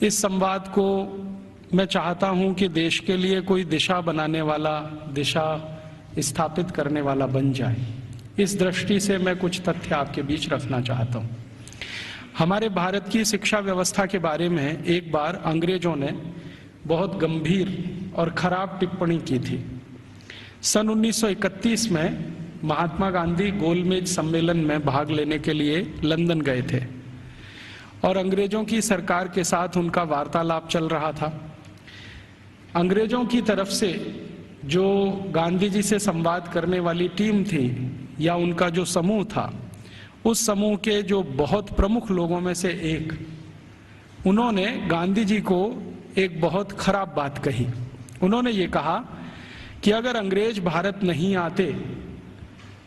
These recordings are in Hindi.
इस संवाद को मैं चाहता हूं कि देश के लिए कोई दिशा बनाने वाला, दिशा स्थापित करने वाला बन जाए। इस दृष्टि से मैं कुछ तथ्य आपके बीच रखना चाहता हूं। हमारे भारत की शिक्षा व्यवस्था के बारे में एक बार अंग्रेजों ने बहुत गंभीर और खराब टिप्पणी की थी। सन 1931 में महात्मा गांधी गोलमेज सम्मेलन में भाग लेने के लिए लंदन गए थे और अंग्रेजों की सरकार के साथ उनका वार्तालाप चल रहा था। अंग्रेजों की तरफ से जो गांधी जी से संवाद करने वाली टीम थी या उनका जो समूह था, उस समूह के जो बहुत प्रमुख लोगों में से एक, उन्होंने गांधी जी को एक बहुत खराब बात कही। उन्होंने ये कहा कि अगर अंग्रेज भारत नहीं आते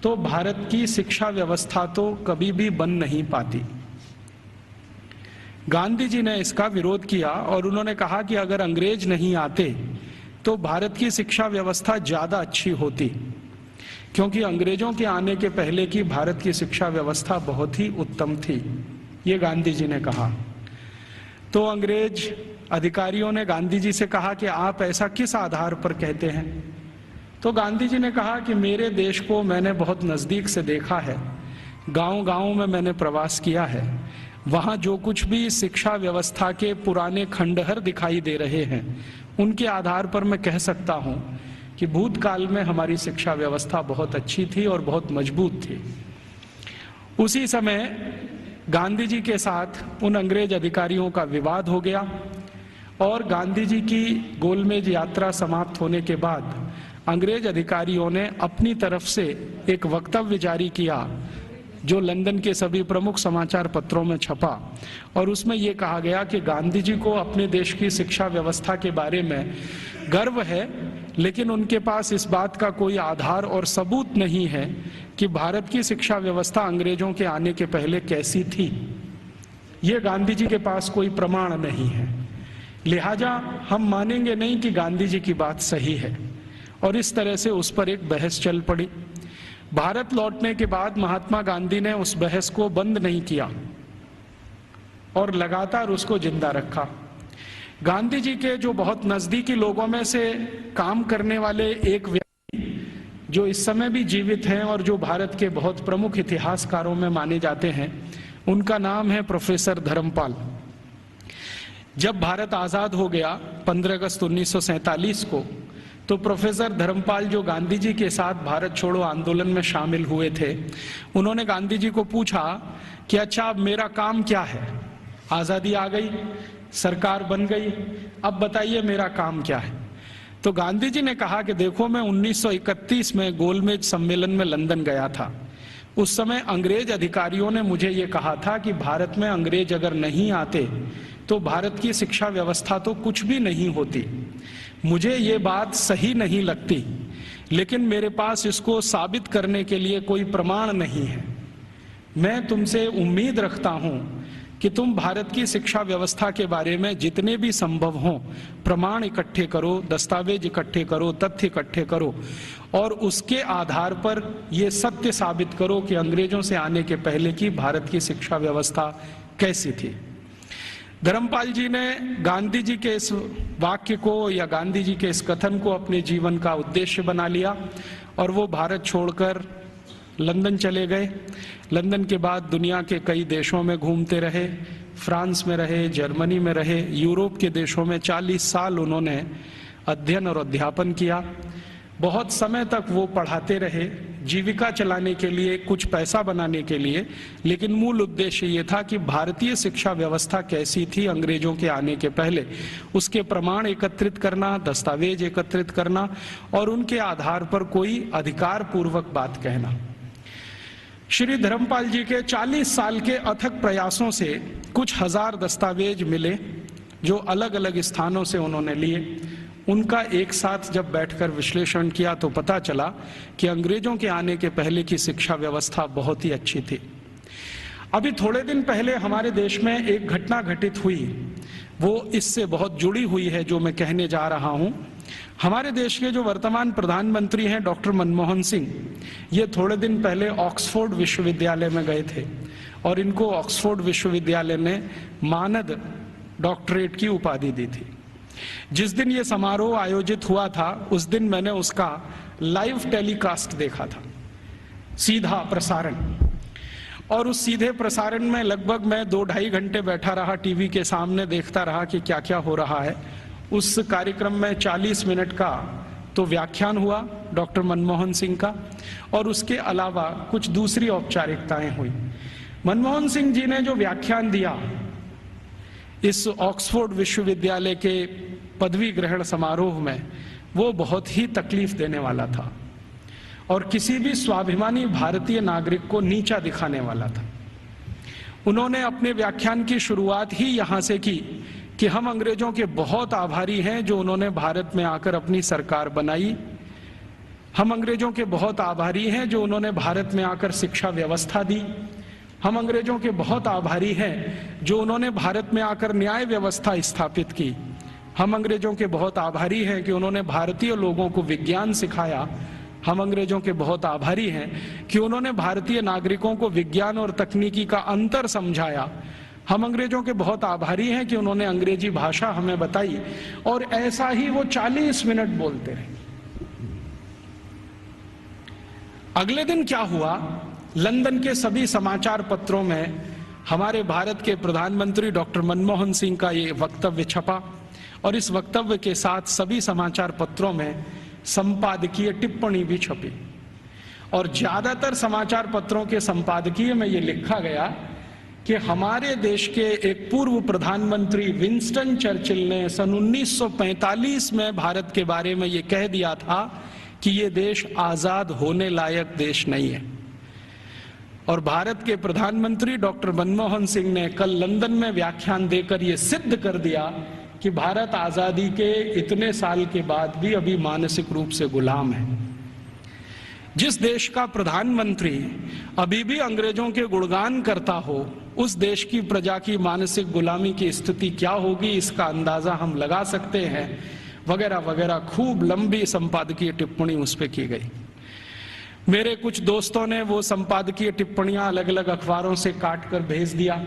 तो भारत की शिक्षा व्यवस्था तो कभी भी बन नहीं पाती। गांधी जी ने इसका विरोध किया और उन्होंने कहा कि अगर अंग्रेज नहीं आते तो भारत की शिक्षा व्यवस्था ज्यादा अच्छी होती, क्योंकि अंग्रेजों के आने के पहले की भारत की शिक्षा व्यवस्था बहुत ही उत्तम थी। ये गांधी जी ने कहा। तो अंग्रेज अधिकारियों ने गांधी जी से कहा कि आप ऐसा किस आधार पर कहते हैं? तो गांधी जी ने कहा कि मेरे देश को मैंने बहुत नजदीक से देखा है, गांव-गांव में मैंने प्रवास किया है, वहां जो कुछ भी शिक्षा व्यवस्था के पुराने खंडहर दिखाई दे रहे हैं, उनके आधार पर मैं कह सकता हूं कि भूतकाल में हमारी शिक्षा व्यवस्था बहुत अच्छी थी और बहुत मजबूत थी। उसी समय गांधी जी के साथ उन अंग्रेज अधिकारियों का विवाद हो गया और गांधी जी की गोलमेज यात्रा समाप्त होने के बाद अंग्रेज अधिकारियों ने अपनी तरफ से एक वक्तव्य जारी किया जो लंदन के सभी प्रमुख समाचार पत्रों में छपा और उसमें यह कहा गया कि गांधी जी को अपने देश की शिक्षा व्यवस्था के बारे में गर्व है, लेकिन उनके पास इस बात का कोई आधार और सबूत नहीं है कि भारत की शिक्षा व्यवस्था अंग्रेजों के आने के पहले कैसी थी। ये गांधी जी के पास कोई प्रमाण नहीं है, लिहाजा हम मानेंगे नहीं कि गांधी जी की बात सही है। और इस तरह से उस पर एक बहस चल पड़ी। भारत लौटने के बाद महात्मा गांधी ने उस बहस को बंद नहीं किया और लगातार उसको जिंदा रखा। गांधी जी के जो बहुत नजदीकी लोगों में से काम करने वाले एक व्यक्ति जो इस समय भी जीवित हैं और जो भारत के बहुत प्रमुख इतिहासकारों में माने जाते हैं, उनका नाम है प्रोफेसर धर्मपाल। जब भारत आजाद हो गया 15 अगस्त 1947 को, तो प्रोफेसर धर्मपाल जो गांधी जी के साथ भारत छोड़ो आंदोलन में शामिल हुए थे, उन्होंने गांधी जी को पूछा कि अच्छा अब मेरा काम क्या है? आजादी आ गई, सरकार बन गई, अब बताइए मेरा काम क्या है? तो गांधी जी ने कहा कि देखो, मैं 1931 में गोलमेज सम्मेलन में लंदन गया था। उस समय अंग्रेज अधिकारियों ने मुझे ये कहा था कि भारत में अंग्रेज अगर नहीं आते तो भारत की शिक्षा व्यवस्था तो कुछ भी नहीं होती। मुझे ये बात सही नहीं लगती, लेकिन मेरे पास इसको साबित करने के लिए कोई प्रमाण नहीं है। मैं तुमसे उम्मीद रखता हूं कि तुम भारत की शिक्षा व्यवस्था के बारे में जितने भी संभव हों प्रमाण इकट्ठे करो, दस्तावेज इकट्ठे करो, तथ्य इकट्ठे करो और उसके आधार पर यह सत्य साबित करो कि अंग्रेजों से आने के पहले की भारत की शिक्षा व्यवस्था कैसी थी। धर्मपाल जी ने गांधी जी के इस वाक्य को या गांधी जी के इस कथन को अपने जीवन का उद्देश्य बना लिया और वो भारत छोड़कर लंदन चले गए। लंदन के बाद दुनिया के कई देशों में घूमते रहे, फ्रांस में रहे, जर्मनी में रहे, यूरोप के देशों में 40 साल उन्होंने अध्ययन और अध्यापन किया। बहुत समय तक वो पढ़ाते रहे, जीविका चलाने के लिए, कुछ पैसा बनाने के लिए, लेकिन मूल उद्देश्य ये था कि भारतीय शिक्षा व्यवस्था कैसी थी अंग्रेजों के आने के पहले, उसके प्रमाण एकत्रित करना, दस्तावेज एकत्रित करना और उनके आधार पर कोई अधिकार पूर्वक बात कहना। श्री धर्मपाल जी के 40 साल के अथक प्रयासों से कुछ हजार दस्तावेज मिले जो अलग अलग स्थानों से उन्होंने लिए। उनका एक साथ जब बैठकर विश्लेषण किया तो पता चला कि अंग्रेजों के आने के पहले की शिक्षा व्यवस्था बहुत ही अच्छी थी। अभी थोड़े दिन पहले हमारे देश में एक घटना घटित हुई, वो इससे बहुत जुड़ी हुई है जो मैं कहने जा रहा हूं। हमारे देश के जो वर्तमान प्रधानमंत्री हैं डॉक्टर मनमोहन सिंह, ये थोड़े दिन पहले ऑक्सफोर्ड विश्वविद्यालय में गए थे और इनको ऑक्सफोर्ड विश्वविद्यालय ने मानद डॉक्टरेट की उपाधि दी थी। जिस दिन ये समारोह आयोजित हुआ था उस दिन मैंने उसका लाइव टेलीकास्ट देखा था, सीधा प्रसारण। और उस सीधे प्रसारण में लगभग मैं 2-2.5 घंटे बैठा रहा टीवी के सामने, देखता रहा कि क्या क्या हो रहा है। उस कार्यक्रम में 40 मिनट का तो व्याख्यान हुआ डॉक्टर मनमोहन सिंह का, और उसके अलावा कुछ दूसरी औपचारिकताएं हुई। मनमोहन सिंह जी ने जो व्याख्यान दिया इस ऑक्सफोर्ड विश्वविद्यालय के पदवी ग्रहण समारोह में, वो बहुत ही तकलीफ देने वाला था और किसी भी स्वाभिमानी भारतीय नागरिक को नीचा दिखाने वाला था। उन्होंने अपने व्याख्यान की शुरुआत ही यहाँ से की कि हम अंग्रेजों के बहुत आभारी हैं जो उन्होंने भारत में आकर अपनी सरकार बनाई। हम अंग्रेजों के बहुत आभारी हैं जो उन्होंने भारत में आकर शिक्षा व्यवस्था दी। हम अंग्रेजों के बहुत आभारी हैं जो उन्होंने भारत में आकर न्याय व्यवस्था स्थापित की। हम अंग्रेजों के बहुत आभारी हैं कि उन्होंने भारतीय लोगों को विज्ञान सिखाया। हम अंग्रेजों के बहुत आभारी हैं कि उन्होंने भारतीय नागरिकों को विज्ञान और तकनीकी का अंतर समझाया। हम अंग्रेजों के बहुत आभारी हैं कि उन्होंने अंग्रेजी भाषा हमें बताई। और ऐसा ही वो 40 मिनट बोलते रहे। अगले दिन क्या हुआ, लंदन के सभी समाचार पत्रों में हमारे भारत के प्रधानमंत्री डॉक्टर मनमोहन सिंह का ये वक्तव्य छपा, और इस वक्तव्य के साथ सभी समाचार पत्रों में संपादकीय टिप्पणी भी छपी। और ज्यादातर समाचार पत्रों के संपादकीय में ये लिखा गया कि हमारे देश के एक पूर्व प्रधानमंत्री विंस्टन चर्चिल ने सन 1945 में भारत के बारे में ये कह दिया था कि ये देश आजाद होने लायक देश नहीं है। और भारत के प्रधानमंत्री डॉक्टर मनमोहन सिंह ने कल लंदन में व्याख्यान देकर ये सिद्ध कर दिया कि भारत आजादी के इतने साल के बाद भी अभी मानसिक रूप से गुलाम है। जिस देश का प्रधानमंत्री अभी भी अंग्रेजों के गुणगान करता हो, उस देश की प्रजा की मानसिक गुलामी की स्थिति क्या होगी इसका अंदाजा हम लगा सकते हैं, वगैरह वगैरह। खूब लंबी संपादकीय टिप्पणी उस पर की गई। मेरे कुछ दोस्तों ने वो संपादकीय टिप्पणियां अलग अलग अखबारों से काट कर भेज दिया।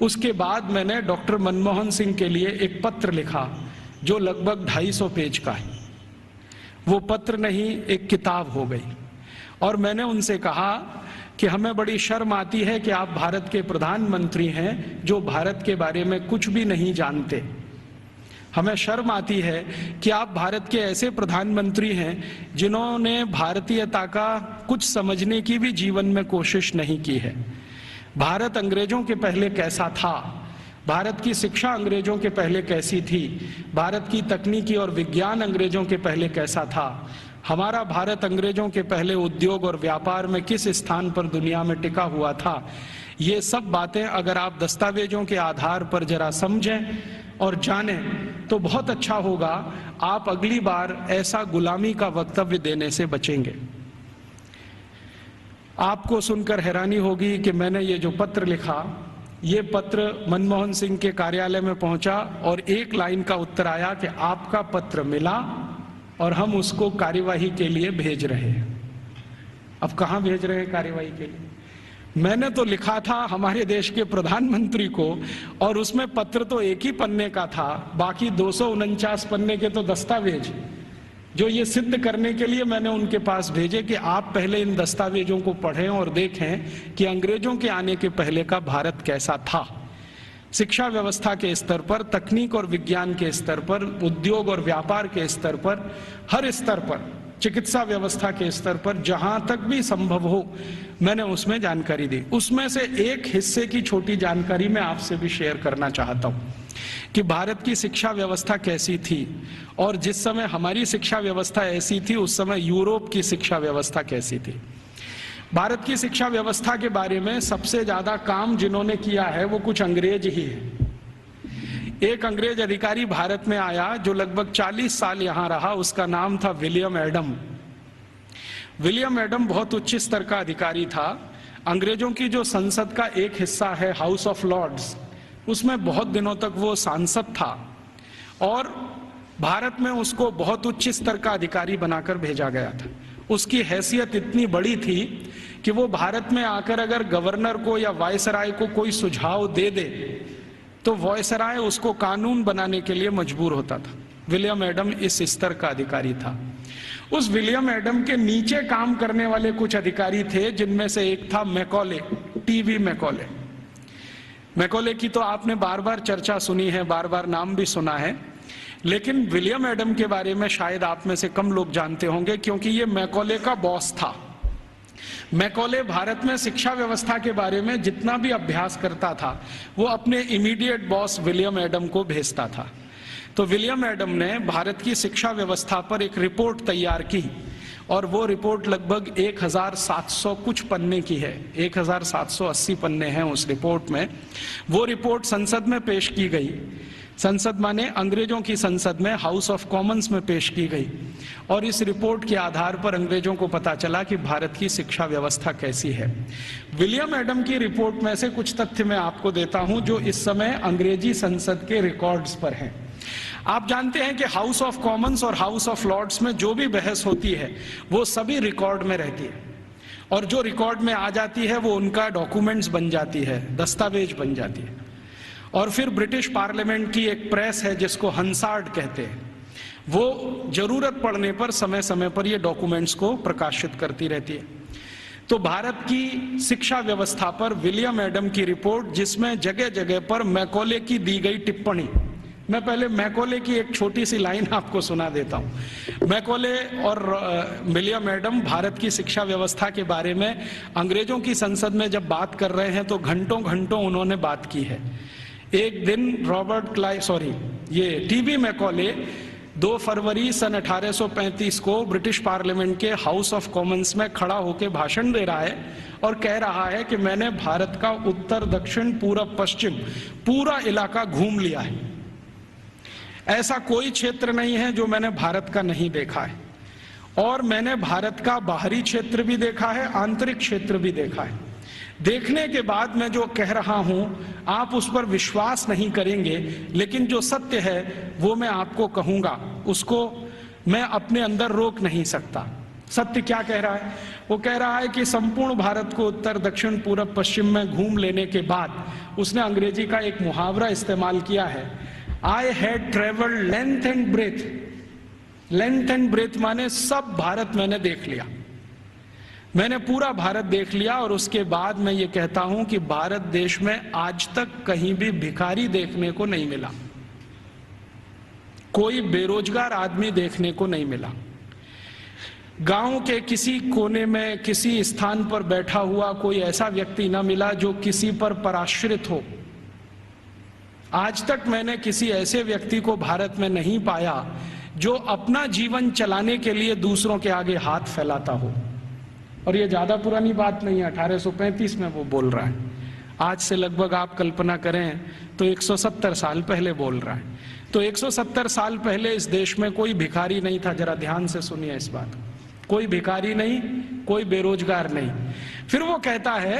उसके बाद मैंने डॉक्टर मनमोहन सिंह के लिए एक पत्र लिखा जो लगभग 250 पेज का है। वो पत्र नहीं, एक किताब हो गई। और मैंने उनसे कहा कि हमें बड़ी शर्म आती है कि आप भारत के प्रधानमंत्री हैं जो भारत के बारे में कुछ भी नहीं जानते। हमें शर्म आती है कि आप भारत के ऐसे प्रधानमंत्री हैं जिन्होंने भारतीयता का कुछ समझने की भी जीवन में कोशिश नहीं की है। भारत अंग्रेजों के पहले कैसा था, भारत की शिक्षा अंग्रेजों के पहले कैसी थी, भारत की तकनीकी और विज्ञान अंग्रेजों के पहले कैसा था, हमारा भारत अंग्रेजों के पहले उद्योग और व्यापार में किस स्थान पर दुनिया में टिका हुआ था, ये सब बातें अगर आप दस्तावेजों के आधार पर जरा समझें और जानें तो बहुत अच्छा होगा। आप अगली बार ऐसा गुलामी का वक्तव्य देने से बचेंगे। आपको सुनकर हैरानी होगी कि मैंने ये जो पत्र लिखा, ये पत्र मनमोहन सिंह के कार्यालय में पहुंचा और एक लाइन का उत्तर आया कि आपका पत्र मिला और हम उसको कार्यवाही के लिए भेज रहे हैं। अब कहां भेज रहे हैं कार्यवाही के लिए? मैंने तो लिखा था हमारे देश के प्रधानमंत्री को, और उसमें पत्र तो एक ही पन्ने का था, बाकी 249 पन्ने के तो दस्तावेज जो ये सिद्ध करने के लिए मैंने उनके पास भेजे कि आप पहले इन दस्तावेजों को पढ़ें और देखें कि अंग्रेजों के आने के पहले का भारत कैसा था। शिक्षा व्यवस्था के स्तर पर, तकनीक और विज्ञान के स्तर पर, उद्योग और व्यापार के स्तर पर, हर स्तर पर, चिकित्सा व्यवस्था के स्तर पर, जहां तक भी संभव हो मैंने उसमें जानकारी दी। उसमें से एक हिस्से की छोटी जानकारी मैं आपसे भी शेयर करना चाहता हूं कि भारत की शिक्षा व्यवस्था कैसी थी, और जिस समय हमारी शिक्षा व्यवस्था ऐसी थी उस समय यूरोप की शिक्षा व्यवस्था कैसी थी। भारत की शिक्षा व्यवस्था के बारे में सबसे ज्यादा काम जिन्होंने किया है वो कुछ अंग्रेज ही है। एक अंग्रेज अधिकारी भारत में आया जो लगभग 40 साल यहां रहा, उसका नाम था विलियम एडम। विलियम एडम बहुत उच्च स्तर का अधिकारी था। अंग्रेजों की जो संसद का एक हिस्सा है हाउस ऑफ लॉर्ड्स, उसमें बहुत दिनों तक वो सांसद था और भारत में उसको बहुत उच्च स्तर का अधिकारी बनाकर भेजा गया था। उसकी हैसियत इतनी बड़ी थी कि वो भारत में आकर अगर गवर्नर को या वायसराय को कोई सुझाव दे दे तो वॉयसराय उसको कानून बनाने के लिए मजबूर होता था। विलियम एडम इस स्तर का अधिकारी था। उस विलियम एडम के नीचे काम करने वाले कुछ अधिकारी थे, जिनमें से एक था मैकॉले, टीवी मैकॉले। मैकॉले की तो आपने बार बार चर्चा सुनी है, बार बार नाम भी सुना है, लेकिन विलियम एडम के बारे में शायद आप में से कम लोग जानते होंगे, क्योंकि ये मैकॉले का बॉस था। मैकॉले भारत में शिक्षा व्यवस्था के बारे में जितना भी अभ्यास करता था वो अपने इमीडिएट बॉस विलियम एडम को भेजता था। तो विलियम एडम ने भारत की शिक्षा व्यवस्था पर एक रिपोर्ट तैयार की और वो रिपोर्ट लगभग 1700 कुछ पन्ने की है, 1780 पन्ने हैं उस रिपोर्ट में। वो रिपोर्ट संसद में पेश की गई। संसद माने अंग्रेजों की संसद में, हाउस ऑफ कॉमन्स में पेश की गई। और इस रिपोर्ट के आधार पर अंग्रेजों को पता चला कि भारत की शिक्षा व्यवस्था कैसी है। विलियम एडम की रिपोर्ट में से कुछ तथ्य मैं आपको देता हूं जो इस समय अंग्रेजी संसद के रिकॉर्ड्स पर हैं। आप जानते हैं कि हाउस ऑफ कॉमन्स और हाउस ऑफ लॉर्ड्स में जो भी बहस होती है वो सभी रिकॉर्ड में रहती है, और जो रिकॉर्ड में आ जाती है वो उनका डॉक्यूमेंट्स बन जाती है, दस्तावेज बन जाती है। और फिर ब्रिटिश पार्लियामेंट की एक प्रेस है जिसको हंसार्ड कहते हैं, वो जरूरत पड़ने पर समय समय पर ये डॉक्यूमेंट्स को प्रकाशित करती रहती है। तो भारत की शिक्षा व्यवस्था पर विलियम एडम की रिपोर्ट, जिसमें जगह जगह पर मैकॉले की दी गई टिप्पणी, मैं पहले मैकॉले की एक छोटी सी लाइन आपको सुना देता हूं। मैकॉले और विलियम एडम भारत की शिक्षा व्यवस्था के बारे में अंग्रेजों की संसद में जब बात कर रहे हैं तो घंटों घंटों उन्होंने बात की है। एक दिन ये टीवी मैकॉले 2 फरवरी सन 1835 को ब्रिटिश पार्लियामेंट के हाउस ऑफ कॉमन्स में खड़ा होकर भाषण दे रहा है और कह रहा है कि मैंने भारत का उत्तर दक्षिण पूरब पश्चिम पूरा इलाका घूम लिया है। ऐसा कोई क्षेत्र नहीं है जो मैंने भारत का नहीं देखा है, और मैंने भारत का बाहरी क्षेत्र भी देखा है, आंतरिक क्षेत्र भी देखा है। देखने के बाद मैं जो कह रहा हूं आप उस पर विश्वास नहीं करेंगे, लेकिन जो सत्य है वो मैं आपको कहूंगा, उसको मैं अपने अंदर रोक नहीं सकता। सत्य क्या कह रहा है? वो कह रहा है कि संपूर्ण भारत को उत्तर दक्षिण पूरब पश्चिम में घूम लेने के बाद उसने अंग्रेजी का एक मुहावरा इस्तेमाल किया है, I had travelled length and breath. Length and breath माने सब भारत मैंने देख लिया, मैंने पूरा भारत देख लिया। और उसके बाद मैं ये कहता हूं कि भारत देश में आज तक कहीं भी भिखारी देखने को नहीं मिला, कोई बेरोजगार आदमी देखने को नहीं मिला, गांव के किसी कोने में किसी स्थान पर बैठा हुआ कोई ऐसा व्यक्ति ना मिला जो किसी पर पराश्रित हो। आज तक मैंने किसी ऐसे व्यक्ति को भारत में नहीं पाया जो अपना जीवन चलाने के लिए दूसरों के आगे हाथ फैलाता हो। और ये ज्यादा पुरानी बात नहीं है, 1835 में वो बोल रहा है। आज से लगभग आप कल्पना करें तो 170 साल पहले बोल रहा है। तो 170 साल पहले इस देश में कोई भिखारी नहीं था। जरा ध्यान से सुनिए इस बात को, कोई भिखारी नहीं, कोई बेरोजगार नहीं। फिर वो कहता है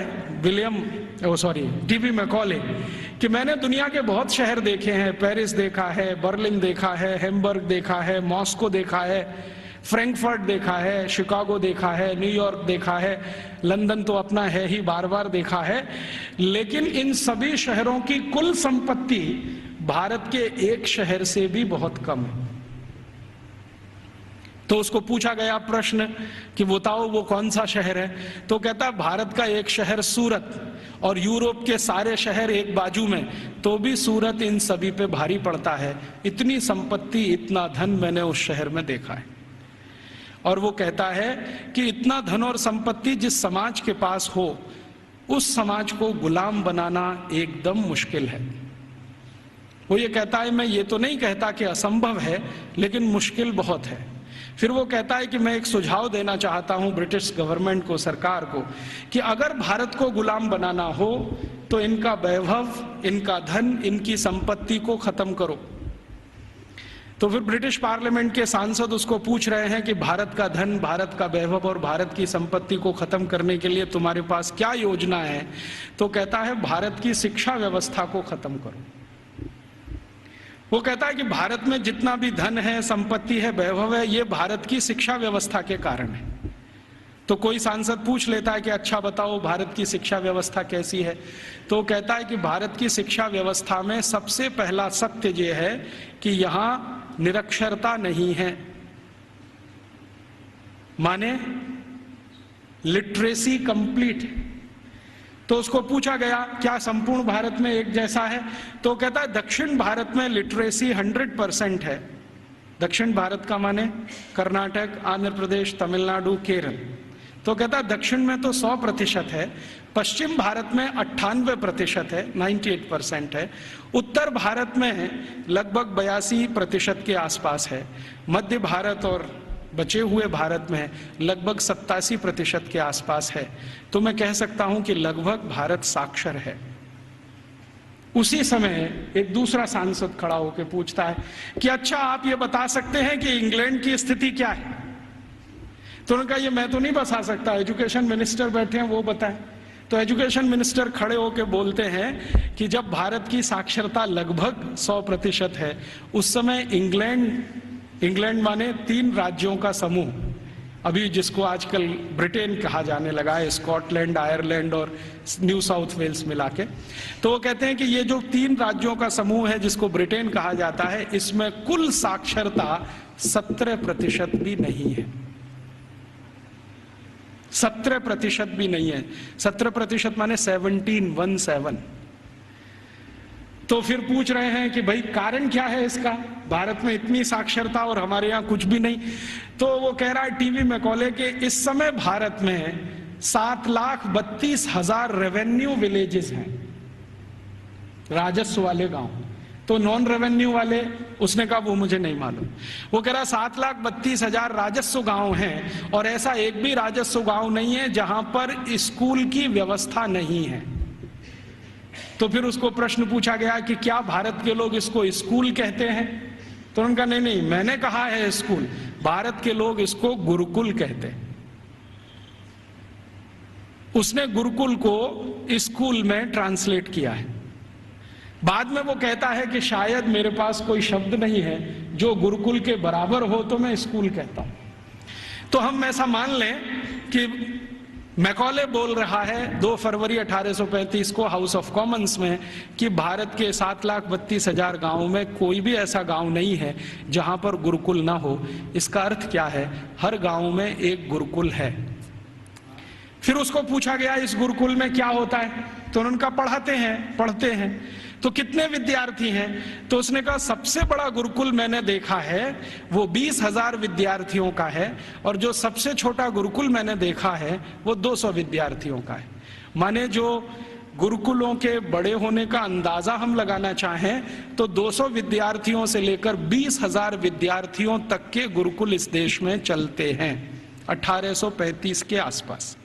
टीवी मैकॉले कि मैंने दुनिया के बहुत शहर देखे हैं, पेरिस देखा है, बर्लिन देखा है, हैम्बर्ग देखा है, मॉस्को देखा है, फ्रैंकफर्ट देखा है, शिकागो देखा है, न्यूयॉर्क देखा है, लंदन तो अपना है ही, बार बार देखा है, लेकिन इन सभी शहरों की कुल संपत्ति भारत के एक शहर से भी बहुत कम है। तो उसको पूछा गया प्रश्न कि बताओ वो कौन सा शहर है? तो कहता भारत का एक शहर सूरत, और यूरोप के सारे शहर एक बाजू में, तो भी सूरत इन सभी पे भारी पड़ता है। इतनी संपत्ति, इतना धन मैंने उस शहर में देखा है। और वो कहता है कि इतना धन और संपत्ति जिस समाज के पास हो, उस समाज को गुलाम बनाना एकदम मुश्किल है। वो ये कहता है, मैं ये तो नहीं कहता कि असंभव है, लेकिन मुश्किल बहुत है। फिर वो कहता है कि मैं एक सुझाव देना चाहता हूं ब्रिटिश गवर्नमेंट को, सरकार को, कि अगर भारत को गुलाम बनाना हो तो इनका वैभव, इनका धन, इनकी संपत्ति को खत्म करो। तो फिर ब्रिटिश पार्लियामेंट के सांसद उसको पूछ रहे हैं कि भारत का धन, भारत का वैभव और भारत की संपत्ति को खत्म करने के लिए तुम्हारे पास क्या योजना है? तो कहता है भारत की शिक्षा व्यवस्था को खत्म करो। वो कहता है कि भारत में जितना भी धन है, संपत्ति है, वैभव है, ये भारत की शिक्षा व्यवस्था के कारण है। तो कोई सांसद पूछ लेता है कि अच्छा बताओ भारत की शिक्षा व्यवस्था कैसी है, तो कहता है कि भारत की शिक्षा व्यवस्था में सबसे पहला सत्य यह है कि यहां निरक्षरता नहीं है, माने लिटरेसी कंप्लीट। तो उसको पूछा गया क्या संपूर्ण भारत में एक जैसा है, तो कहता है दक्षिण भारत में लिटरेसी 100% है। दक्षिण भारत का माने कर्नाटक, आंध्र प्रदेश, तमिलनाडु, केरल। तो कहता है दक्षिण में तो 100% है, पश्चिम भारत में 98% है, 98% है, उत्तर भारत में लगभग 82% के आसपास है, मध्य भारत और बचे हुए भारत में लगभग 87% के आसपास है। तो मैं कह सकता हूं कि लगभग भारत साक्षर है। उसी समय एक दूसरा सांसद खड़ा होकर पूछता है कि अच्छा आप ये बता सकते हैं कि इंग्लैंड की स्थिति क्या है। तो उन्होंने कहा ये मैं तो नहीं बता सकता, एजुकेशन मिनिस्टर बैठे हैं वो बताएं। तो एजुकेशन मिनिस्टर खड़े होकर बोलते हैं कि जब भारत की साक्षरता लगभग 100% है, उस समय इंग्लैंड माने 3 राज्यों का समूह, अभी जिसको आजकल ब्रिटेन कहा जाने लगा है, स्कॉटलैंड, आयरलैंड और न्यू साउथ वेल्स मिला के, तो वो कहते हैं कि ये जो 3 राज्यों का समूह है जिसको ब्रिटेन कहा जाता है, इसमें कुल साक्षरता 17% भी नहीं है। 17% भी नहीं है। 17% माने 17। तो फिर पूछ रहे हैं कि भाई कारण क्या है इसका, भारत में इतनी साक्षरता और हमारे यहाँ कुछ भी नहीं। तो वो कह रहा है टीवी मैकॉले कि इस समय भारत में 7,32,000 रेवेन्यू विलेजेस हैं, राजस्व वाले गांव। तो नॉन रेवेन्यू वाले, उसने कहा वो मुझे नहीं मालूम। वो कह रहा 7,32,000 राजस्व गांव हैं और ऐसा एक भी राजस्व गांव नहीं है जहां पर स्कूल की व्यवस्था नहीं है। तो फिर उसको प्रश्न पूछा गया कि क्या भारत के लोग इसको स्कूल कहते हैं, तो उनका नहीं, मैंने कहा है स्कूल, भारत के लोग इसको गुरुकुल कहते हैं। उसने गुरुकुल को स्कूल में ट्रांसलेट किया है। बाद में वो कहता है कि शायद मेरे पास कोई शब्द नहीं है जो गुरुकुल के बराबर हो तो मैं स्कूल कहता हूं। तो हम ऐसा मान लें कि मैकॉले बोल रहा है 2 फरवरी 1835 को हाउस ऑफ कॉमन्स में कि भारत के 7,32,000 गांवों में कोई भी ऐसा गांव नहीं है जहां पर गुरुकुल ना हो। इसका अर्थ क्या है, हर गांव में एक गुरुकुल है। फिर उसको पूछा गया इस गुरुकुल में क्या होता है, तो उन्होंने कहा पढ़ते हैं। तो कितने विद्यार्थी हैं, तो उसने कहा सबसे बड़ा गुरुकुल मैंने देखा है वो 20,000 विद्यार्थियों का है, और जो सबसे छोटा गुरुकुल मैंने देखा है वो 200 विद्यार्थियों का है। माने जो गुरुकुलों के बड़े होने का अंदाजा हम लगाना चाहें तो 200 विद्यार्थियों से लेकर 20,000 विद्यार्थियों तक के गुरुकुल इस देश में चलते हैं 1835 के आसपास।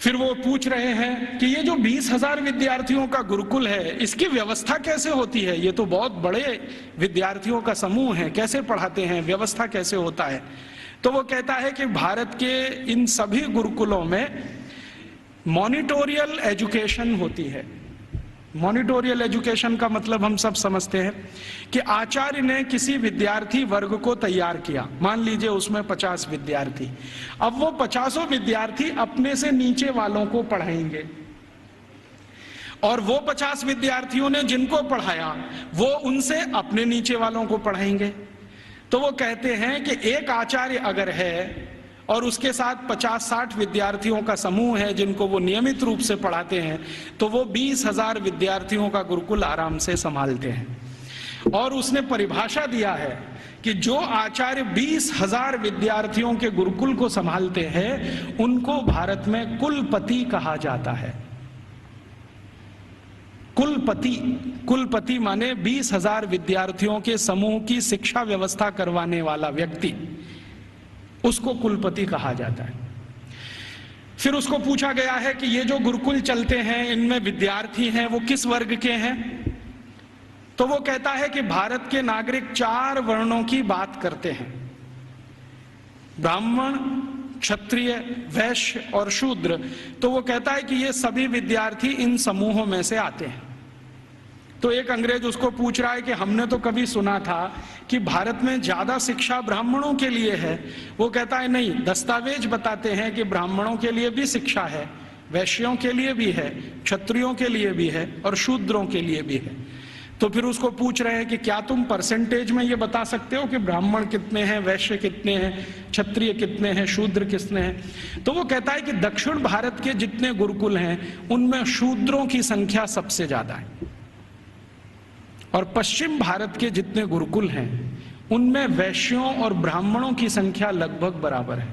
फिर वो पूछ रहे हैं कि ये जो 20,000 विद्यार्थियों का गुरुकुल है इसकी व्यवस्था कैसे होती है, ये तो बहुत बड़े विद्यार्थियों का समूह है, कैसे पढ़ाते हैं, व्यवस्था कैसे होता है। तो वो कहता है कि भारत के इन सभी गुरुकुलों में मॉनिटोरियल एजुकेशन होती है। मॉनिटोरियल एजुकेशन का मतलब हम सब समझते हैं कि आचार्य ने किसी विद्यार्थी वर्ग को तैयार किया, मान लीजिए उसमें 50 विद्यार्थी, अब वो 50 विद्यार्थी अपने से नीचे वालों को पढ़ाएंगे और वो 50 विद्यार्थियों ने जिनको पढ़ाया वो उनसे अपने नीचे वालों को पढ़ाएंगे। तो वो कहते हैं कि एक आचार्य अगर है और उसके साथ 50-60 विद्यार्थियों का समूह है जिनको वो नियमित रूप से पढ़ाते हैं तो वो 20,000 विद्यार्थियों का गुरुकुल आराम से संभालते हैं। और उसने परिभाषा दिया है कि जो आचार्य 20,000 विद्यार्थियों के गुरुकुल को संभालते हैं उनको भारत में कुलपति कहा जाता है। कुलपति माने 20,000 विद्यार्थियों के समूह की शिक्षा व्यवस्था करवाने वाला व्यक्ति, उसको कुलपति कहा जाता है। फिर उसको पूछा गया है कि ये जो गुरुकुल चलते हैं इनमें विद्यार्थी हैं वो किस वर्ग के हैं, तो वो कहता है कि भारत के नागरिक 4 वर्णों की बात करते हैं, ब्राह्मण, क्षत्रिय, वैश्य और शूद्र। तो वो कहता है कि ये सभी विद्यार्थी इन समूहों में से आते हैं। तो एक अंग्रेज उसको पूछ रहा है कि हमने तो कभी सुना था कि भारत में ज्यादा शिक्षा ब्राह्मणों के लिए है। वो कहता है नहीं, दस्तावेज बताते हैं कि ब्राह्मणों के लिए भी शिक्षा है, वैश्यों के लिए भी है, क्षत्रियों के लिए भी है और शूद्रों के लिए भी है। तो फिर उसको पूछ रहे हैं कि क्या तुम परसेंटेज में ये बता सकते हो कि ब्राह्मण कितने हैं, वैश्य कितने हैं, क्षत्रिय कितने हैं, शूद्र कितने हैं। तो वो कहता है कि दक्षिण भारत के जितने गुरुकुल हैं उनमें शूद्रों की संख्या सबसे ज्यादा है, और पश्चिम भारत के जितने गुरुकुल हैं उनमें वैश्यों और ब्राह्मणों की संख्या लगभग बराबर है,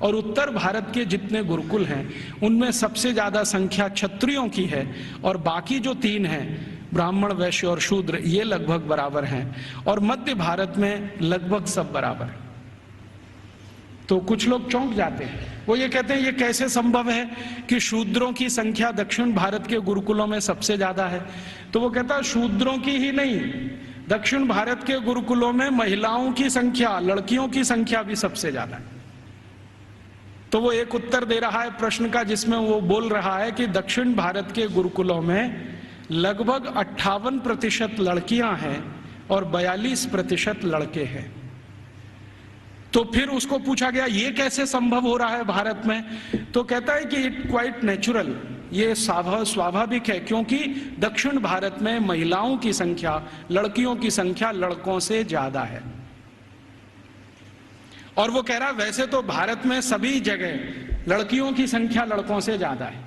और उत्तर भारत के जितने गुरुकुल हैं उनमें सबसे ज्यादा संख्या क्षत्रियों की है, और बाकी जो 3 हैं ब्राह्मण, वैश्य और शूद्र, ये लगभग बराबर हैं, और मध्य भारत में लगभग सब बराबर है। तो कुछ लोग चौंक जाते हैं, वो ये कहते हैं ये कैसे संभव है कि शूद्रों की संख्या दक्षिण भारत के गुरुकुलों में सबसे ज्यादा है। तो वो कहता है शूद्रों की ही नहीं, दक्षिण भारत के गुरुकुलों में महिलाओं की संख्या, लड़कियों की संख्या भी सबसे ज्यादा है। तो वो एक उत्तर दे रहा है प्रश्न का जिसमें वो बोल रहा है कि दक्षिण भारत के गुरुकुलों में लगभग 58% लड़कियां हैं और 42% लड़के हैं। तो फिर उसको पूछा गया ये कैसे संभव हो रहा है भारत में। तो कहता है कि इट क्वाइट नेचुरल, ये स्वाभाविक है, क्योंकि दक्षिण भारत में महिलाओं की संख्या, लड़कियों की संख्या लड़कों से ज्यादा है। और वो कह रहा है वैसे तो भारत में सभी जगह लड़कियों की संख्या लड़कों से ज्यादा है,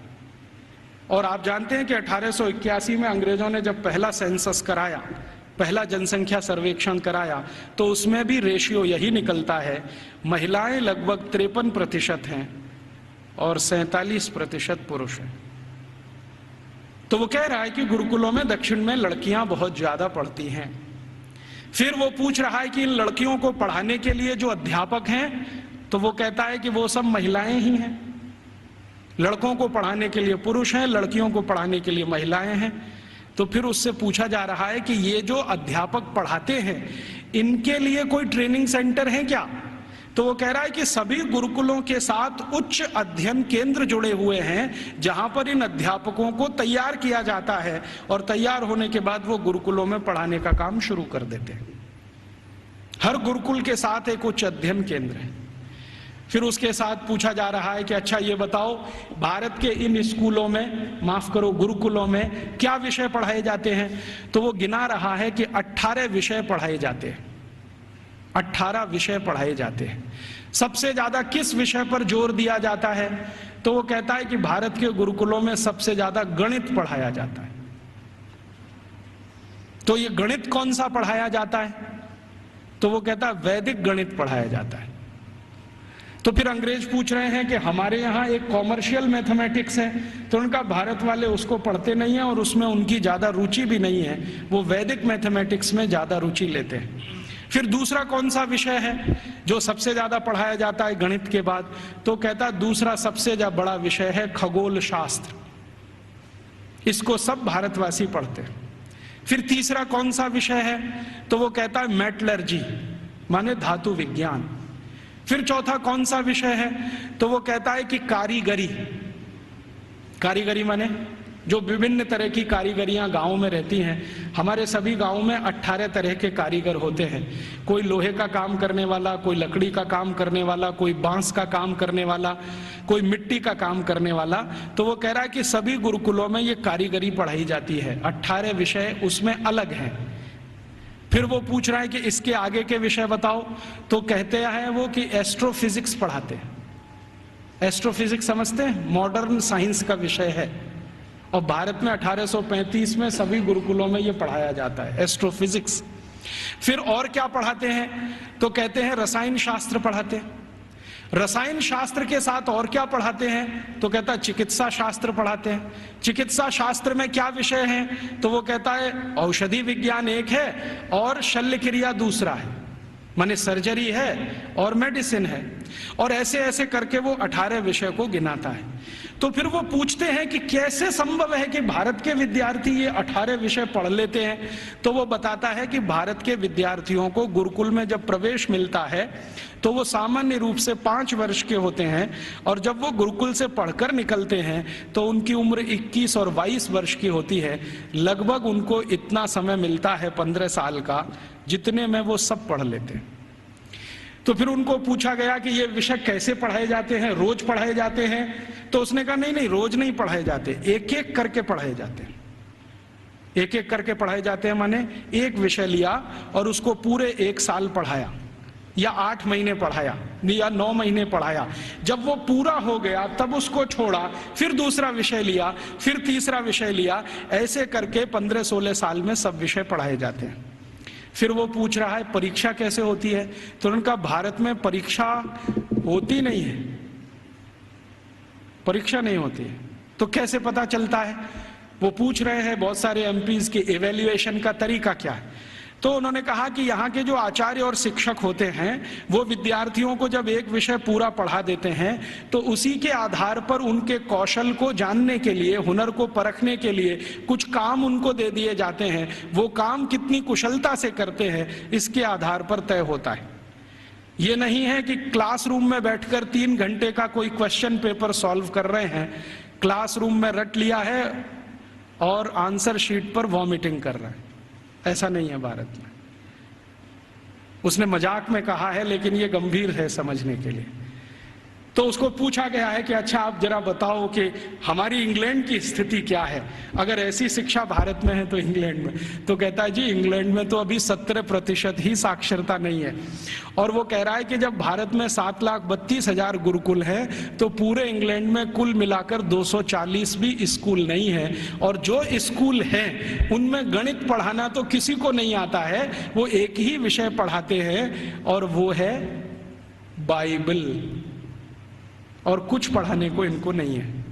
और आप जानते हैं कि 1881 में अंग्रेजों ने जब पहला सेंसस कराया, पहला जनसंख्या सर्वेक्षण कराया, तो उसमें भी रेशियो यही निकलता है, महिलाएं लगभग 53% हैं और 47% पुरुष हैं। तो वो कह रहा है कि गुरुकुलों में दक्षिण में लड़कियां बहुत ज्यादा पढ़ती हैं। फिर वो पूछ रहा है कि इन लड़कियों को पढ़ाने के लिए जो अध्यापक हैं, तो वो कहता है कि वो सब महिलाएं ही हैं। लड़कों को पढ़ाने के लिए पुरुष हैं, लड़कियों को पढ़ाने के लिए महिलाएं हैं। तो फिर उससे पूछा जा रहा है कि ये जो अध्यापक पढ़ाते हैं इनके लिए कोई ट्रेनिंग सेंटर है क्या। तो वो कह रहा है कि सभी गुरुकुलों के साथ उच्च अध्ययन केंद्र जुड़े हुए हैं जहां पर इन अध्यापकों को तैयार किया जाता है, और तैयार होने के बाद वो गुरुकुलों में पढ़ाने का काम शुरू कर देते हैं। हर गुरुकुल के साथ एक उच्च अध्ययन केंद्र है। फिर उसके साथ पूछा जा रहा है कि अच्छा ये बताओ भारत के इन स्कूलों में, माफ करो गुरुकुलों में क्या विषय पढ़ाए जाते हैं। तो वो गिना रहा है कि 18 विषय पढ़ाए जाते हैं, 18 विषय पढ़ाए जाते हैं। सबसे ज्यादा किस विषय पर जोर दिया जाता है। तो वो कहता है कि भारत के गुरुकुलों में सबसे ज्यादा गणित पढ़ाया जाता है। तो ये गणित कौन सा पढ़ाया जाता है। तो वो कहता है वैदिक गणित पढ़ाया जाता है। तो फिर अंग्रेज पूछ रहे हैं कि हमारे यहाँ एक कॉमर्शियल मैथमेटिक्स है, तो उनका भारत वाले उसको पढ़ते नहीं है और उसमें उनकी ज्यादा रुचि भी नहीं है, वो वैदिक मैथमेटिक्स में ज्यादा रुचि लेते हैं। फिर दूसरा कौन सा विषय है जो सबसे ज्यादा पढ़ाया जाता है गणित के बाद। तो कहता है दूसरा सबसे ज्यादा बड़ा विषय है खगोल शास्त्र, इसको सब भारतवासी पढ़ते हैं। फिर तीसरा कौन सा विषय है। तो वो कहता है मेटलर्जी, माने धातु विज्ञान। फिर चौथा कौन सा विषय है। तो वो कहता है कि कारीगरी, कारीगरी माने जो विभिन्न तरह की कारीगरियां गांवों में रहती हैं। हमारे सभी गांवों में 18 तरह के कारीगर होते हैं। कोई लोहे का काम करने वाला, कोई लकड़ी का काम करने वाला, कोई बांस का काम करने वाला, कोई मिट्टी का काम करने वाला। तो वो कह रहा है कि सभी गुरुकुलों में ये कारीगरी पढ़ाई जाती है, 18 विषय उसमें अलग हैं। फिर वो पूछ रहा है कि इसके आगे के विषय बताओ। तो कहते हैं वो कि एस्ट्रोफिजिक्स पढ़ाते हैं। एस्ट्रोफिजिक्स समझते हैं, मॉडर्न साइंस का विषय है, और भारत में 1835 में सभी गुरुकुलों में ये पढ़ाया जाता है, एस्ट्रोफिजिक्स। फिर और क्या पढ़ाते हैं। तो कहते हैं रसायन शास्त्र पढ़ाते हैं। रसायन शास्त्र के साथ और क्या पढ़ाते हैं। तो कहता है चिकित्सा शास्त्र पढ़ाते हैं। चिकित्सा शास्त्र में क्या विषय हैं। तो वो कहता है औषधि विज्ञान एक है और शल्य क्रिया दूसरा है, माने सर्जरी है और मेडिसिन है। और ऐसे ऐसे करके वो 18 विषय को गिनाता है। तो फिर वो पूछते हैं कि कैसे संभव है कि भारत के विद्यार्थी ये 18 विषय पढ़ लेते हैं। तो वो बताता है कि भारत के विद्यार्थियों को गुरुकुल में जब प्रवेश मिलता है तो वो सामान्य रूप से 5 वर्ष के होते हैं, और जब वो गुरुकुल से पढ़कर निकलते हैं तो उनकी उम्र 21 और 22 वर्ष की होती है। लगभग उनको इतना समय मिलता है 15 साल का, जितने में वो सब पढ़ लेते हैं। तो फिर उनको पूछा गया कि ये विषय कैसे पढ़ाए जाते हैं, रोज पढ़ाए जाते हैं? तो उसने कहा नहीं नहीं, रोज नहीं पढ़ाए जाते, एक एक करके पढ़ाए जाते हैं। एक एक करके पढ़ाए जाते हैं माने एक विषय लिया और उसको पूरे 1 साल पढ़ाया, या 8 महीने पढ़ाया, या 9 महीने पढ़ाया। जब वो पूरा हो गया तब उसको छोड़ा, फिर दूसरा विषय लिया, फिर तीसरा विषय लिया। ऐसे करके 15-16 साल में सब विषय पढ़ाए जाते हैं। फिर वो पूछ रहा है परीक्षा कैसे होती है? तो उनका भारत में परीक्षा होती नहीं है, परीक्षा नहीं होती है। तो कैसे पता चलता है? वो पूछ रहे हैं बहुत सारे एमपीज के इवैल्यूएशन का तरीका क्या है। तो उन्होंने कहा कि यहाँ के जो आचार्य और शिक्षक होते हैं वो विद्यार्थियों को जब एक विषय पूरा पढ़ा देते हैं तो उसी के आधार पर उनके कौशल को जानने के लिए, हुनर को परखने के लिए कुछ काम उनको दे दिए जाते हैं। वो काम कितनी कुशलता से करते हैं इसके आधार पर तय होता है। ये नहीं है कि क्लासरूम में बैठकर 3 घंटे का कोई क्वेश्चन पेपर सॉल्व कर रहे हैं, क्लासरूम में रट लिया है और आंसर शीट पर वॉमिटिंग कर रहे हैं। ऐसा नहीं है भारत में। उसने मजाक में कहा है लेकिन ये गंभीर है समझने के लिए। तो उसको पूछा गया है कि अच्छा आप जरा बताओ कि हमारी इंग्लैंड की स्थिति क्या है, अगर ऐसी शिक्षा भारत में है तो इंग्लैंड में। तो कहता है जी इंग्लैंड में तो अभी 17% ही साक्षरता नहीं है। और वो कह रहा है कि जब भारत में 7,32,000 गुरुकुल है तो पूरे इंग्लैंड में कुल मिलाकर 240 भी स्कूल नहीं है, और जो स्कूल हैं उनमें गणित पढ़ाना तो किसी को नहीं आता है। वो एक ही विषय पढ़ाते हैं और वो है बाइबल, और कुछ पढ़ाने को इनको नहीं है।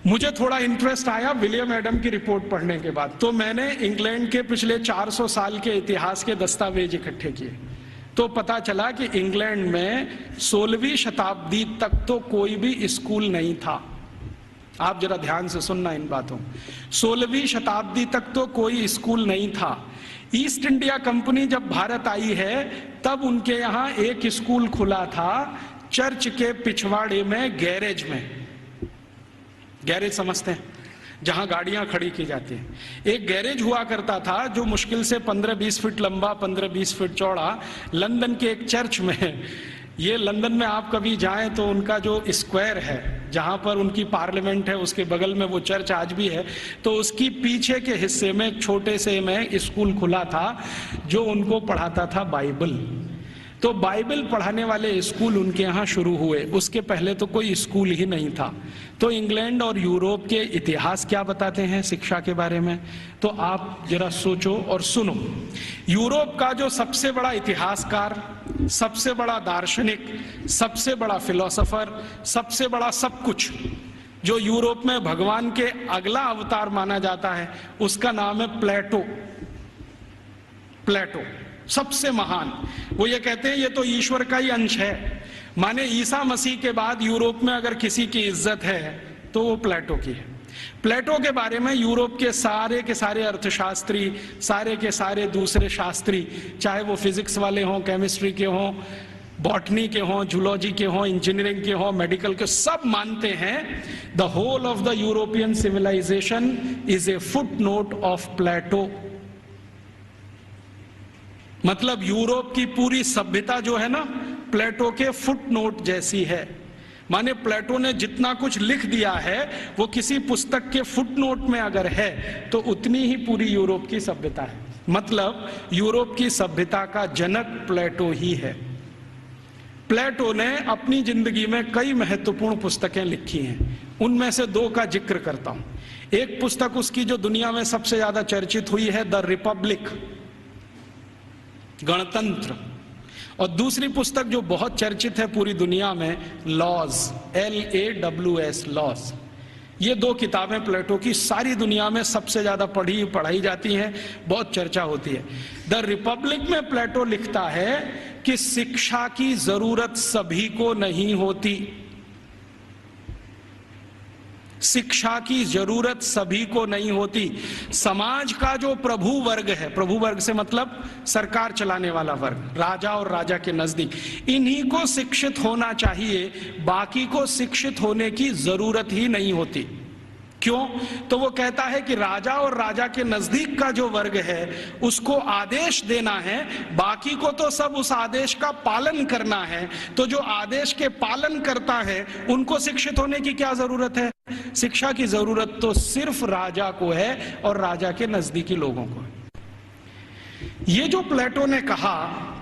मुझे थोड़ा इंटरेस्ट आया विलियम एडम की रिपोर्ट पढ़ने के बाद, तो मैंने इंग्लैंड के पिछले 400 साल के इतिहास के दस्तावेज इकट्ठे किए। तो पता चला कि इंग्लैंड में 16वीं शताब्दी तक तो कोई भी स्कूल नहीं था। आप जरा ध्यान से सुनना इन बातों। 16वीं शताब्दी तक तो कोई स्कूल नहीं था। ईस्ट इंडिया कंपनी जब भारत आई है तब उनके यहाँ एक स्कूल खुला था, चर्च के पिछवाड़े में, गैरेज में। गैरेज समझते हैं, जहां गाड़ियां खड़ी की जाती हैं। एक गैरेज हुआ करता था जो मुश्किल से 15-20 फीट लंबा, 15-20 फीट चौड़ा, लंदन के एक चर्च में। ये लंदन में आप कभी जाएं तो उनका जो स्क्वायर है जहां पर उनकी पार्लियामेंट है उसके बगल में वो चर्च आज भी है। तो उसकी पीछे के हिस्से में एक छोटे से में स्कूल खुला था जो उनको पढ़ाता था बाइबल। तो बाइबल पढ़ाने वाले स्कूल उनके यहाँ शुरू हुए, उसके पहले तो कोई स्कूल ही नहीं था। तो इंग्लैंड और यूरोप के इतिहास क्या बताते हैं शिक्षा के बारे में, तो आप जरा सोचो और सुनो। यूरोप का जो सबसे बड़ा इतिहासकार, सबसे बड़ा दार्शनिक, सबसे बड़ा फिलोसोफर, सबसे बड़ा सब कुछ, जो यूरोप में भगवान के अगला अवतार माना जाता है, उसका नाम है प्लेटो। प्लेटो सबसे महान। वो ये कहते हैं ये तो ईश्वर का ही अंश है। माने ईसा मसीह के बाद यूरोप में अगर किसी की इज्जत है तो वो प्लेटो की है। प्लेटो के बारे में यूरोप के सारे अर्थशास्त्री, सारे के सारे दूसरे शास्त्री, चाहे वो फिजिक्स वाले हों, केमिस्ट्री के हों, बॉटनी के हों, जूलॉजी के हों, इंजीनियरिंग के हों, मेडिकल के, सब मानते हैं the whole of the European civilization is a foot note of Plato. मतलब यूरोप की पूरी सभ्यता जो है ना, प्लेटो के फुट नोट जैसी है। माने प्लेटो ने जितना कुछ लिख दिया है वो किसी पुस्तक के फुट नोट में अगर है तो उतनी ही पूरी यूरोप की सभ्यता है। मतलब यूरोप की सभ्यता का जनक प्लेटो ही है। प्लेटो ने अपनी जिंदगी में कई महत्वपूर्ण पुस्तकें लिखी हैं, उनमें से 2 का जिक्र करता हूं। एक पुस्तक उसकी जो दुनिया में सबसे ज्यादा चर्चित हुई है, द रिपब्लिक, गणतंत्र, और दूसरी पुस्तक जो बहुत चर्चित है पूरी दुनिया में, लॉज, LAWS, लॉज। ये दो किताबें प्लेटो की सारी दुनिया में सबसे ज्यादा पढ़ाई जाती हैं, बहुत चर्चा होती है। द रिपब्लिक में प्लेटो लिखता है कि शिक्षा की जरूरत सभी को नहीं होती, शिक्षा की जरूरत सभी को नहीं होती। समाज का जो प्रभु वर्ग है, प्रभु वर्ग से मतलब सरकार चलाने वाला वर्ग, राजा और राजा के नजदीक, इन्हीं को शिक्षित होना चाहिए, बाकी को शिक्षित होने की जरूरत ही नहीं होती। क्यों? तो वो कहता है कि राजा और राजा के नजदीक का जो वर्ग है उसको आदेश देना है, बाकी को तो सब उस आदेश का पालन करना है। तो जो आदेश के पालन करता है उनको शिक्षित होने की क्या जरूरत है? शिक्षा की जरूरत तो सिर्फ राजा को है और राजा के नजदीकी लोगों को है। ये जो प्लेटो ने कहा,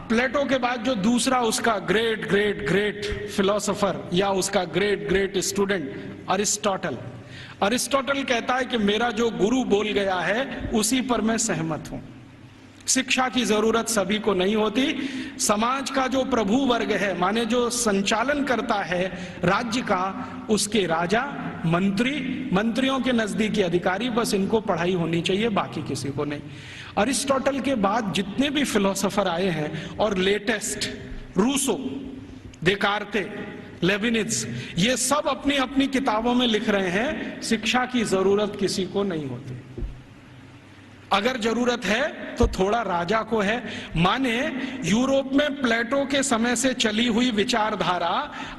प्लेटो के बाद जो दूसरा उसका ग्रेट ग्रेट ग्रेट फिलोसोफर या उसका ग्रेट ग्रेट स्टूडेंट अरिस्टोटल कहता है कि मेरा जो गुरु बोल गया है उसी पर मैं सहमत हूं। शिक्षा की जरूरत सभी को नहीं होती। समाज का जो प्रभु वर्ग है, माने जो संचालन करता है राज्य का, उसके राजा, मंत्रियों के नजदीकी अधिकारी, बस इनको पढ़ाई होनी चाहिए, बाकी किसी को नहीं। अरिस्टोटल के बाद जितने भी फिलोसोफर आए हैं और लेटेस्ट रूसो, देकार्ते, लेविनिज, ये सब अपनी अपनी किताबों में लिख रहे हैं शिक्षा की जरूरत किसी को नहीं होती। अगर जरूरत है तो थोड़ा राजा को है। माने यूरोप में प्लेटो के समय से चली हुई विचारधारा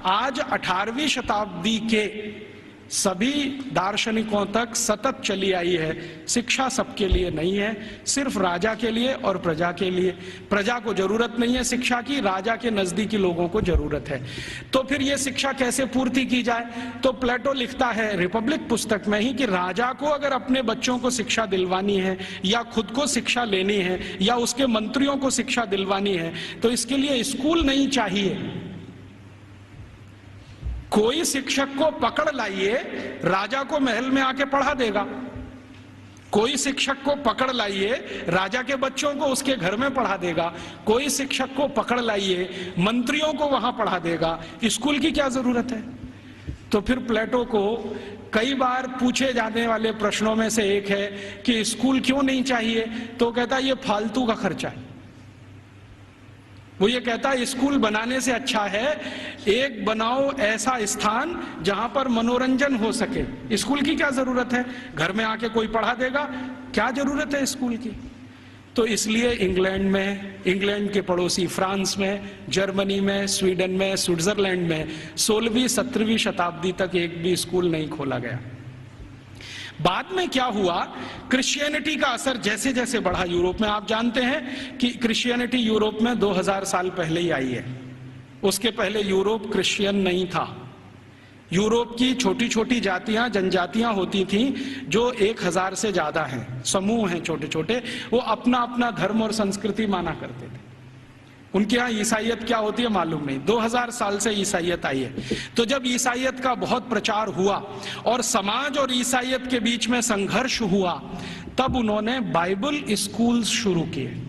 आज 18वीं शताब्दी के सभी दार्शनिकों तक सतत चली आई है। शिक्षा सबके लिए नहीं है, सिर्फ राजा के लिए और प्रजा के लिए। प्रजा को जरूरत नहीं है शिक्षा की, राजा के नजदीकी लोगों को जरूरत है। तो फिर यह शिक्षा कैसे पूर्ति की जाए? तो प्लेटो लिखता है रिपब्लिक पुस्तक में ही कि राजा को अगर अपने बच्चों को शिक्षा दिलवानी है या खुद को शिक्षा लेनी है या उसके मंत्रियों को शिक्षा दिलवानी है तो इसके लिए स्कूल नहीं चाहिए। कोई शिक्षक को पकड़ लाइए, राजा को महल में आके पढ़ा देगा। कोई शिक्षक को पकड़ लाइए, राजा के बच्चों को उसके घर में पढ़ा देगा। कोई शिक्षक को पकड़ लाइए, मंत्रियों को वहां पढ़ा देगा। स्कूल की क्या जरूरत है? तो फिर प्लेटो को कई बार पूछे जाने वाले प्रश्नों में से एक है कि स्कूल क्यों नहीं चाहिए? तो कहता है ये फालतू का खर्चा है। वो ये कहता है स्कूल बनाने से अच्छा है एक बनाओ ऐसा स्थान जहां पर मनोरंजन हो सके। स्कूल की क्या जरूरत है? घर में आके कोई पढ़ा देगा, क्या जरूरत है स्कूल की? तो इसलिए इंग्लैंड के पड़ोसी फ्रांस में, जर्मनी में, स्वीडन में, स्विट्जरलैंड में 16वीं 17वीं शताब्दी तक एक भी स्कूल नहीं खोला गया। बाद में क्या हुआ, क्रिश्चियनिटी का असर जैसे जैसे बढ़ा यूरोप में, आप जानते हैं कि क्रिश्चियनिटी यूरोप में 2000 साल पहले ही आई है। उसके पहले यूरोप क्रिश्चियन नहीं था। यूरोप की छोटी छोटी जातियां, जनजातियां होती थीं जो 1000 से ज्यादा हैं, समूह हैं छोटे छोटे, वो अपना अपना धर्म और संस्कृति माना करते थे। उनके यहाँ ईसाइयत क्या होती है मालूम नहीं। 2000 साल से ईसाइयत आई है। तो जब ईसाइयत का बहुत प्रचार हुआ और समाज और ईसाइयत के बीच में संघर्ष हुआ, तब उन्होंने बाइबल स्कूल्स शुरू किए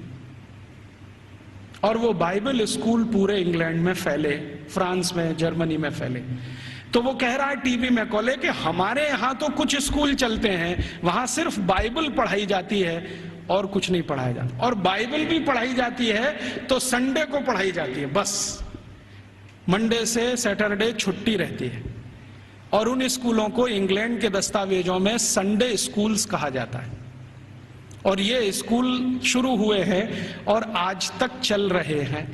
और वो बाइबल स्कूल पूरे इंग्लैंड में फैले, फ्रांस में, जर्मनी में फैले। तो वो कह रहा है टीवी में कोले कि हमारे यहाँ तो कुछ स्कूल चलते हैं, वहां सिर्फ बाइबल पढ़ाई जाती है और कुछ नहीं पढ़ाया जाता, और बाइबल भी पढ़ाई जाती है तो संडे को पढ़ाई जाती है, बस मंडे से सैटरडे छुट्टी रहती है। और उन स्कूलों को इंग्लैंड के दस्तावेजों में संडे स्कूल्स कहा जाता है। और ये स्कूल शुरू हुए हैं और आज तक चल रहे हैं।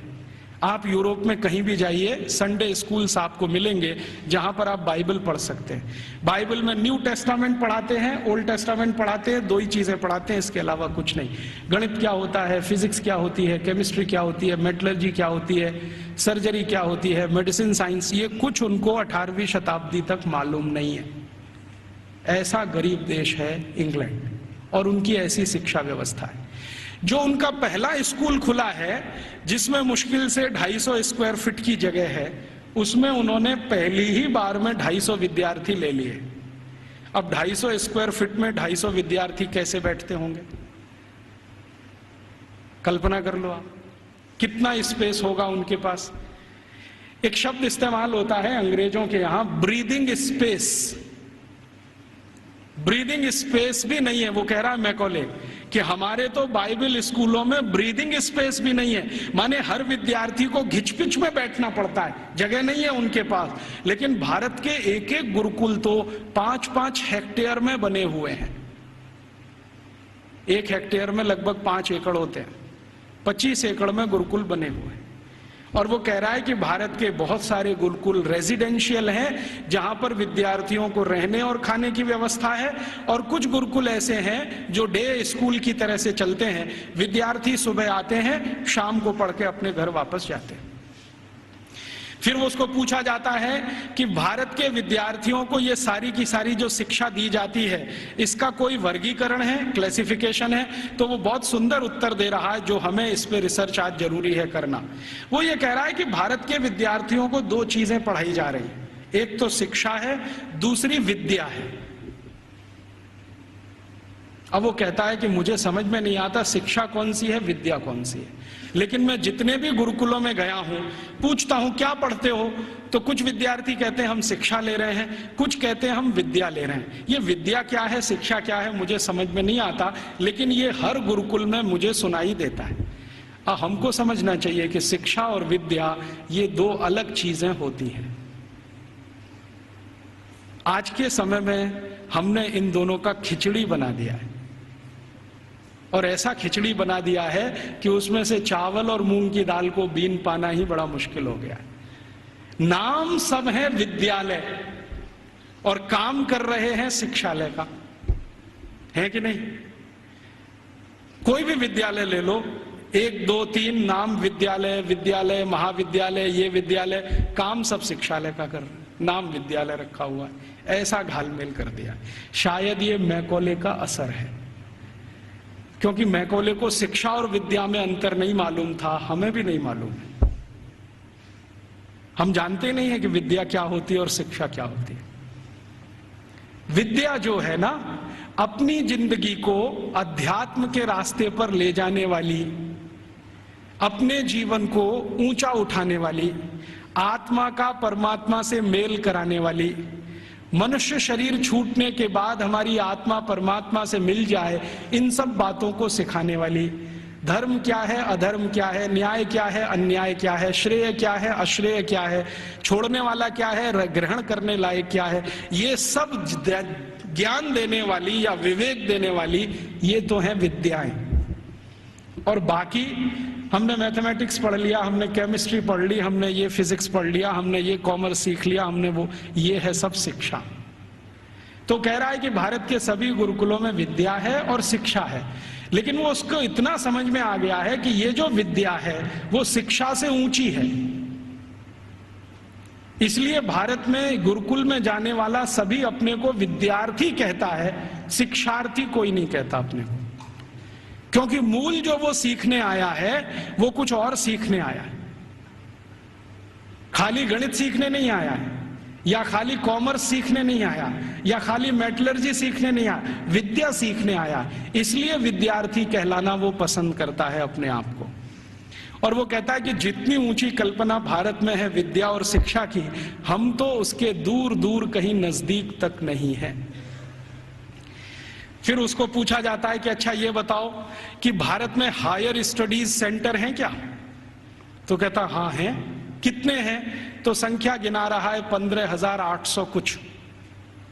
आप यूरोप में कहीं भी जाइए, संडे स्कूल्स आपको मिलेंगे जहां पर आप बाइबल पढ़ सकते हैं। बाइबल में न्यू टेस्टामेंट पढ़ाते हैं, ओल्ड टेस्टामेंट पढ़ाते हैं, दो ही चीजें पढ़ाते हैं, इसके अलावा कुछ नहीं। गणित क्या होता है, फिजिक्स क्या होती है, केमिस्ट्री क्या होती है, मेटलर्जी क्या होती है, सर्जरी क्या होती है, मेडिसिन साइंस, ये कुछ उनको 18वीं शताब्दी तक मालूम नहीं है। ऐसा गरीब देश है इंग्लैंड और उनकी ऐसी शिक्षा व्यवस्था है। जो उनका पहला स्कूल खुला है जिसमें मुश्किल से 250 स्क्वायर फीट की जगह है, उसमें उन्होंने पहली ही बार में 250 विद्यार्थी ले लिए। अब 250 स्क्वायर फीट में 250 विद्यार्थी कैसे बैठते होंगे, कल्पना कर लो आप, कितना स्पेस होगा उनके पास। एक शब्द इस्तेमाल होता है अंग्रेजों के यहां, ब्रीदिंग स्पेस। ब्रीदिंग स्पेस भी नहीं है। वो कह रहा है मैकॉले कि हमारे तो बाइबल स्कूलों में ब्रीदिंग स्पेस भी नहीं है, माने हर विद्यार्थी को घिचपिच में बैठना पड़ता है, जगह नहीं है उनके पास। लेकिन भारत के एक एक गुरुकुल तो 5-5 हेक्टेयर में बने हुए हैं। 1 हेक्टेयर में लगभग 5 एकड़ होते हैं, 25 एकड़ में गुरुकुल बने हुए हैं। और वो कह रहा है कि भारत के बहुत सारे गुरुकुल रेजिडेंशियल हैं, जहां पर विद्यार्थियों को रहने और खाने की व्यवस्था है, और कुछ गुरुकुल ऐसे हैं जो डे स्कूल की तरह से चलते हैं। विद्यार्थी सुबह आते हैं, शाम को पढ़ के अपने घर वापस जाते हैं। फिर वो उसको पूछा जाता है कि भारत के विद्यार्थियों को ये सारी की सारी जो शिक्षा दी जाती है, इसका कोई वर्गीकरण है, क्लासिफिकेशन है? तो वो बहुत सुंदर उत्तर दे रहा है, जो हमें इस पे रिसर्च आज जरूरी है करना। वो ये कह रहा है कि भारत के विद्यार्थियों को 2 चीजें पढ़ाई जा रही है, एक तो शिक्षा है, दूसरी विद्या है। अब वो कहता है कि मुझे समझ में नहीं आता शिक्षा कौन सी है, विद्या कौन सी है। लेकिन मैं जितने भी गुरुकुलों में गया हूं, पूछता हूं क्या पढ़ते हो, तो कुछ विद्यार्थी कहते हैं हम शिक्षा ले रहे हैं, कुछ कहते हैं हम विद्या ले रहे हैं। ये विद्या क्या है, शिक्षा क्या है, मुझे समझ में नहीं आता, लेकिन ये हर गुरुकुल में मुझे सुनाई देता है। हमको समझना चाहिए कि शिक्षा और विद्या ये 2 अलग चीजें होती हैं। आज के समय में हमने इन दोनों का खिचड़ी बना दिया है, और ऐसा खिचड़ी बना दिया है कि उसमें से चावल और मूंग की दाल को बीन पाना ही बड़ा मुश्किल हो गया है। नाम सब है विद्यालय और काम कर रहे हैं शिक्षालय का, है कि नहीं? कोई भी विद्यालय ले लो, 1 2 3 नाम विद्यालय, विद्यालय, महाविद्यालय, ये विद्यालय, काम सब शिक्षालय का कर रहे हैं, नाम विद्यालय रखा हुआ है। ऐसा घालमेल कर दिया। शायद ये मैकॉले का असर है, क्योंकि मैकॉले को शिक्षा और विद्या में अंतर नहीं मालूम था, हमें भी नहीं मालूम है। हम जानते नहीं है कि विद्या क्या होती है और शिक्षा क्या होती है। विद्या जो है ना, अपनी जिंदगी को अध्यात्म के रास्ते पर ले जाने वाली, अपने जीवन को ऊंचा उठाने वाली, आत्मा का परमात्मा से मेल कराने वाली, मनुष्य शरीर छूटने के बाद हमारी आत्मा परमात्मा से मिल जाए, इन सब बातों को सिखाने वाली, धर्म क्या है, अधर्म क्या है, न्याय क्या है, अन्याय क्या है, श्रेय क्या है, अश्रेय क्या है, छोड़ने वाला क्या है, ग्रहण करने लायक क्या है, ये सब ज्ञान देने वाली या विवेक देने वाली ये तो है विद्याएं। और बाकी हमने मैथमेटिक्स पढ़ लिया, हमने केमिस्ट्री पढ़ ली, हमने ये फिजिक्स पढ़ लिया, हमने ये कॉमर्स सीख लिया, हमने वो, ये है सब शिक्षा। तो कह रहा है कि भारत के सभी गुरुकुलों में विद्या है और शिक्षा है, लेकिन वो उसको इतना समझ में आ गया है कि ये जो विद्या है वो शिक्षा से ऊंची है। इसलिए भारत में गुरुकुल में जाने वाला सभी अपने को विद्यार्थी कहता है, शिक्षार्थी कोई नहीं कहता अपने को, क्योंकि मूल जो वो सीखने आया है वो कुछ और सीखने आया है। खाली गणित सीखने नहीं आया है, या खाली कॉमर्स सीखने नहीं आया, या खाली मेटलर्जी सीखने नहीं आया, विद्या सीखने आया। इसलिए विद्यार्थी कहलाना वो पसंद करता है अपने आप को। और वो कहता है कि जितनी ऊंची कल्पना भारत में है विद्या और शिक्षा की, हम तो उसके दूर दूर कहीं नजदीक तक नहीं है। फिर उसको पूछा जाता है कि अच्छा ये बताओ कि भारत में हायर स्टडीज सेंटर हैं क्या? तो कहता हाँ हैं। कितने हैं? तो संख्या गिना रहा है 15,800 कुछ।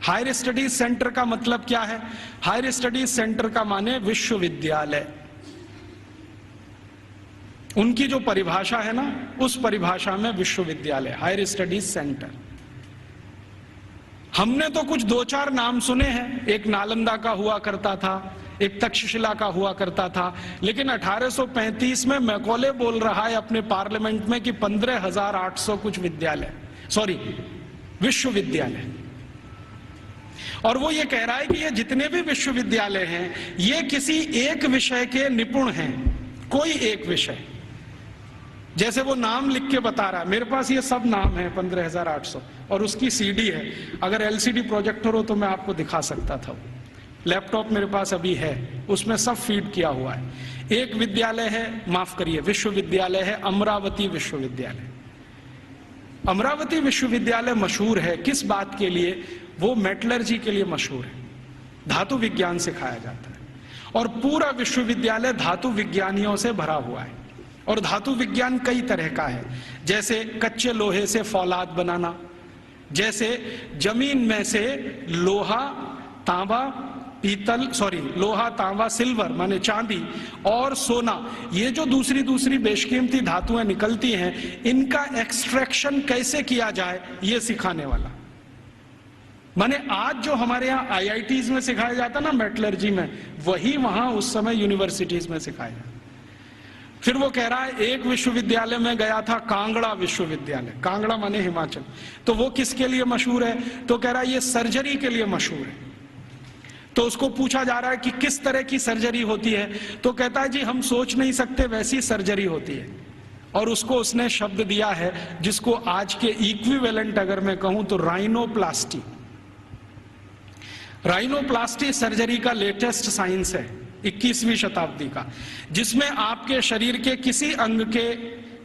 हायर स्टडीज सेंटर का मतलब क्या है? हायर स्टडीज सेंटर का माने विश्वविद्यालय। उनकी जो परिभाषा है ना, उस परिभाषा में विश्वविद्यालय, हायर स्टडीज सेंटर। हमने तो कुछ 2-4 नाम सुने हैं, एक नालंदा का हुआ करता था, एक तक्षशिला का हुआ करता था, लेकिन 1835 में मैकॉले बोल रहा है अपने पार्लियामेंट में कि 15,800 कुछ विद्यालय, सॉरी विश्वविद्यालय। और वो ये कह रहा है कि ये जितने भी विश्वविद्यालय हैं ये किसी एक विषय के निपुण हैं, कोई एक विषय। जैसे वो नाम लिख के बता रहा है, मेरे पास ये सब नाम है 15,800 और उसकी सीडी है। अगर एलसीडी प्रोजेक्टर हो तो मैं आपको दिखा सकता था। लैपटॉप मेरे पास अभी है, उसमें सब फीड किया हुआ है। एक विद्यालय है, माफ करिए विश्वविद्यालय है, अमरावती विश्वविद्यालय। अमरावती विश्वविद्यालय मशहूर है किस बात के लिए? वो मेटलर्जी के लिए मशहूर है। धातु विज्ञान सिखाया जाता है और पूरा विश्वविद्यालय धातु विज्ञानियों से भरा हुआ है। और धातु विज्ञान कई तरह का है, जैसे कच्चे लोहे से फौलाद बनाना, जैसे जमीन में से लोहा तांबा लोहा तांबा सिल्वर माने चांदी और सोना, ये जो दूसरी दूसरी बेशकीमती धातुएं निकलती हैं, इनका एक्सट्रैक्शन कैसे किया जाए ये सिखाने वाला। माने आज जो हमारे यहाँ आईआईटीज में सिखाया जाता ना मेटलर्जी में, वही वहां उस समय यूनिवर्सिटीज में सिखाया। फिर वो कह रहा है एक विश्वविद्यालय में गया था, कांगड़ा विश्वविद्यालय, कांगड़ा माने हिमाचल, तो वो किसके लिए मशहूर है? तो कह रहा है ये सर्जरी के लिए मशहूर है। तो उसको पूछा जा रहा है कि किस तरह की सर्जरी होती है, तो कहता है जी हम सोच नहीं सकते वैसी सर्जरी होती है। और उसको उसने शब्द दिया है जिसको आज के इक्विवेलेंट अगर मैं कहूं तो राइनोप्लास्टी। राइनोप्लास्टी सर्जरी का लेटेस्ट साइंस है 21वीं शताब्दी का, जिसमें आपके शरीर के किसी अंग के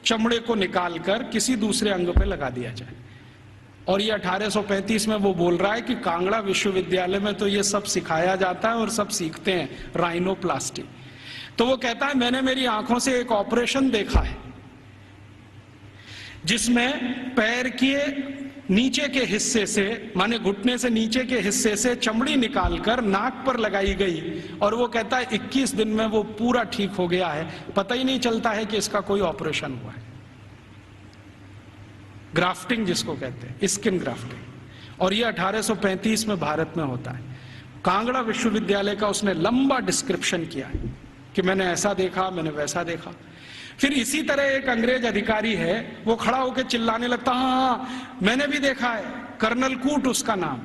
चमड़े को निकालकर किसी दूसरे अंग पे लगा दिया जाए। और ये 1835 में वो बोल रहा है कि कांगड़ा विश्वविद्यालय में तो ये सब सिखाया जाता है और सब सीखते हैं राइनोप्लास्टी। तो वो कहता है मैंने मेरी आंखों से एक ऑपरेशन देखा है जिसमें पैर के नीचे के हिस्से से माने घुटने से नीचे के हिस्से से चमड़ी निकालकर नाक पर लगाई गई, और वो कहता है 21 दिन में वो पूरा ठीक हो गया है, पता ही नहीं चलता है कि इसका कोई ऑपरेशन हुआ है। ग्राफ्टिंग जिसको कहते हैं, स्किन ग्राफ्टिंग। और ये 1835 में भारत में होता है। कांगड़ा विश्वविद्यालय का उसने लंबा डिस्क्रिप्शन किया है कि मैंने ऐसा देखा, मैंने वैसा देखा। फिर इसी तरह एक अंग्रेज अधिकारी है, वो खड़ा होकर चिल्लाने लगता, हाँ मैंने भी देखा है, कर्नल कूट उसका नाम।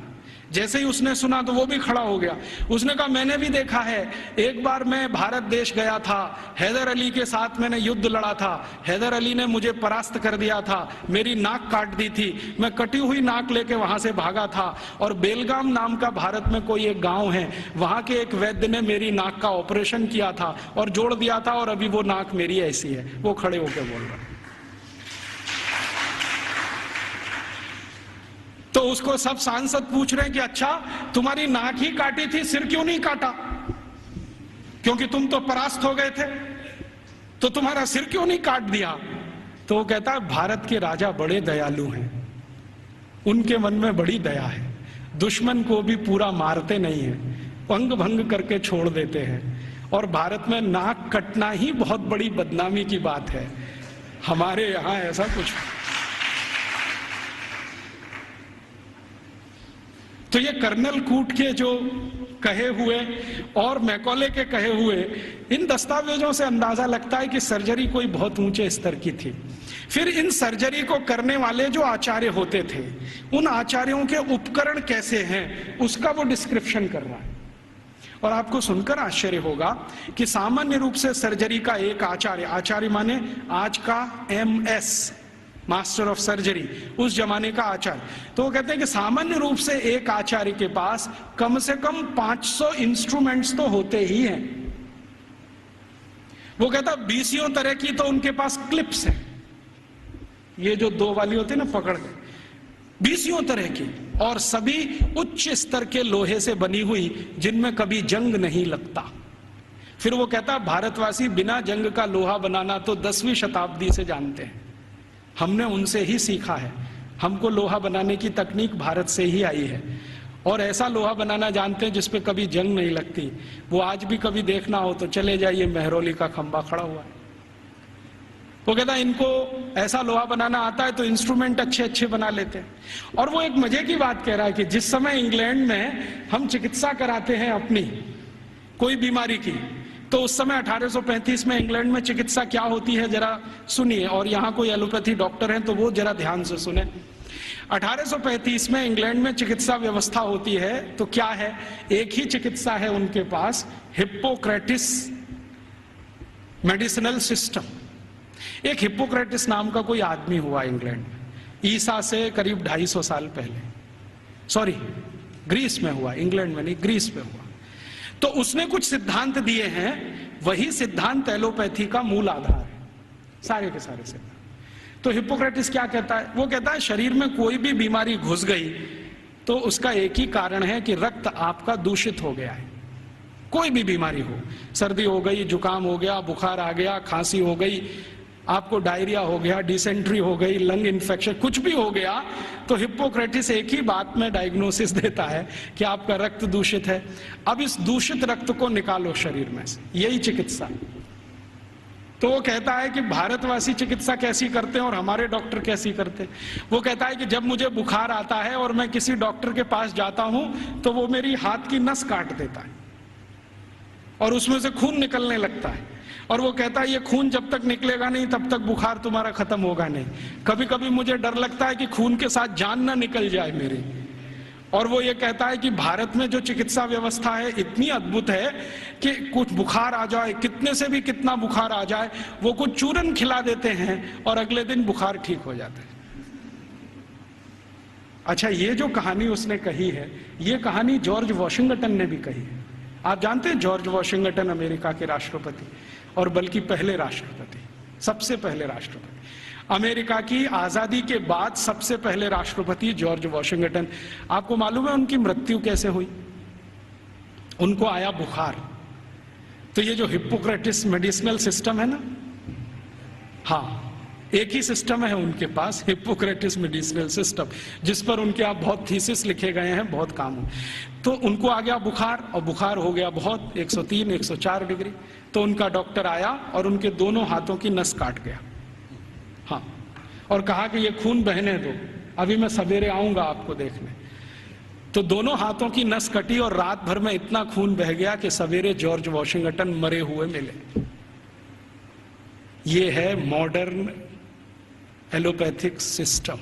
जैसे ही उसने सुना तो वो भी खड़ा हो गया, उसने कहा मैंने भी देखा है, एक बार मैं भारत देश गया था, हैदर अली के साथ मैंने युद्ध लड़ा था, हैदर अली ने मुझे परास्त कर दिया था, मेरी नाक काट दी थी, मैं कटी हुई नाक लेके वहां से भागा था, और बेलगाम नाम का भारत में कोई एक गांव है, वहां के एक वैद्य ने मेरी नाक का ऑपरेशन किया था और जोड़ दिया था, और अभी वो नाक मेरी ऐसी है। वो खड़े होकर बोल रहा है। तो उसको सब सांसद पूछ रहे हैं कि अच्छा तुम्हारी नाक ही काटी थी, सिर क्यों नहीं काटा? क्योंकि तुम तो परास्त हो गए थे, तो तुम्हारा सिर क्यों नहीं काट दिया? तो वो कहता है भारत के राजा बड़े दयालु हैं, उनके मन में बड़ी दया है, दुश्मन को भी पूरा मारते नहीं है, अंग भंग करके छोड़ देते हैं। और भारत में नाक कटना ही बहुत बड़ी बदनामी की बात है, हमारे यहां ऐसा कुछ। तो ये कर्नल कूट के जो कहे हुए और मैकॉले के कहे हुए इन दस्तावेजों से अंदाजा लगता है कि सर्जरी कोई बहुत ऊंचे स्तर की थी। फिर इन सर्जरी को करने वाले जो आचार्य होते थे, उन आचार्यों के उपकरण कैसे हैं उसका वो डिस्क्रिप्शन कर रहा है। और आपको सुनकर आश्चर्य होगा कि सामान्य रूप से सर्जरी का एक आचार्य माने आज का MS मास्टर ऑफ सर्जरी, उस जमाने का आचार्य, तो वो कहते हैं कि सामान्य रूप से एक आचार्य के पास कम से कम 500 इंस्ट्रूमेंट्स तो होते ही हैं। वो कहता 20 तरह की तो उनके पास क्लिप्स है, ये जो 2 वाली होती है ना पकड़ के, 20 तरह की, और सभी उच्च स्तर के लोहे से बनी हुई, जिनमें कभी जंग नहीं लगता। फिर वो कहता भारतवासी बिना जंग का लोहा बनाना तो 10वीं शताब्दी से जानते हैं, हमने उनसे ही सीखा है, हमको लोहा बनाने की तकनीक भारत से ही आई है, और ऐसा लोहा बनाना जानते हैं जिसपे कभी जंग नहीं लगती। वो आज भी कभी देखना हो तो चले जाइए, मेहरौली का खंबा खड़ा हुआ है। वो कहता इनको ऐसा लोहा बनाना आता है तो इंस्ट्रूमेंट अच्छे अच्छे बना लेते हैं। और वो एक मजे की बात कह रहा है कि जिस समय इंग्लैंड में हम चिकित्सा कराते हैं अपनी कोई बीमारी की, तो उस समय 1835 में इंग्लैंड में चिकित्सा क्या होती है जरा सुनिए, और यहाँ कोई एलोपैथी डॉक्टर हैं तो वो जरा ध्यान से सुने। 1835 में इंग्लैंड में चिकित्सा व्यवस्था होती है तो क्या है, एक ही चिकित्सा है उनके पास, हिप्पोक्रेटिस मेडिसिनल सिस्टम। एक हिप्पोक्रेटिस नाम का कोई आदमी हुआ इंग्लैंड में, ईसा से करीब 250 साल पहले, सॉरी ग्रीस में हुआ, इंग्लैंड में नहीं ग्रीस में हुआ। तो उसने कुछ सिद्धांत दिए हैं, वही सिद्धांत एलोपैथी का मूल आधार है, सारे के सारे सिद्धांत। तो हिप्पोक्रेटिस क्या कहता है, वो कहता है शरीर में कोई भी बीमारी घुस गई तो उसका एक ही कारण है कि रक्त आपका दूषित हो गया है। कोई भी बीमारी हो, सर्दी हो गई, जुकाम हो गया, बुखार आ गया, खांसी हो गई, आपको डायरिया हो गया, डिसेंट्री हो गई, लंग इन्फेक्शन, कुछ भी हो गया, तो हिप्पोक्रेटिस एक ही बात में डायग्नोसिस देता है कि आपका रक्त दूषित है। अब इस दूषित रक्त को निकालो शरीर में से, यही चिकित्सा। तो वो कहता है कि भारतवासी चिकित्सा कैसी करते हैं और हमारे डॉक्टर कैसी करते हैं। वो कहता है कि जब मुझे बुखार आता है और मैं किसी डॉक्टर के पास जाता हूं तो वो मेरी हाथ की नस काट देता है और उसमें से खून निकलने लगता है, और वो कहता है ये खून जब तक निकलेगा नहीं तब तक बुखार तुम्हारा खत्म होगा नहीं। कभी कभी मुझे डर लगता है कि खून के साथ जान ना निकल जाए मेरी। और वो ये कहता है कि भारत में जो चिकित्सा व्यवस्था है इतनी अद्भुत है कि कुछ बुखार आ जाए, कितने से भी कितना बुखार आ जाए, वो कुछ चूरन खिला देते हैं और अगले दिन बुखार ठीक हो जाता है। अच्छा, ये जो कहानी उसने कही है, ये कहानी जॉर्ज वॉशिंगटन ने भी कही है। आप जानते हैं जॉर्ज वॉशिंगटन अमेरिका के राष्ट्रपति, और बल्कि पहले राष्ट्रपति, सबसे पहले राष्ट्रपति, अमेरिका की आजादी के बाद सबसे पहले राष्ट्रपति जॉर्ज वॉशिंगटन। आपको मालूम है उनकी मृत्यु कैसे हुई? उनको आया बुखार। तो ये जो हिप्पोक्रेटिस मेडिसिनल सिस्टम है ना, हाँ, एक ही सिस्टम है उनके पास, हिप्पोक्रेटिस मेडिसिनल सिस्टम, जिस पर उनके आप बहुत थीसिस लिखे गए हैं, बहुत काम हो। तो उनको आ गया बुखार, और बुखार हो गया बहुत, 103 104 डिग्री। तो उनका डॉक्टर आया और उनके दोनों हाथों की नस काट गया, हाँ, और कहा कि ये खून बहने दो, अभी मैं सवेरे आऊंगा आपको देखने। तो दोनों हाथों की नस कटी और रात भर में इतना खून बह गया कि सवेरे जॉर्ज वॉशिंगटन मरे हुए मिले। ये है मॉडर्न एलोपैथिक सिस्टम।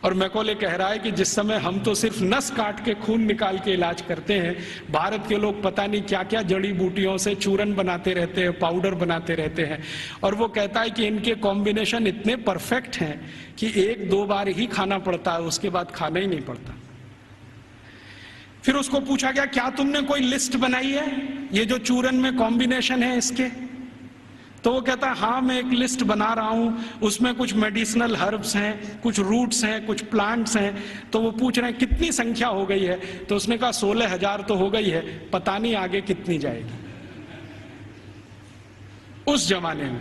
और मैकॉले कह रहा है कि जिस समय हम तो सिर्फ नस काट के खून निकाल के इलाज करते हैं, भारत के लोग पता नहीं क्या क्या जड़ी बूटियों से चूरन बनाते रहते हैं, पाउडर बनाते रहते हैं। और वो कहता है कि इनके कॉम्बिनेशन इतने परफेक्ट हैं कि 1-2 बार ही खाना पड़ता है, उसके बाद खाना ही नहीं पड़ता। फिर उसको पूछा गया, क्या तुमने कोई लिस्ट बनाई है ये जो चूरन में कॉम्बिनेशन है इसके? तो वो कहता है हाँ, मैं एक लिस्ट बना रहा हूं, उसमें कुछ मेडिसिनल हर्ब्स हैं, कुछ रूट्स हैं, कुछ प्लांट्स हैं। तो वो पूछ रहे हैं कितनी संख्या हो गई है? तो उसने कहा 16,000 तो हो गई है, पता नहीं आगे कितनी जाएगी। उस जमाने में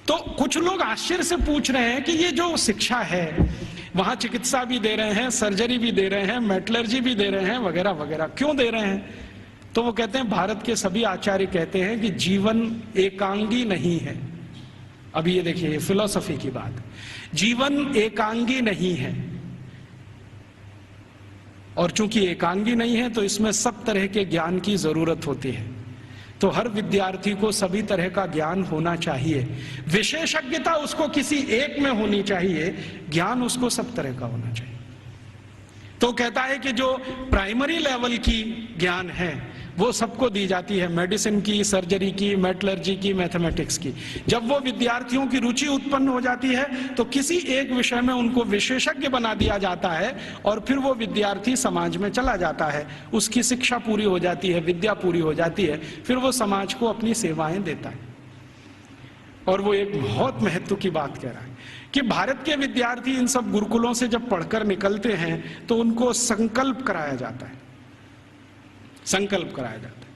तो कुछ लोग आश्चर्य से पूछ रहे हैं कि ये जो शिक्षा है, वहां चिकित्सा भी दे रहे हैं, सर्जरी भी दे रहे हैं, मेटलर्जी भी दे रहे हैं, वगैरह वगैरह, क्यों दे रहे हैं? तो वो कहते हैं, भारत के सभी आचार्य कहते हैं कि जीवन एकांगी नहीं है। अभी ये देखिए, ये फिलॉसफी की बात, जीवन एकांगी नहीं है, और चूंकि एकांगी नहीं है तो इसमें सब तरह के ज्ञान की जरूरत होती है। तो हर विद्यार्थी को सभी तरह का ज्ञान होना चाहिए, विशेषज्ञता उसको किसी एक में होनी चाहिए, ज्ञान उसको सब तरह का होना चाहिए। तो कहता है कि जो प्राइमरी लेवल की ज्ञान है वो सबको दी जाती है, मेडिसिन की, सर्जरी की, मेटलर्जी की, मैथमेटिक्स की। जब वो विद्यार्थियों की रुचि उत्पन्न हो जाती है तो किसी एक विषय में उनको विशेषज्ञ बना दिया जाता है, और फिर वो विद्यार्थी समाज में चला जाता है, उसकी शिक्षा पूरी हो जाती है, विद्या पूरी हो जाती है, फिर वो समाज को अपनी सेवाएं देता है। और वो एक बहुत महत्व की बात कह रहा है कि भारत के विद्यार्थी इन सब गुरुकुलों से जब पढ़कर निकलते हैं तो उनको संकल्प कराया जाता है, संकल्प कराया जाता है।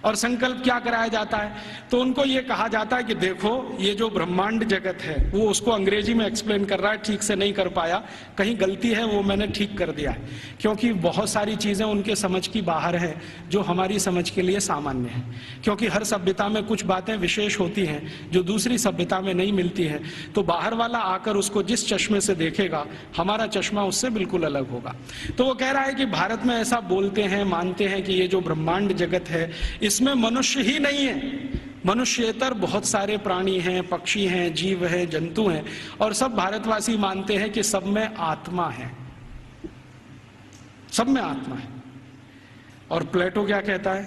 और संकल्प क्या कराया जाता है? तो उनको ये कहा जाता है कि देखो, ये जो ब्रह्मांड जगत है, वो उसको अंग्रेजी में एक्सप्लेन कर रहा है, ठीक से नहीं कर पाया, कहीं गलती है वो मैंने ठीक कर दिया है, क्योंकि बहुत सारी चीजें उनके समझ की बाहर है जो हमारी समझ के लिए सामान्य है। क्योंकि हर सभ्यता में कुछ बातें विशेष होती हैं जो दूसरी सभ्यता में नहीं मिलती हैं, तो बाहर वाला आकर उसको जिस चश्मे से देखेगा, हमारा चश्मा उससे बिल्कुल अलग होगा। तो वो कह रहा है कि भारत में ऐसा बोलते हैं, मानते हैं कि ये जो ब्रह्मांड जगत है इसमें मनुष्य ही नहीं है, मनुष्येतर बहुत सारे प्राणी हैं, पक्षी हैं, जीव हैं, जंतु हैं, और सब भारतवासी मानते हैं कि सब में आत्मा है, सब में आत्मा है। और प्लेटो क्या कहता है?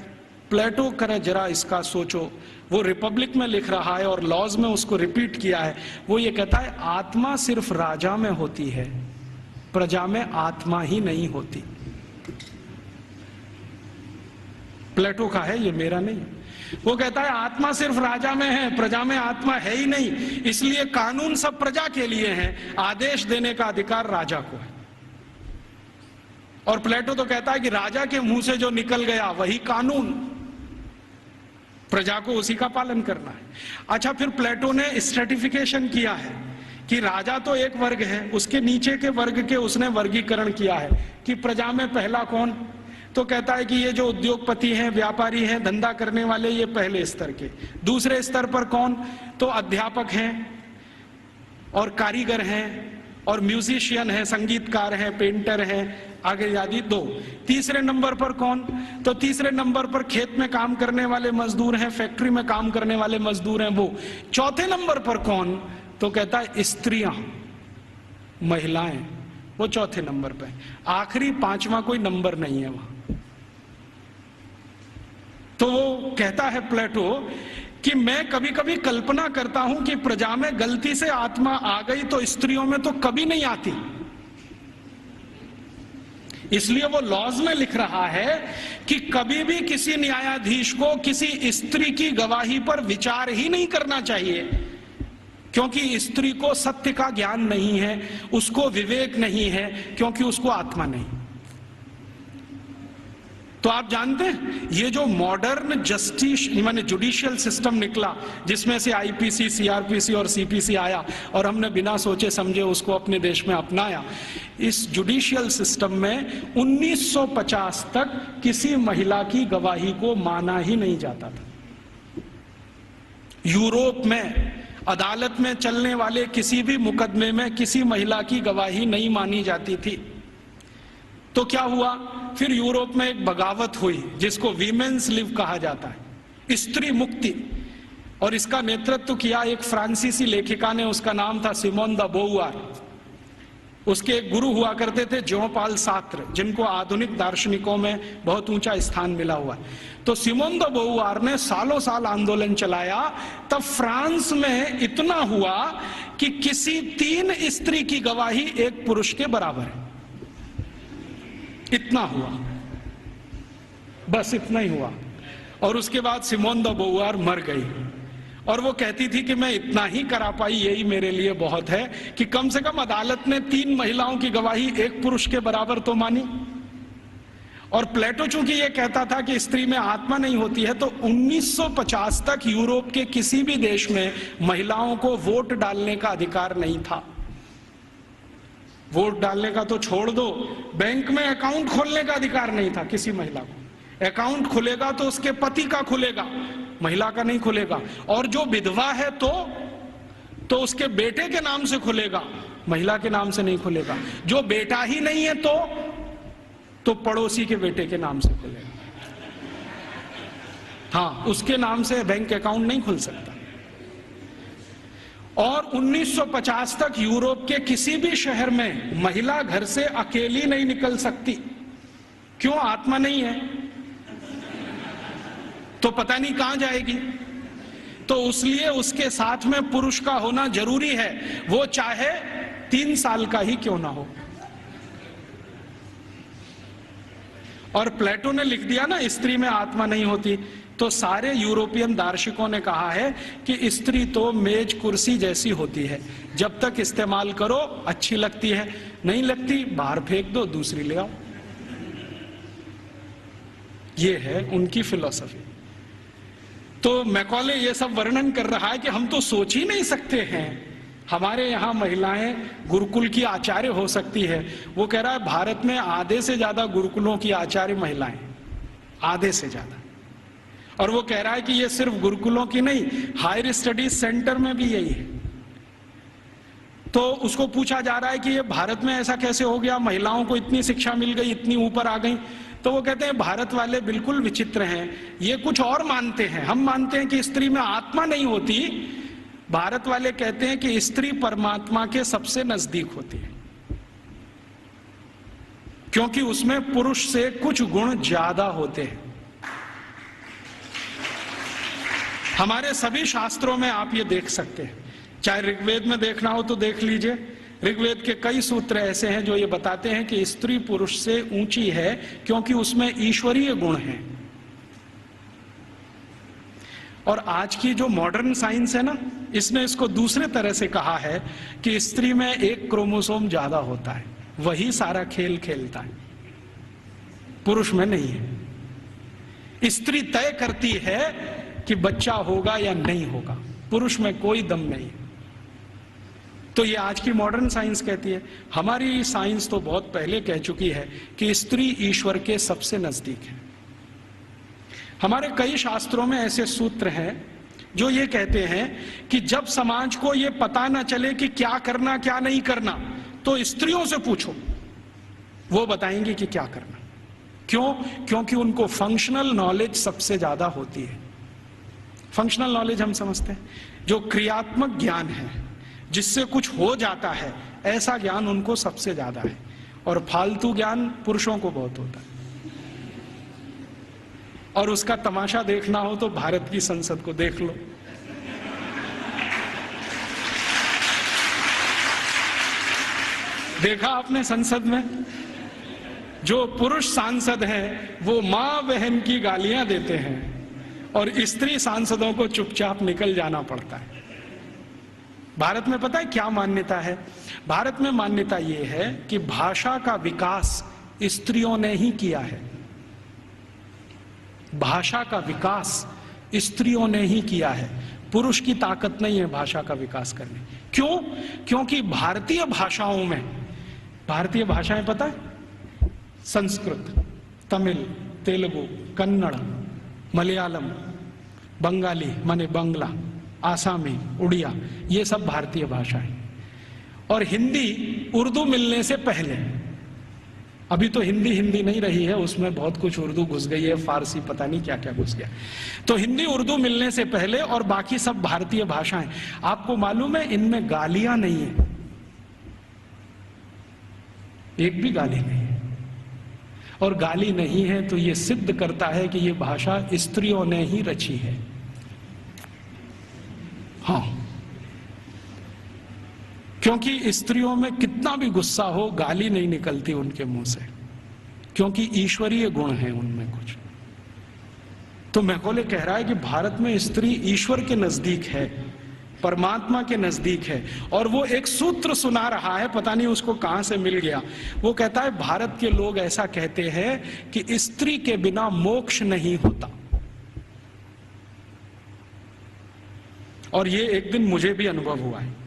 प्लेटो करे जरा इसका सोचो, वो रिपब्लिक में लिख रहा है और लॉज में उसको रिपीट किया है। वो ये कहता है आत्मा सिर्फ राजा में होती है, प्रजा में आत्मा ही नहीं होती। प्लेटो का है, ये मेरा नहीं। वो कहता है आत्मा सिर्फ राजा में है, प्रजा में आत्मा है ही नहीं, इसलिए कानून सब प्रजा के लिए हैं, आदेश देने का अधिकार राजा को है। और प्लेटो तो कहता है कि राजा के मुंह से जो निकल गया वही कानून, प्रजा को उसी का पालन करना है। अच्छा, फिर प्लेटो ने स्ट्रेटिफिकेशन किया है कि राजा तो एक वर्ग है, उसके नीचे के वर्ग के उसने वर्गीकरण किया है कि प्रजा में पहला कौन, तो कहता है कि ये जो उद्योगपति हैं, व्यापारी हैं, धंधा करने वाले, ये पहले स्तर के। दूसरे स्तर पर कौन, तो अध्यापक हैं और कारीगर हैं और म्यूजिशियन हैं, संगीतकार हैं, पेंटर हैं, आगे आदि 2। तीसरे नंबर पर कौन, तो तीसरे नंबर पर खेत में काम करने वाले मजदूर हैं, फैक्ट्री में काम करने वाले मजदूर हैं वो। चौथे नंबर पर कौन, तो कहता है स्त्रियां, महिलाएं, वो चौथे नंबर पे। आखिरी 5वां कोई नंबर नहीं है वहां। तो वो कहता है प्लेटो कि मैं कभी कभी कल्पना करता हूं कि प्रजा में गलती से आत्मा आ गई तो स्त्रियों में तो कभी नहीं आती, इसलिए वो लॉज में लिख रहा है कि कभी भी किसी न्यायाधीश को किसी स्त्री की गवाही पर विचार ही नहीं करना चाहिए, क्योंकि स्त्री को सत्य का ज्ञान नहीं है, उसको विवेक नहीं है, क्योंकि उसको आत्मा नहीं। तो आप जानते हैं ये जो मॉडर्न जस्टिस माने जुडिशियल सिस्टम निकला, जिसमें से आईपीसी, सीआरपीसी और सीपीसी आया और हमने बिना सोचे समझे उसको अपने देश में अपनाया, इस जुडिशियल सिस्टम में 1950 तक किसी महिला की गवाही को माना ही नहीं जाता था। यूरोप में अदालत में चलने वाले किसी भी मुकदमे में किसी महिला की गवाही नहीं मानी जाती थी। तो क्या हुआ, फिर यूरोप में एक बगावत हुई जिसको वीमेन्स लिव कहा जाता है, स्त्री मुक्ति, और इसका नेतृत्व किया एक फ्रांसीसी लेखिका ने, उसका नाम था सिमोन द बोउआर। उसके एक गुरु हुआ करते थे ज्यों पाल सार्त्र, जिनको आधुनिक दार्शनिकों में बहुत ऊंचा स्थान मिला हुआ है। तो सिमोन द बोउआर ने सालों साल आंदोलन चलाया, तब फ्रांस में इतना हुआ कि किसी 3 स्त्री की गवाही एक पुरुष के बराबर है, इतना हुआ, बस इतना ही हुआ। और उसके बाद सिमोन द बोउआर मर गई और वो कहती थी कि मैं इतना ही करा पाई, यही मेरे लिए बहुत है कि कम से कम अदालत ने 3 महिलाओं की गवाही एक पुरुष के बराबर तो मानी। और प्लेटो चूंकि ये कहता था कि स्त्री में आत्मा नहीं होती है, तो 1950 तक यूरोप के किसी भी देश में महिलाओं को वोट डालने का अधिकार नहीं था। वोट डालने का तो छोड़ दो, बैंक में अकाउंट खोलने का अधिकार नहीं था किसी महिला को। अकाउंट खुलेगा तो उसके पति का खुलेगा, महिला का नहीं खुलेगा। और जो विधवा है तो उसके बेटे के नाम से खुलेगा, महिला के नाम से नहीं खुलेगा। जो बेटा ही नहीं है तो पड़ोसी के बेटे के नाम से खुलेगा। हाँ, उसके नाम से बैंक अकाउंट नहीं खुल सकता। और 1950 तक यूरोप के किसी भी शहर में महिला घर से अकेली नहीं निकल सकती। क्यों? आत्मा नहीं है तो पता नहीं कहां जाएगी। तो इसलिए उसके साथ में पुरुष का होना जरूरी है, वो चाहे 3 साल का ही क्यों ना हो। और प्लेटो ने लिख दिया ना स्त्री में आत्मा नहीं होती, तो सारे यूरोपियन दार्शनिकों ने कहा है कि स्त्री तो मेज कुर्सी जैसी होती है, जब तक इस्तेमाल करो अच्छी लगती है, नहीं लगती बाहर फेंक दो, दूसरी ले आओ। ये है उनकी फिलॉसफी। तो मैकॉले ये सब वर्णन कर रहा है कि हम तो सोच ही नहीं सकते हैं हमारे यहाँ महिलाएं गुरुकुल की आचार्य हो सकती है। वो कह रहा है भारत में आधे से ज्यादा गुरुकुलों की आचार्य महिलाएं, आधे से ज्यादा। और वो कह रहा है कि ये सिर्फ गुरुकुलों की नहीं, हायर स्टडीज सेंटर में भी यही है। तो उसको पूछा जा रहा है कि ये भारत में ऐसा कैसे हो गया, महिलाओं को इतनी शिक्षा मिल गई, इतनी ऊपर आ गई। तो वो कहते हैं भारत वाले बिल्कुल विचित्र हैं, ये कुछ और मानते हैं। हम मानते हैं कि स्त्री में आत्मा नहीं होती, भारत वाले कहते हैं कि स्त्री परमात्मा के सबसे नजदीक होती है, क्योंकि उसमें पुरुष से कुछ गुण ज्यादा होते हैं। हमारे सभी शास्त्रों में आप ये देख सकते हैं, चाहे ऋग्वेद में देखना हो तो देख लीजिए। ऋग्वेद के कई सूत्र ऐसे हैं जो ये बताते हैं कि स्त्री पुरुष से ऊंची है, क्योंकि उसमें ईश्वरीय गुण हैं। और आज की जो मॉडर्न साइंस है ना, इसने इसको दूसरे तरह से कहा है कि स्त्री में एक क्रोमोसोम ज्यादा होता है, वही सारा खेल खेलता है, पुरुष में नहीं है। स्त्री तय करती है कि बच्चा होगा या नहीं होगा, पुरुष में कोई दम नहीं है। तो ये आज की मॉडर्न साइंस कहती है। हमारी साइंस तो बहुत पहले कह चुकी है कि स्त्री ईश्वर के सबसे नजदीक है। हमारे कई शास्त्रों में ऐसे सूत्र हैं जो ये कहते हैं कि जब समाज को ये पता ना चले कि क्या करना क्या नहीं करना, तो स्त्रियों से पूछो, वो बताएंगी कि क्या करना। क्यों? क्योंकि उनको फंक्शनल नॉलेज सबसे ज्यादा होती है। फंक्शनल नॉलेज हम समझते हैं, जो क्रियात्मक ज्ञान है, जिससे कुछ हो जाता है, ऐसा ज्ञान उनको सबसे ज्यादा है। और फालतू ज्ञान पुरुषों को बहुत होता है। और उसका तमाशा देखना हो तो भारत की संसद को देख लो। देखा आपने संसद में जो पुरुष सांसद हैं वो मां बहन की गालियां देते हैं और स्त्री सांसदों को चुपचाप निकल जाना पड़ता है। भारत में पता है क्या मान्यता है? भारत में मान्यता यह है कि भाषा का विकास स्त्रियों ने ही किया है। भाषा का विकास स्त्रियों ने ही किया है, पुरुष की ताकत नहीं है भाषा का विकास करने। क्यों? क्योंकि भारतीय भाषाओं में, भारतीय भाषाएं पता है, संस्कृत, तमिल, तेलुगु, कन्नड़, मलयालम, बंगाली माने बंगला, आसामी, उड़िया, ये सब भारतीय भाषाएं। और हिंदी उर्दू मिलने से पहले, अभी तो हिंदी नहीं रही है, उसमें बहुत कुछ उर्दू घुस गई है, फारसी पता नहीं क्या क्या घुस गया। तो हिंदी उर्दू मिलने से पहले और बाकी सब भारतीय भाषाएं। आपको मालूम है इनमें गालियां नहीं है, एक भी गाली नहीं है। और गाली नहीं है तो यह सिद्ध करता है कि यह भाषा स्त्रियों ने ही रची है। हाँ, क्योंकि स्त्रियों में कितना भी गुस्सा हो, गाली नहीं निकलती उनके मुंह से, क्योंकि ईश्वरीय गुण है उनमें कुछ। तो मैकॉले कह रहा है कि भारत में स्त्री ईश्वर के नजदीक है, परमात्मा के नजदीक है। और वो एक सूत्र सुना रहा है, पता नहीं उसको कहां से मिल गया। वो कहता है भारत के लोग ऐसा कहते हैं कि स्त्री के बिना मोक्ष नहीं होता। और ये एक दिन मुझे भी अनुभव हुआ है।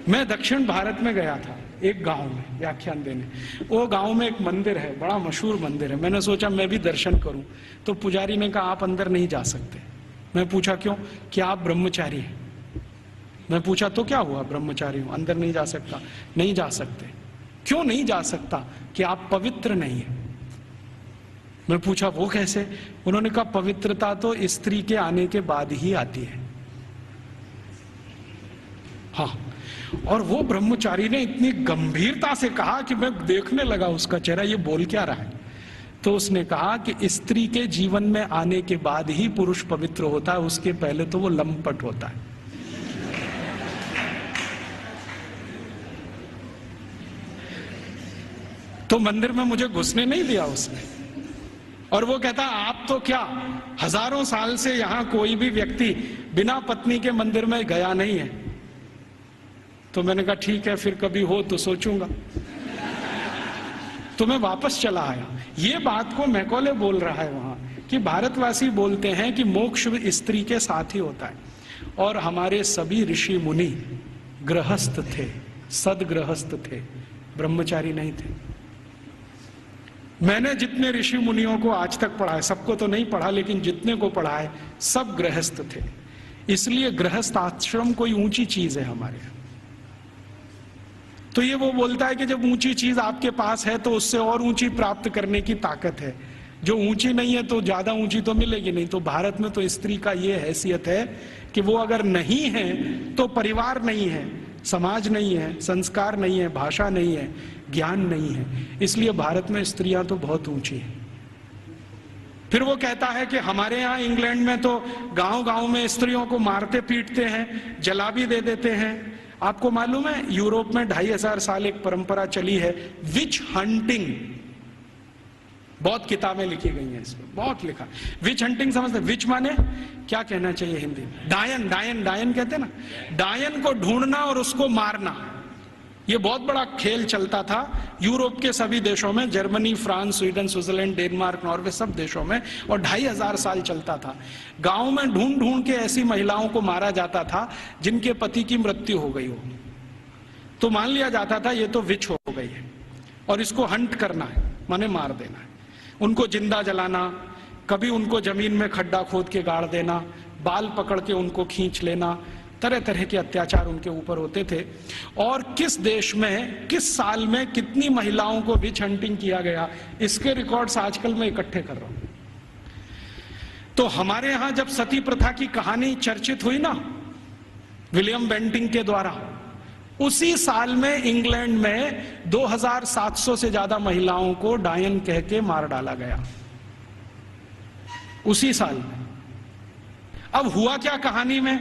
मैं दक्षिण भारत में गया था, एक गांव में व्याख्यान देने। वो गांव में एक मंदिर है, बड़ा मशहूर मंदिर है। मैंने सोचा मैं भी दर्शन करूं, तो पुजारी ने कहा आप अंदर नहीं जा सकते। मैं पूछा क्यों? क्या आप ब्रह्मचारी हैं? मैं पूछा तो क्या हुआ, ब्रह्मचारी हूं, अंदर नहीं जा सकता। नहीं जा सकते। क्यों नहीं जा सकता? कि आप पवित्र नहीं है। मैं पूछा वो कैसे? उन्होंने कहा पवित्रता तो स्त्री के आने के बाद ही आती है। हाँ, और वो ब्रह्मचारी ने इतनी गंभीरता से कहा कि मैं देखने लगा उसका चेहरा, ये बोल क्या रहा है। तो उसने कहा कि स्त्री के जीवन में आने के बाद ही पुरुष पवित्र होता है, उसके पहले तो वो लंपट होता है। तो मंदिर में मुझे घुसने नहीं दिया उसने। और वो कहता आप तो क्या, हजारों साल से यहां कोई भी व्यक्ति बिना पत्नी के मंदिर में गया नहीं है। तो मैंने कहा ठीक है, फिर कभी हो तो सोचूंगा। तो मैं वापस चला आया। ये बात को मैकॉले बोल रहा है वहां कि भारतवासी बोलते हैं कि मोक्ष स्त्री के साथ ही होता है। और हमारे सभी ऋषि मुनि गृहस्थ थे, सदगृहस्थ थे, ब्रह्मचारी नहीं थे। मैंने जितने ऋषि मुनियों को आज तक पढ़ा है, सबको तो नहीं पढ़ा लेकिन जितने को पढ़ा है सब गृहस्थ थे। इसलिए गृहस्थ आश्रम कोई ऊंची चीज है हमारे यहाँ। तो ये वो बोलता है कि जब ऊंची चीज आपके पास है तो उससे और ऊंची प्राप्त करने की ताकत है। जो ऊंची नहीं है तो ज्यादा ऊंची तो मिलेगी नहीं। तो भारत में तो स्त्री का ये हैसियत है कि वो अगर नहीं है तो परिवार नहीं है, समाज नहीं है, संस्कार नहीं है, भाषा नहीं है, ज्ञान नहीं है। इसलिए भारत में स्त्रियां तो बहुत ऊंची है। फिर वो कहता है कि हमारे यहाँ इंग्लैंड में तो गांव गांव में स्त्रियों को मारते पीटते हैं, जला भी दे देते हैं। आपको मालूम है यूरोप में 2500 साल एक परंपरा चली है विच हंटिंग। बहुत किताबें लिखी गई हैं इस पर, बहुत लिखा। विच हंटिंग समझते? विच माने क्या कहना चाहिए हिंदी में? डायन, डायन, डायन कहते हैं ना। डायन को ढूंढना और उसको मारना, ये बहुत बड़ा खेल चलता था यूरोप के सभी देशों में, Germany, France, Sweden, Switzerland, Denmark, Norway, सब देशों में, और 2500 साल चलता था। गांव में ढूंढ ढूंढ के ऐसी महिलाओं को मारा जाता था जिनके पति की मृत्यु हो गई हो, तो मान लिया जाता था ये तो विच हो गई है और इसको हंट करना है, माने मार देना है। उनको जिंदा जलाना, कभी उनको जमीन में खड्डा खोद के गाड़ देना, बाल पकड़ के उनको खींच लेना, तरह तरह के अत्याचार उनके ऊपर होते थे। और किस देश में किस साल में कितनी महिलाओं को विच हंटिंग किया गया, इसके रिकॉर्ड्स आजकल मैं इकट्ठे कर रहा हूं। तो हमारे यहां जब सती प्रथा की कहानी चर्चित हुई ना विलियम बेंटिंग के द्वारा, उसी साल में इंग्लैंड में 2700 से ज्यादा महिलाओं को डायन कह के मार डाला गया, उसी साल में। अब हुआ क्या कहानी में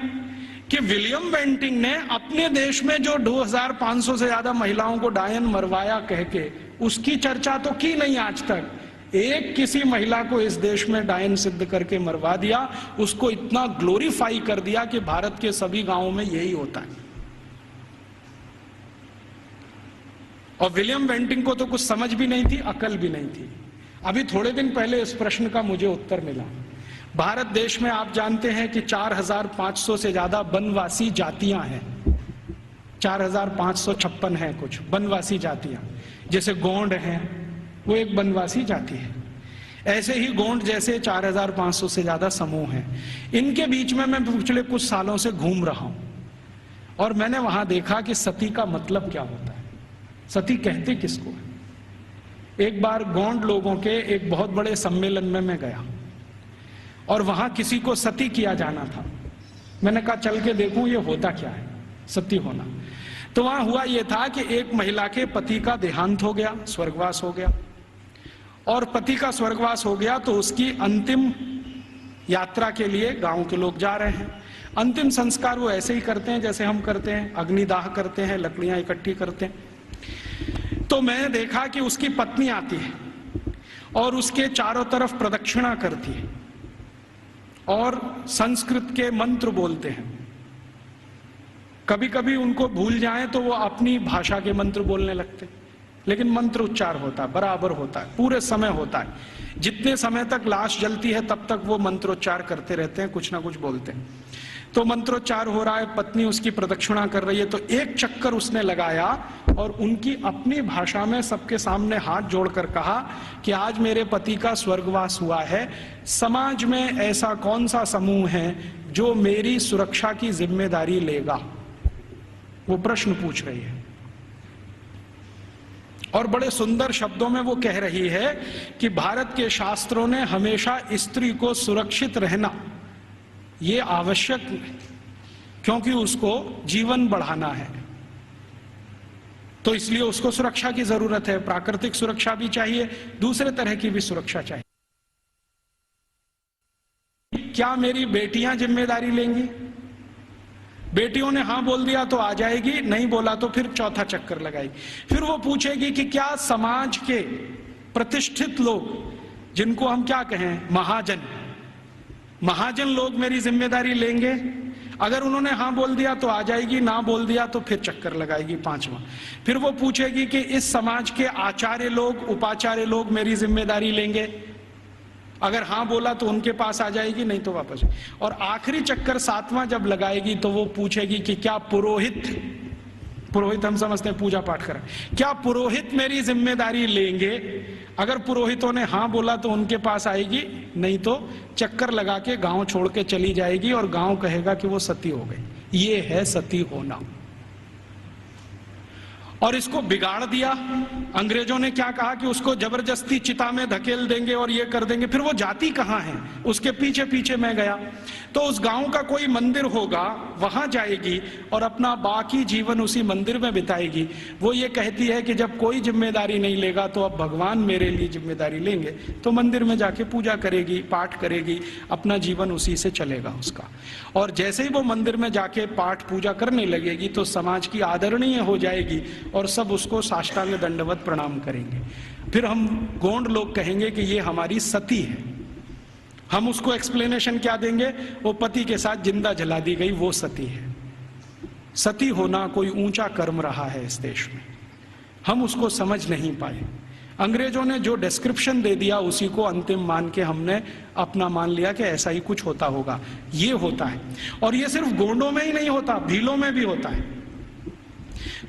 कि विलियम बेंटिंग ने अपने देश में जो 2500 से ज्यादा महिलाओं को डायन मरवाया कह के, उसकी चर्चा तो की नहीं आज तक। एक किसी महिला को इस देश में डायन सिद्ध करके मरवा दिया, उसको इतना ग्लोरीफाई कर दिया कि भारत के सभी गांवों में यही होता है। और विलियम बेंटिंग को तो कुछ समझ भी नहीं थी, अकल भी नहीं थी। अभी थोड़े दिन पहले इस प्रश्न का मुझे उत्तर मिला। भारत देश में आप जानते हैं कि 4500 से ज्यादा वनवासी जातियां हैं, 4556 हैं कुछ वनवासी जातियां। जैसे गोंड हैं, वो एक वनवासी जाति है। ऐसे ही गोंड जैसे 4500 से ज्यादा समूह हैं। इनके बीच में मैं पिछले कुछ सालों से घूम रहा हूं और मैंने वहां देखा कि सती का मतलब क्या होता है, सती कहते किसको है। एक बार गोंड लोगों के एक बहुत बड़े सम्मेलन में मैं गया और वहां किसी को सती किया जाना था। मैंने कहा चल के देखूं ये होता क्या है सती होना। तो वहां हुआ ये था कि एक महिला के पति का देहांत हो गया, स्वर्गवास हो गया, और पति का स्वर्गवास हो गया तो उसकी अंतिम यात्रा के लिए गांव के लोग जा रहे हैं। अंतिम संस्कार वो ऐसे ही करते हैं जैसे हम करते हैं, अग्निदाह करते हैं, लकड़ियां इकट्ठी करते हैं। तो मैंने देखा कि उसकी पत्नी आती है और उसके चारों तरफ प्रदक्षिणा करती है और संस्कृत के मंत्र बोलते हैं। कभी कभी उनको भूल जाएं तो वो अपनी भाषा के मंत्र बोलने लगते, लेकिन मंत्र उच्चार होता है, बराबर होता है, पूरे समय होता है। जितने समय तक लाश जलती है तब तक वो मंत्रोच्चार करते रहते हैं, कुछ ना कुछ बोलते हैं। तो मंत्रोच्चार हो रहा है, पत्नी उसकी प्रदक्षिणा कर रही है, तो एक चक्कर उसने लगाया और उनकी अपनी भाषा में सबके सामने हाथ जोड़कर कहा कि आज मेरे पति का स्वर्गवास हुआ है, समाज में ऐसा कौन सा समूह है जो मेरी सुरक्षा की जिम्मेदारी लेगा। वो प्रश्न पूछ रही है और बड़े सुंदर शब्दों में वो कह रही है कि भारत के शास्त्रों ने हमेशा स्त्री को सुरक्षित रहना ये आवश्यक है क्योंकि उसको जीवन बढ़ाना है, तो इसलिए उसको सुरक्षा की जरूरत है। प्राकृतिक सुरक्षा भी चाहिए, दूसरे तरह की भी सुरक्षा चाहिए। क्या मेरी बेटियां जिम्मेदारी लेंगी? बेटियों ने हां बोल दिया तो आ जाएगी, नहीं बोला तो फिर चौथा चक्कर लगाएगी। फिर वो पूछेगी कि क्या समाज के प्रतिष्ठित लोग, जिनको हम क्या कहें महाजन लोग मेरी जिम्मेदारी लेंगे? अगर उन्होंने हां बोल दिया तो आ जाएगी, ना बोल दिया तो फिर चक्कर लगाएगी पांचवा। फिर वो पूछेगी कि इस समाज के आचार्य लोग, उपाचार्य लोग मेरी जिम्मेदारी लेंगे? अगर हां बोला तो उनके पास आ जाएगी, नहीं तो वापस। और आखिरी चक्कर सातवां जब लगाएगी तो वो पूछेगी कि क्या पुरोहित हम समझते हैं पूजा पाठ करें, क्या पुरोहित मेरी जिम्मेदारी लेंगे? अगर पुरोहितों ने हां बोला तो उनके पास आएगी, नहीं तो चक्कर लगा के गांव छोड़ के चली जाएगी और गांव कहेगा कि वो सती हो गई। ये है सती होना। और इसको बिगाड़ दिया अंग्रेजों ने। क्या कहा कि उसको जबरदस्ती चिता में धकेल देंगे और ये कर देंगे। फिर वो जाती कहां है, उसके पीछे पीछे मैं गया तो उस गांव का कोई मंदिर होगा, वहां जाएगी और अपना बाकी जीवन उसी मंदिर में बिताएगी। वो ये कहती है कि जब कोई जिम्मेदारी नहीं लेगा तो अब भगवान मेरे लिए जिम्मेदारी लेंगे, तो मंदिर में जाके पूजा करेगी, पाठ करेगी, अपना जीवन उसी से चलेगा उसका। और जैसे ही वो मंदिर में जाके पाठ पूजा करने लगेगी तो समाज की आदरणीय हो जाएगी और सब उसको साष्टांग दंडवत प्रणाम करेंगे। फिर हम गोंड लोग कहेंगे कि ये हमारी सती है। हम उसको एक्सप्लेनेशन क्या देंगे? वो पति के साथ जिंदा जला दी गई, वो सती है। सती होना कोई ऊंचा कर्म रहा है इस देश में, हम उसको समझ नहीं पाए। अंग्रेजों ने जो डिस्क्रिप्शन दे दिया उसी को अंतिम मान के हमने अपना मान लिया कि ऐसा ही कुछ होता होगा। ये होता है, और ये सिर्फ गोंडों में ही नहीं होता, भीलों में भी होता है।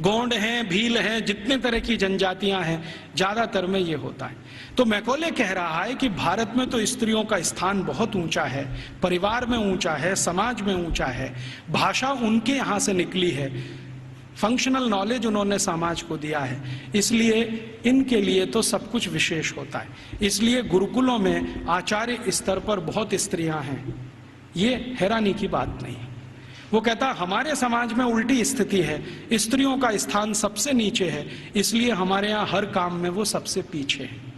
गोंड हैं, भील हैं, जितने तरह की जनजातियां हैं, ज्यादातर में ये होता है। तो मैकॉले कह रहा है कि भारत में तो स्त्रियों का स्थान बहुत ऊंचा है, परिवार में ऊंचा है, समाज में ऊंचा है, भाषा उनके यहां से निकली है, फंक्शनल नॉलेज उन्होंने समाज को दिया है, इसलिए इनके लिए तो सब कुछ विशेष होता है। इसलिए गुरुकुलों में आचार्य स्तर पर बहुत स्त्रियां हैं, ये हैरानी की बात नहीं। वो कहता हमारे समाज में उल्टी स्थिति है, स्त्रियों का स्थान सबसे नीचे है, इसलिए हमारे यहाँ हर काम में वो सबसे पीछे है।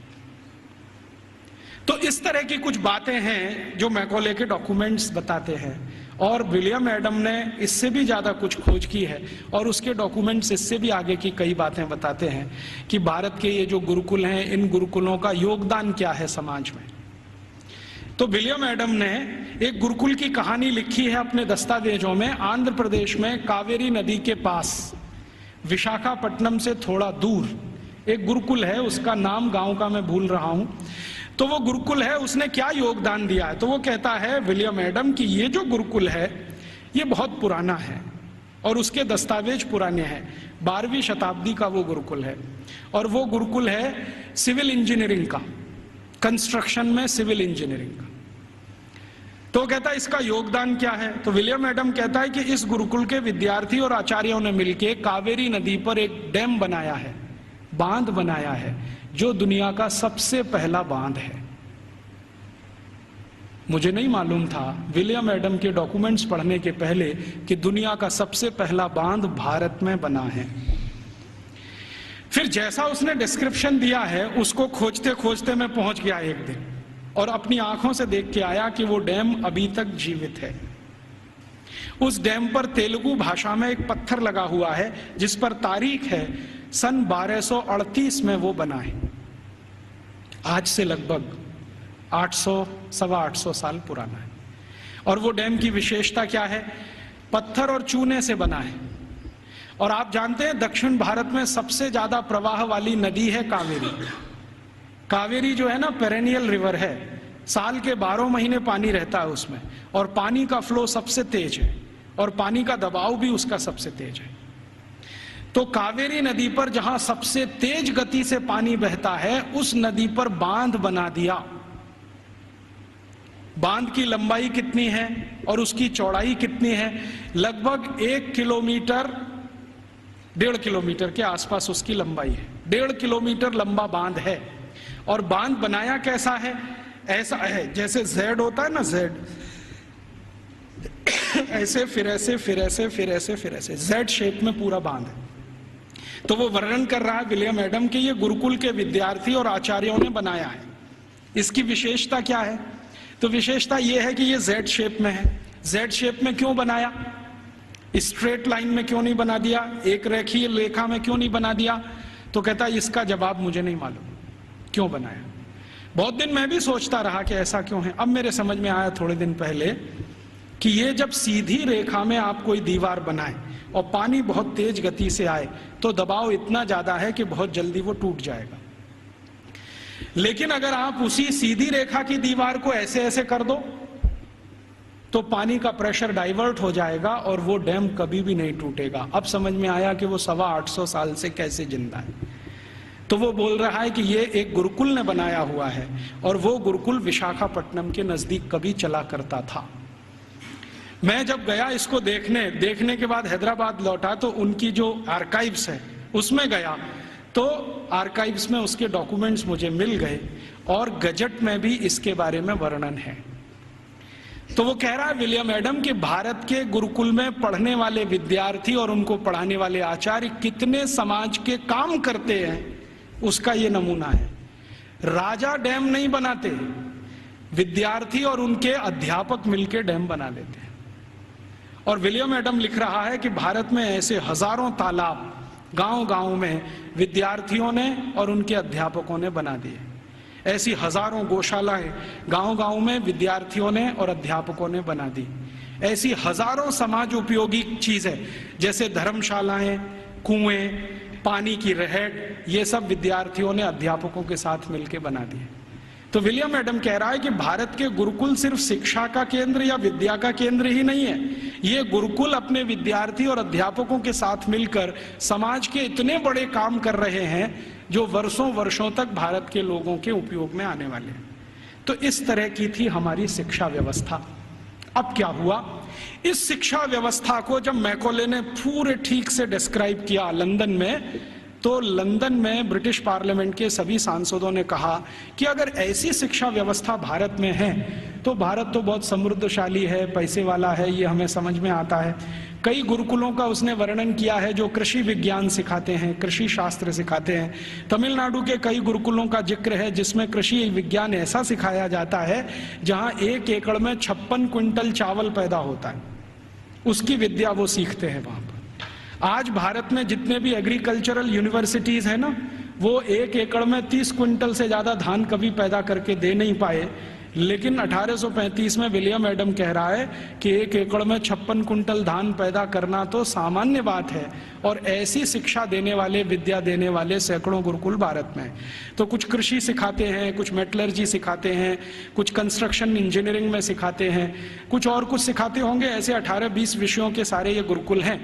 तो इस तरह की कुछ बातें हैं जो मैकॉले के डॉक्यूमेंट्स बताते हैं, और विलियम एडम ने इससे भी ज्यादा कुछ खोज की है, और उसके डॉक्यूमेंट्स इससे भी आगे की कई बातें बताते हैं कि भारत के ये जो गुरुकुल हैं, इन गुरुकुलों का योगदान क्या है समाज में। तो विलियम एडम ने एक गुरुकुल की कहानी लिखी है अपने दस्तावेजों में। आंध्र प्रदेश में कावेरी नदी के पास विशाखापट्टनम से थोड़ा दूर एक गुरुकुल है, उसका नाम गांव का मैं भूल रहा हूं। तो वो गुरुकुल है, उसने क्या योगदान दिया है? तो वो कहता है विलियम एडम कि ये जो गुरुकुल है ये बहुत पुराना है, और उसके दस्तावेज पुराने हैं। 12वीं शताब्दी का वो गुरुकुल है, और वो गुरुकुल है सिविल इंजीनियरिंग का, कंस्ट्रक्शन में सिविल इंजीनियरिंग का। तो कहता है इसका योगदान क्या है? तो विलियम एडम कहता है कि इस गुरुकुल के विद्यार्थी और आचार्यों ने मिलकर कावेरी नदी पर एक डैम बनाया है, बांध बनाया है, जो दुनिया का सबसे पहला बांध है। मुझे नहीं मालूम था विलियम एडम के डॉक्यूमेंट्स पढ़ने के पहले कि दुनिया का सबसे पहला बांध भारत में बना है। फिर जैसा उसने डिस्क्रिप्शन दिया है उसको खोजते खोजते मैं पहुंच गया एक दिन, और अपनी आंखों से देख के आया कि वो डैम अभी तक जीवित है। उस डैम पर तेलुगु भाषा में एक पत्थर लगा हुआ है जिस पर तारीख है सन 1238 में वो बना है। आज से लगभग 800-825 साल पुराना है। और वो डैम की विशेषता क्या है? पत्थर और चूने से बना है। और आप जानते हैं दक्षिण भारत में सबसे ज्यादा प्रवाह वाली नदी है कावेरी। कावेरी जो है ना, पेरेनियल रिवर है, साल के 12 महीने पानी रहता है उसमें, और पानी का फ्लो सबसे तेज है, और पानी का दबाव भी उसका सबसे तेज है। तो कावेरी नदी पर जहां सबसे तेज गति से पानी बहता है, उस नदी पर बांध बना दिया। बांध की लंबाई कितनी है और उसकी चौड़ाई कितनी है? लगभग 1 किलोमीटर, 1.5 किलोमीटर के आसपास उसकी लंबाई है। 1.5 किलोमीटर लंबा बांध है। और बांध बनाया कैसा है? ऐसा है जैसे जेड होता है ना, जेड, ऐसे फिर ऐसे फिर ऐसे फिर ऐसे फिर ऐसे, जेड शेप में पूरा बांध है। तो वो वर्णन कर रहा है विलियम एडम कि ये गुरुकुल के विद्यार्थी और आचार्यों ने बनाया है। इसकी विशेषता क्या है? तो विशेषता ये है कि ये जेड शेप में है। जेड शेप में क्यों बनाया? स्ट्रेट लाइन में क्यों नहीं बना दिया? एक रेखीय रेखा में क्यों नहीं बना दिया? तो कहता है इसका जवाब मुझे नहीं मालूम क्यों बनाया। बहुत दिन मैं भी सोचता रहा कि ऐसा क्यों है। अब मेरे समझ में आया थोड़े दिन पहले कि ये जब सीधी रेखा में आप कोई दीवार बनाए और पानी बहुत तेज गति से आए तो दबाव इतना ज्यादा है कि बहुत जल्दी वो टूट जाएगा। लेकिन अगर आप उसी सीधी रेखा की दीवार को ऐसे ऐसे कर दो तो पानी का प्रेशर डाइवर्ट हो जाएगा और वो डैम कभी भी नहीं टूटेगा। अब समझ में आया कि वो 825 साल से कैसे जिंदा है। तो वो बोल रहा है कि ये एक गुरुकुल ने बनाया हुआ है, और वो गुरुकुल विशाखापट्टनम के नजदीक कभी चला करता था। मैं जब गया इसको देखने के बाद हैदराबाद लौटा तो उनकी जो आर्काइव्स है उसमें गया, तो आर्काइव्स में उसके डॉक्यूमेंट्स मुझे मिल गए, और गजट में भी इसके बारे में वर्णन है। तो वो कह रहा है विलियम एडम कि भारत के गुरुकुल में पढ़ने वाले विद्यार्थी और उनको पढ़ाने वाले आचार्य कितने समाज के काम करते हैं, उसका ये नमूना है। राजा डैम नहीं बनाते, विद्यार्थी और उनके अध्यापक मिलकर डैम बना लेते हैं। और विलियम एडम लिख रहा है कि भारत में ऐसे हजारों तालाब, गांव गांव में विद्यार्थियों ने और उनके अध्यापकों ने बना दिए। ऐसी हजारों गौशालाएं गांव गांव में विद्यार्थियों ने और अध्यापकों ने बना दी। ऐसी हजारों समाज उपयोगी चीजें जैसे धर्मशालाएं, कुएं, पानी की रहट, ये सब विद्यार्थियों ने अध्यापकों के साथ मिलकर बना दिए। तो विलियम एडम कह रहा है कि भारत के गुरुकुल सिर्फ शिक्षा का केंद्र या विद्या का केंद्र ही नहीं है, ये गुरुकुल अपने विद्यार्थी और अध्यापकों के साथ मिलकर समाज के इतने बड़े काम कर रहे हैं जो वर्षों वर्षों तक भारत के लोगों के उपयोग में आने वाले हैं। तो इस तरह की थी हमारी शिक्षा व्यवस्था। अब क्या हुआ, इस शिक्षा व्यवस्था को जब मैकॉले ने पूरे ठीक से डिस्क्राइब किया लंदन में, तो लंदन में ब्रिटिश पार्लियामेंट के सभी सांसदों ने कहा कि अगर ऐसी शिक्षा व्यवस्था भारत में है तो भारत तो बहुत समृद्धशाली है, पैसे वाला है, ये हमें समझ में आता है। कई गुरुकुलों का उसने वर्णन किया है जो कृषि विज्ञान सिखाते हैं, कृषि शास्त्र सिखाते हैं। तमिलनाडु के कई गुरुकुलों का जिक्र है जिसमें कृषि विज्ञान ऐसा सिखाया जाता है जहां 1 एकड़ में 56 क्विंटल चावल पैदा होता है, उसकी विद्या वो सीखते हैं वहां पर। आज भारत में जितने भी एग्रीकल्चरल यूनिवर्सिटीज है ना, वो 1 एकड़ में 30 क्विंटल से ज्यादा धान कभी पैदा करके दे नहीं पाए, लेकिन 1835 में विलियम एडम कह रहा है कि 1 एकड़ में 56 क्विंटल धान पैदा करना तो सामान्य बात है। और ऐसी शिक्षा देने वाले, विद्या देने वाले सैकड़ों गुरुकुल भारत में। तो कुछ कृषि सिखाते हैं, कुछ मेटलर्जी सिखाते हैं, कुछ कंस्ट्रक्शन इंजीनियरिंग में सिखाते हैं, कुछ और कुछ सिखाते होंगे। ऐसे 18-20 विषयों के सारे ये गुरुकुल हैं।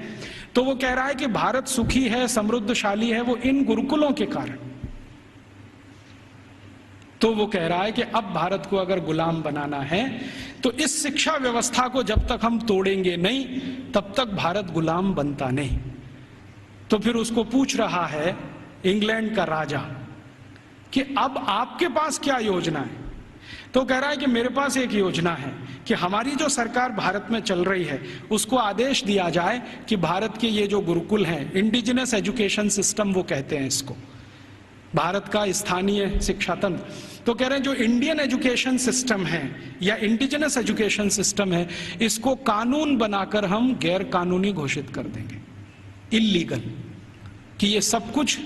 तो वो कह रहा है कि भारत सुखी है, समृद्धशाली है, वो इन गुरुकुलों के कारण। तो वो कह रहा है कि अब भारत को अगर गुलाम बनाना है तो इस शिक्षा व्यवस्था को जब तक हम तोड़ेंगे नहीं तब तक भारत गुलाम बनता नहीं। तो फिर उसको पूछ रहा है इंग्लैंड का राजा कि अब आपके पास क्या योजना है। तो कह रहा है कि मेरे पास एक योजना है कि हमारी जो सरकार भारत में चल रही है उसको आदेश दिया जाए कि भारत के ये जो गुरुकुल हैं, इंडिजिनस एजुकेशन सिस्टम वो कहते हैं इसको, भारत का स्थानीय शिक्षा तंत्र। तो कह रहे हैं जो इंडियन एजुकेशन सिस्टम है या इंडिजिनस एजुकेशन सिस्टम है, इसको कानून बनाकर हम गैर कानूनी घोषित कर देंगे, इलीगल, कि ये सब कुछ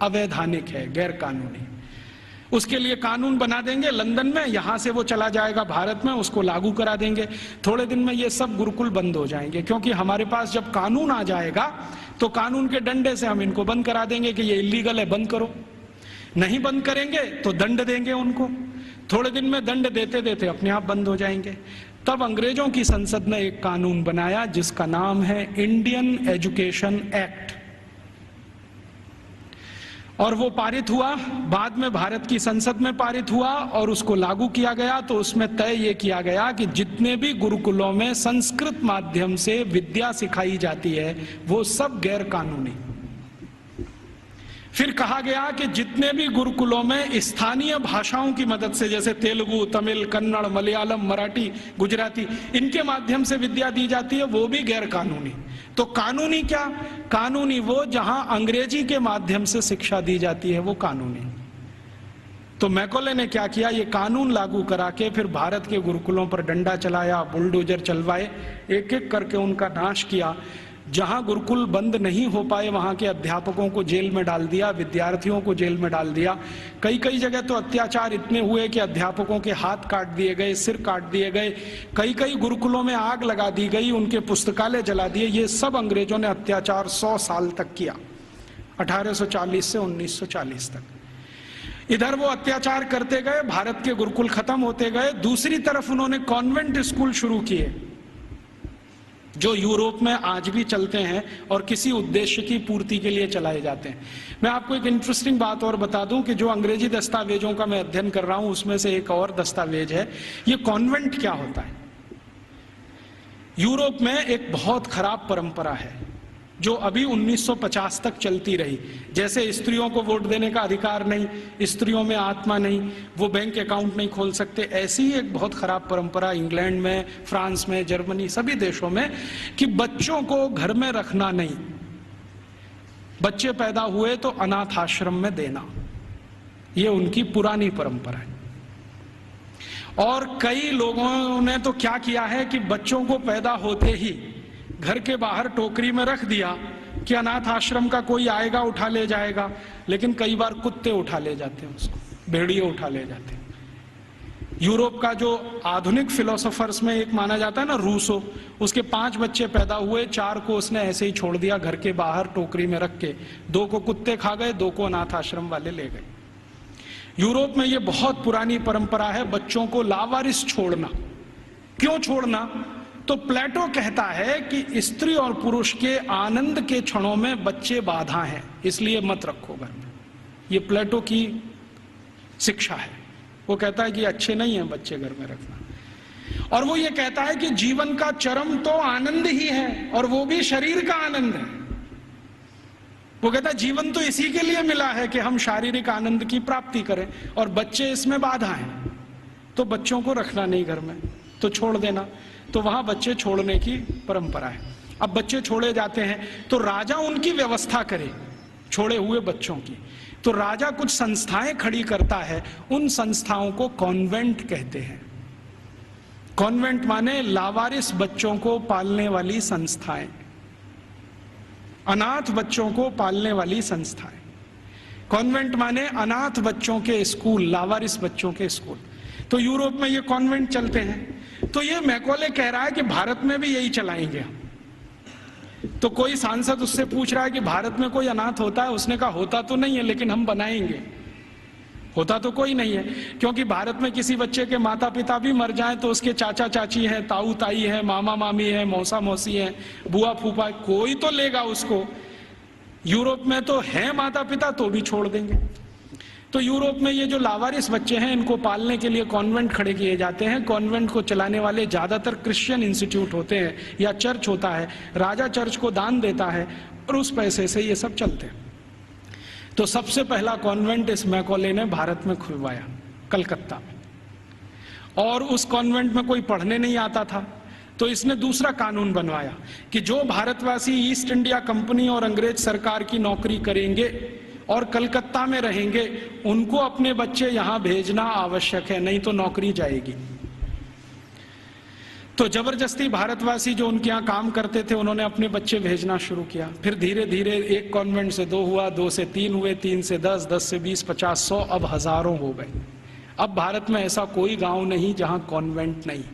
अवैधानिक है, गैर कानूनी। उसके लिए कानून बना देंगे लंदन में, यहां से वो चला जाएगा भारत में, उसको लागू करा देंगे। थोड़े दिन में ये सब गुरुकुल बंद हो जाएंगे, क्योंकि हमारे पास जब कानून आ जाएगा तो कानून के डंडे से हम इनको बंद करा देंगे कि ये इलीगल है, बंद करो। नहीं बंद करेंगे तो दंड देंगे उनको। थोड़े दिन में दंड देते देते अपने आप बंद हो जाएंगे। तब अंग्रेजों की संसद ने एक कानून बनाया जिसका नाम है इंडियन एजुकेशन एक्ट, और वो पारित हुआ, बाद में भारत की संसद में पारित हुआ और उसको लागू किया गया। तो उसमें तय ये किया गया कि जितने भी गुरुकुलों में संस्कृत माध्यम से विद्या सिखाई जाती है वो सब गैर कानूनी। फिर कहा गया कि जितने भी गुरुकुलों में स्थानीय भाषाओं की मदद से, जैसे तेलुगु, तमिल, कन्नड़, मलयालम, मराठी, गुजराती, इनके माध्यम से विद्या दी जाती है, वो भी गैर कानूनी। तो कानूनी क्या? कानूनी वो जहां अंग्रेजी के माध्यम से शिक्षा दी जाती है, वो कानूनी। तो मैकॉले ने क्या किया, ये कानून लागू करा के फिर भारत के गुरुकुलों पर डंडा चलाया, बुलडोजर चलवाए, एक एक करके उनका नाश किया। जहां गुरुकुल बंद नहीं हो पाए वहां के अध्यापकों को जेल में डाल दिया, विद्यार्थियों को जेल में डाल दिया। कई कई जगह तो अत्याचार इतने हुए कि अध्यापकों के हाथ काट दिए गए, सिर काट दिए गए, कई कई गुरुकुलों में आग लगा दी गई, उनके पुस्तकालय जला दिए। ये सब अंग्रेजों ने अत्याचार 100 साल तक किया, 1840 से 1940 तक। इधर वो अत्याचार करते गए, भारत के गुरुकुल खत्म होते गए। दूसरी तरफ उन्होंने कॉन्वेंट स्कूल शुरू किए जो यूरोप में आज भी चलते हैं और किसी उद्देश्य की पूर्ति के लिए चलाए जाते हैं। मैं आपको एक इंटरेस्टिंग बात और बता दूं कि जो अंग्रेजी दस्तावेजों का मैं अध्ययन कर रहा हूं उसमें से एक और दस्तावेज है, ये कॉन्वेंट क्या होता है। यूरोप में एक बहुत खराब परंपरा है जो अभी 1950 तक चलती रही। जैसे स्त्रियों को वोट देने का अधिकार नहीं, स्त्रियों में आत्मा नहीं, वो बैंक अकाउंट नहीं खोल सकते, ऐसी ही एक बहुत खराब परंपरा इंग्लैंड में, फ्रांस में, जर्मनी, सभी देशों में, कि बच्चों को घर में रखना नहीं, बच्चे पैदा हुए तो अनाथ आश्रम में देना, ये उनकी पुरानी परंपरा है। और कई लोगों ने तो क्या किया है कि बच्चों को पैदा होते ही घर के बाहर टोकरी में रख दिया, कि अनाथ आश्रम का कोई आएगा उठा ले जाएगा, लेकिन कई बार कुत्ते उठा ले जाते हैं उसको, भेड़िए उठा ले जाते हैं। यूरोप का जो आधुनिक फिलोसोफर्स में एक माना जाता है ना, रूसो, उसके 5 बच्चे पैदा हुए, 4 को उसने ऐसे ही छोड़ दिया घर के बाहर टोकरी में रख के, 2 को कुत्ते खा गए, 2 को अनाथ आश्रम वाले ले गए। यूरोप में ये बहुत पुरानी परंपरा है बच्चों को लावारिस छोड़ना। क्यों छोड़ना? तो प्लेटो कहता है कि स्त्री और पुरुष के आनंद के क्षणों में बच्चे बाधा हैं, इसलिए मत रखो घर में। ये प्लेटो की शिक्षा है। वो कहता है कि अच्छे नहीं है बच्चे घर में रखना। और वो ये कहता है कि जीवन का चरम तो आनंद ही है, और वो भी शरीर का आनंद है। वो कहता है जीवन तो इसी के लिए मिला है कि हम शारीरिक आनंद की प्राप्ति करें, और बच्चे इसमें बाधा हैं, तो बच्चों को रखना नहीं घर में, तो छोड़ देना। तो वहां बच्चे छोड़ने की परंपरा है। अब बच्चे छोड़े जाते हैं तो राजा उनकी व्यवस्था करे छोड़े हुए बच्चों की। तो राजा कुछ संस्थाएं खड़ी करता है, उन संस्थाओं को कॉन्वेंट कहते हैं। कॉन्वेंट माने लावारिस बच्चों को पालने वाली संस्थाएं, अनाथ बच्चों को पालने वाली संस्थाएं। कॉन्वेंट माने अनाथ बच्चों के स्कूल, लावारिस बच्चों के स्कूल। तो यूरोप में ये कॉन्वेंट चलते हैं। तो ये मैकॉले कह रहा है कि भारत में भी यही चलाएंगे हम। तो कोई सांसद उससे पूछ रहा है कि भारत में कोई अनाथ होता है? उसने कहा होता तो नहीं है, लेकिन हम बनाएंगे। होता तो कोई नहीं है, क्योंकि भारत में किसी बच्चे के माता पिता भी मर जाएं तो उसके चाचा चाची हैं, ताऊ ताई हैं, मामा मामी हैं, मौसा मौसी हैं, बुआ फूफा, कोई तो लेगा उसको। यूरोप में तो है माता पिता, तो भी छोड़ देंगे। तो यूरोप में ये जो लावारिस बच्चे हैं, इनको पालने के लिए कॉन्वेंट खड़े किए जाते हैं। कॉन्वेंट को चलाने वाले ज्यादातर क्रिश्चियन इंस्टीट्यूट होते हैं या चर्च होता है। राजा चर्च को दान देता है और उस पैसे से ये सब चलते हैं। तो सबसे पहला कॉन्वेंट इस मैकॉले ने भारत में खुलवाया, कलकत्ता में। और उस कॉन्वेंट में कोई पढ़ने नहीं आता था, तो इसने दूसरा कानून बनवाया कि जो भारतवासी ईस्ट इंडिया कंपनी और अंग्रेज सरकार की नौकरी करेंगे और कलकत्ता में रहेंगे, उनको अपने बच्चे यहां भेजना आवश्यक है, नहीं तो नौकरी जाएगी। तो जबरदस्ती भारतवासी जो उनके यहाँ काम करते थे, उन्होंने अपने बच्चे भेजना शुरू किया। फिर धीरे धीरे एक कॉन्वेंट से 2 हुआ, 2 से 3 हुए, 3 से 10, 10 से 20, 50, 100, अब हजारों हो गए। अब भारत में ऐसा कोई गांव नहीं जहां कॉन्वेंट नहीं।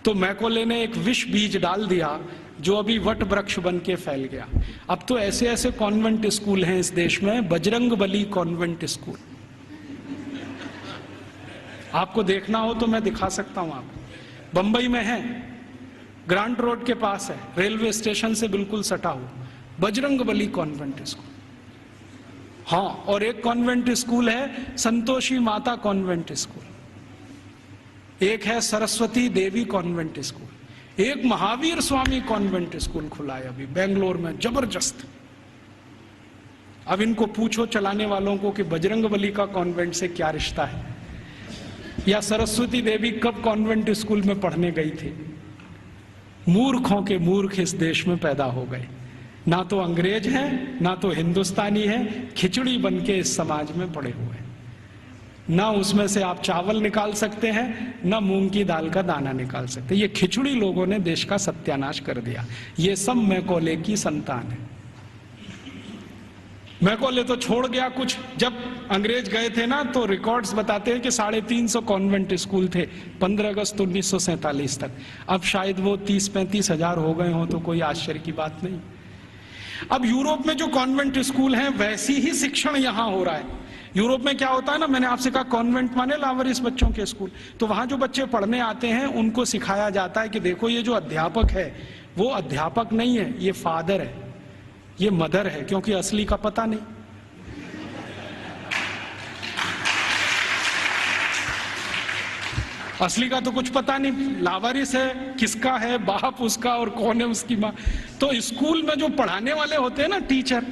तो मैकॉले ने एक विष बीज डाल दिया जो अभी वट वृक्ष बन के फैल गया। अब तो ऐसे ऐसे कॉन्वेंट स्कूल हैं इस देश में, बजरंगबली कॉन्वेंट स्कूल। आपको देखना हो तो मैं दिखा सकता हूं आपको। बंबई में है, ग्रांट रोड के पास है, रेलवे स्टेशन से बिल्कुल सटा हुआ, बजरंगबली कॉन्वेंट स्कूल। हाँ, और एक कॉन्वेंट स्कूल है संतोषी माता कॉन्वेंट स्कूल, एक है सरस्वती देवी कॉन्वेंट स्कूल, एक महावीर स्वामी कॉन्वेंट स्कूल खुला है अभी बेंगलोर में, जबरदस्त। अब इनको पूछो चलाने वालों को कि बजरंगबली का कॉन्वेंट से क्या रिश्ता है, या सरस्वती देवी कब कॉन्वेंट स्कूल में पढ़ने गई थी। मूर्खों के मूर्ख इस देश में पैदा हो गए, ना तो अंग्रेज हैं ना तो हिंदुस्तानी हैं, खिचड़ी बन के इस समाज में पड़े हुए हैं। ना उसमें से आप चावल निकाल सकते हैं, ना मूंग की दाल का दाना निकाल सकते। ये खिचड़ी लोगों ने देश का सत्यानाश कर दिया। ये सब मैकॉले की संतान है। मैकॉले तो छोड़ गया कुछ। जब अंग्रेज गए थे ना, तो रिकॉर्ड्स बताते हैं कि 350 कॉन्वेंट स्कूल थे 15 अगस्त 1947 तक। अब शायद वो 30-35 हजार हो गए हों, तो कोई आश्चर्य की बात नहीं। अब यूरोप में जो कॉन्वेंट स्कूल हैं, वैसी ही शिक्षण यहां हो रहा है। यूरोप में क्या होता है ना, मैंने आपसे कहा कॉन्वेंट माने लावारिस बच्चों के स्कूल। तो वहां जो बच्चे पढ़ने आते हैं, उनको सिखाया जाता है कि देखो ये जो अध्यापक है वो अध्यापक नहीं है, ये फादर है, ये मदर है, क्योंकि असली का पता नहीं। असली का तो कुछ पता नहीं, लावारिस है, किसका है बाप उसका और कौन है उसकी माँ। तो स्कूल में जो पढ़ाने वाले होते हैं ना टीचर,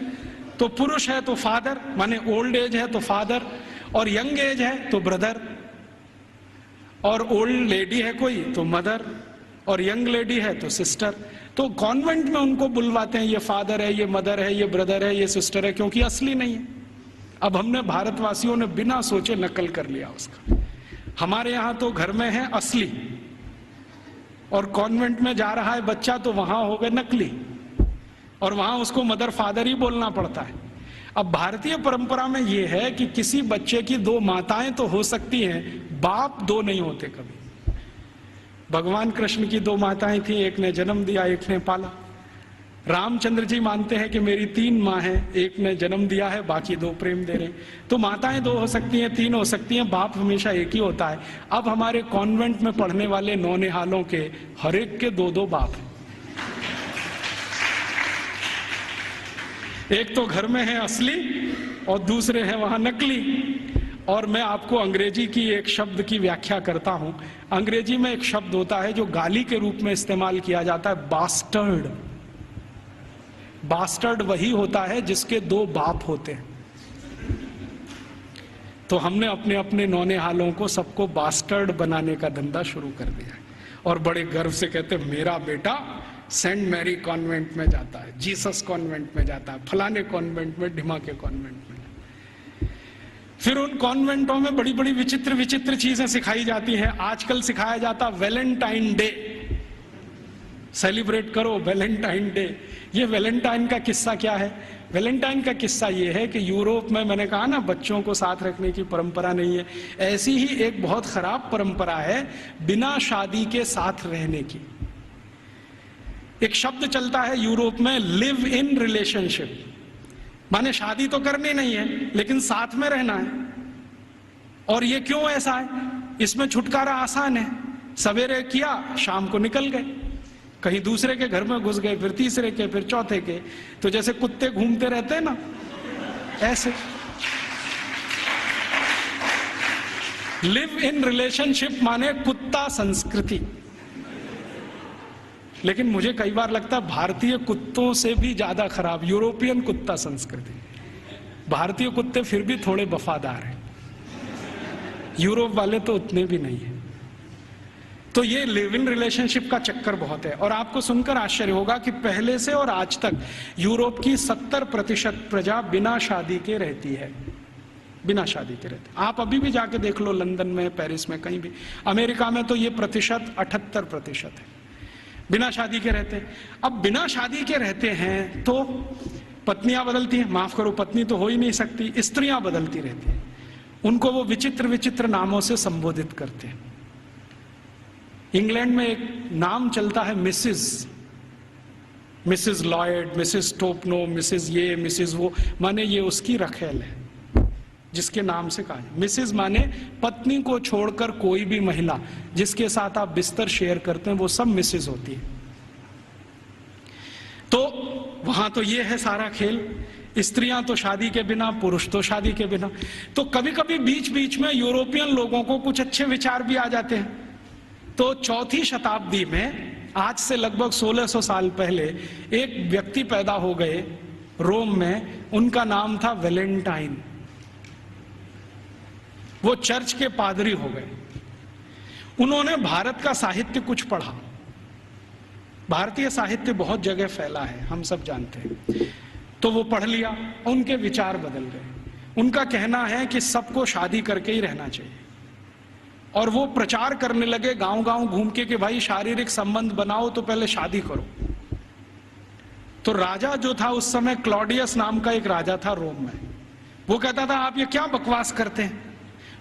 तो पुरुष है तो फादर, माने ओल्ड एज है तो फादर, और यंग एज है तो ब्रदर, और ओल्ड लेडी है कोई तो मदर, और यंग लेडी है तो सिस्टर। तो कॉन्वेंट में उनको बुलवाते हैं, ये फादर है, ये मदर है, ये ब्रदर है, ये सिस्टर है, क्योंकि असली नहीं है। अब हमने भारतवासियों ने बिना सोचे नकल कर लिया उसका। हमारे यहां तो घर में है असली, और कॉन्वेंट में जा रहा है बच्चा तो वहां हो गए नकली। और वहां उसको मदर फादर ही बोलना पड़ता है। अब भारतीय परंपरा में यह है कि किसी बच्चे की दो माताएं तो हो सकती हैं, बाप दो नहीं होते कभी। भगवान कृष्ण की दो माताएं थी, एक ने जन्म दिया, एक ने पाला। रामचंद्र जी मानते हैं कि मेरी तीन माँ हैं, एक ने जन्म दिया है, बाकी दो प्रेम दे रहे। तो माताएं दो हो सकती हैं, तीन हो सकती हैं, बाप हमेशा एक ही होता है। अब हमारे कॉन्वेंट में पढ़ने वाले नौनिहालों के हर एक के दो दो बाप हैं। एक तो घर में है असली और दूसरे हैं वहां नकली। और मैं आपको अंग्रेजी की एक शब्द की व्याख्या करता हूं। अंग्रेजी में एक शब्द होता है जो गाली के रूप में इस्तेमाल किया जाता है, बास्टर्ड। बास्टर्ड वही होता है जिसके दो बाप होते हैं। तो हमने अपने अपने नौनिहालों को सबको बास्टर्ड बनाने का धंधा शुरू कर दिया है और बड़े गर्व से कहते हैं मेरा बेटा सेंट मैरी कॉन्वेंट में जाता है, जीसस कॉन्वेंट में जाता है, फलाने कॉन्वेंट में, ढिमा के कॉन्वेंट में। फिर उन कॉन्वेंटों में बड़ी बड़ी विचित्र विचित्र चीजें सिखाई जाती हैं। आजकल सिखाया जाता वैलेंटाइन डे, सेलिब्रेट करो वैलेंटाइन डे। ये वैलेंटाइन का किस्सा क्या है? वैलेंटाइन का किस्सा ये है कि यूरोप में, मैंने कहा ना बच्चों को साथ रखने की परंपरा नहीं है, ऐसी ही एक बहुत खराब परंपरा है बिना शादी के साथ रहने की। एक शब्द चलता है यूरोप में, लिव इन रिलेशनशिप, माने शादी तो करनी नहीं है लेकिन साथ में रहना है। और ये क्यों ऐसा है? इसमें छुटकारा आसान है, सवेरे किया शाम को निकल गए, कहीं दूसरे के घर में घुस गए, फिर तीसरे के, फिर चौथे के। तो जैसे कुत्ते घूमते रहते हैं ना, ऐसे। लिव इन रिलेशनशिप माने कुत्ता संस्कृति। लेकिन मुझे कई बार लगता है भारतीय कुत्तों से भी ज्यादा खराब यूरोपियन कुत्ता संस्कृति। भारतीय कुत्ते फिर भी थोड़े वफादार हैं, यूरोप वाले तो उतने भी नहीं है। तो ये लिव इन रिलेशनशिप का चक्कर बहुत है। और आपको सुनकर आश्चर्य होगा कि पहले से और आज तक यूरोप की 70% प्रजा बिना शादी के रहती है, बिना शादी के रहते। आप अभी भी जाके देख लो, लंदन में, पेरिस में, कहीं भी। अमेरिका में तो ये प्रतिशत 78% है, बिना शादी के रहते हैं। अब बिना शादी के रहते हैं तो पत्नियां बदलती हैं, माफ करो पत्नी तो हो ही नहीं सकती, स्त्रियां बदलती रहती हैं। उनको वो विचित्र विचित्र नामों से संबोधित करते हैं। इंग्लैंड में एक नाम चलता है Mrs Lloyd, Mrs Topno, Mrs ये, मिसिस वो, माने ये उसकी रखेल है जिसके नाम से कहा है। मिसिस माने पत्नी को छोड़कर कोई भी महिला जिसके साथ आप बिस्तर शेयर करते हैं वो सब मिसिस होती है। तो वहां तो ये है सारा खेल, स्त्रियां तो शादी के बिना, पुरुष तो शादी के बिना। तो कभी कभी बीच बीच में यूरोपियन लोगों को कुछ अच्छे विचार भी आ जाते हैं। तो चौथी शताब्दी में, आज से लगभग 1600 साल पहले, एक व्यक्ति पैदा हो गए रोम में, उनका नाम था वैलेंटाइन। वो चर्च के पादरी हो गए। उन्होंने भारत का साहित्य कुछ पढ़ा। भारतीय साहित्य बहुत जगह फैला है, हम सब जानते हैं। तो वो पढ़ लिया, उनके विचार बदल गए। उनका कहना है कि सबको शादी करके ही रहना चाहिए। और वो प्रचार करने लगे गांव गांव घूम के कि भाई शारीरिक संबंध बनाओ तो पहले शादी करो। तो राजा जो था उस समय, क्लॉडियस नाम का एक राजा था रोम में, वो कहता था आप ये क्या बकवास करते हैं?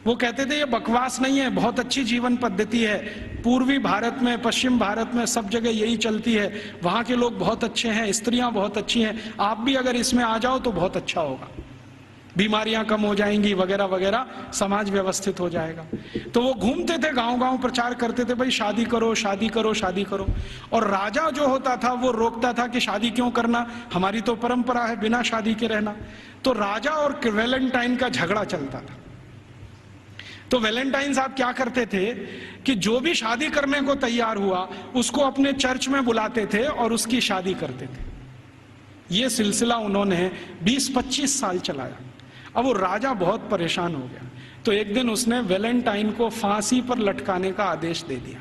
वो कहते थे ये बकवास नहीं है, बहुत अच्छी जीवन पद्धति है। पूर्वी भारत में, पश्चिम भारत में, सब जगह यही चलती है। वहां के लोग बहुत अच्छे हैं, स्त्रियां बहुत अच्छी हैं, आप भी अगर इसमें आ जाओ तो बहुत अच्छा होगा, बीमारियां कम हो जाएंगी वगैरह वगैरह, समाज व्यवस्थित हो जाएगा। तो वो घूमते थे गांव गांव, प्रचार करते थे भाई शादी करो, शादी करो, शादी करो। और राजा जो होता था वो रोकता था कि शादी क्यों करना, हमारी तो परंपरा है बिना शादी के रहना। तो राजा और वैलेंटाइन का झगड़ा चलता था। तो वैलेंटाइन साहब क्या करते थे कि जो भी शादी करने को तैयार हुआ उसको अपने चर्च में बुलाते थे और उसकी शादी करते थे। यह सिलसिला उन्होंने 20-25 साल चलाया। अब वो राजा बहुत परेशान हो गया, तो एक दिन उसने वैलेंटाइन को फांसी पर लटकाने का आदेश दे दिया।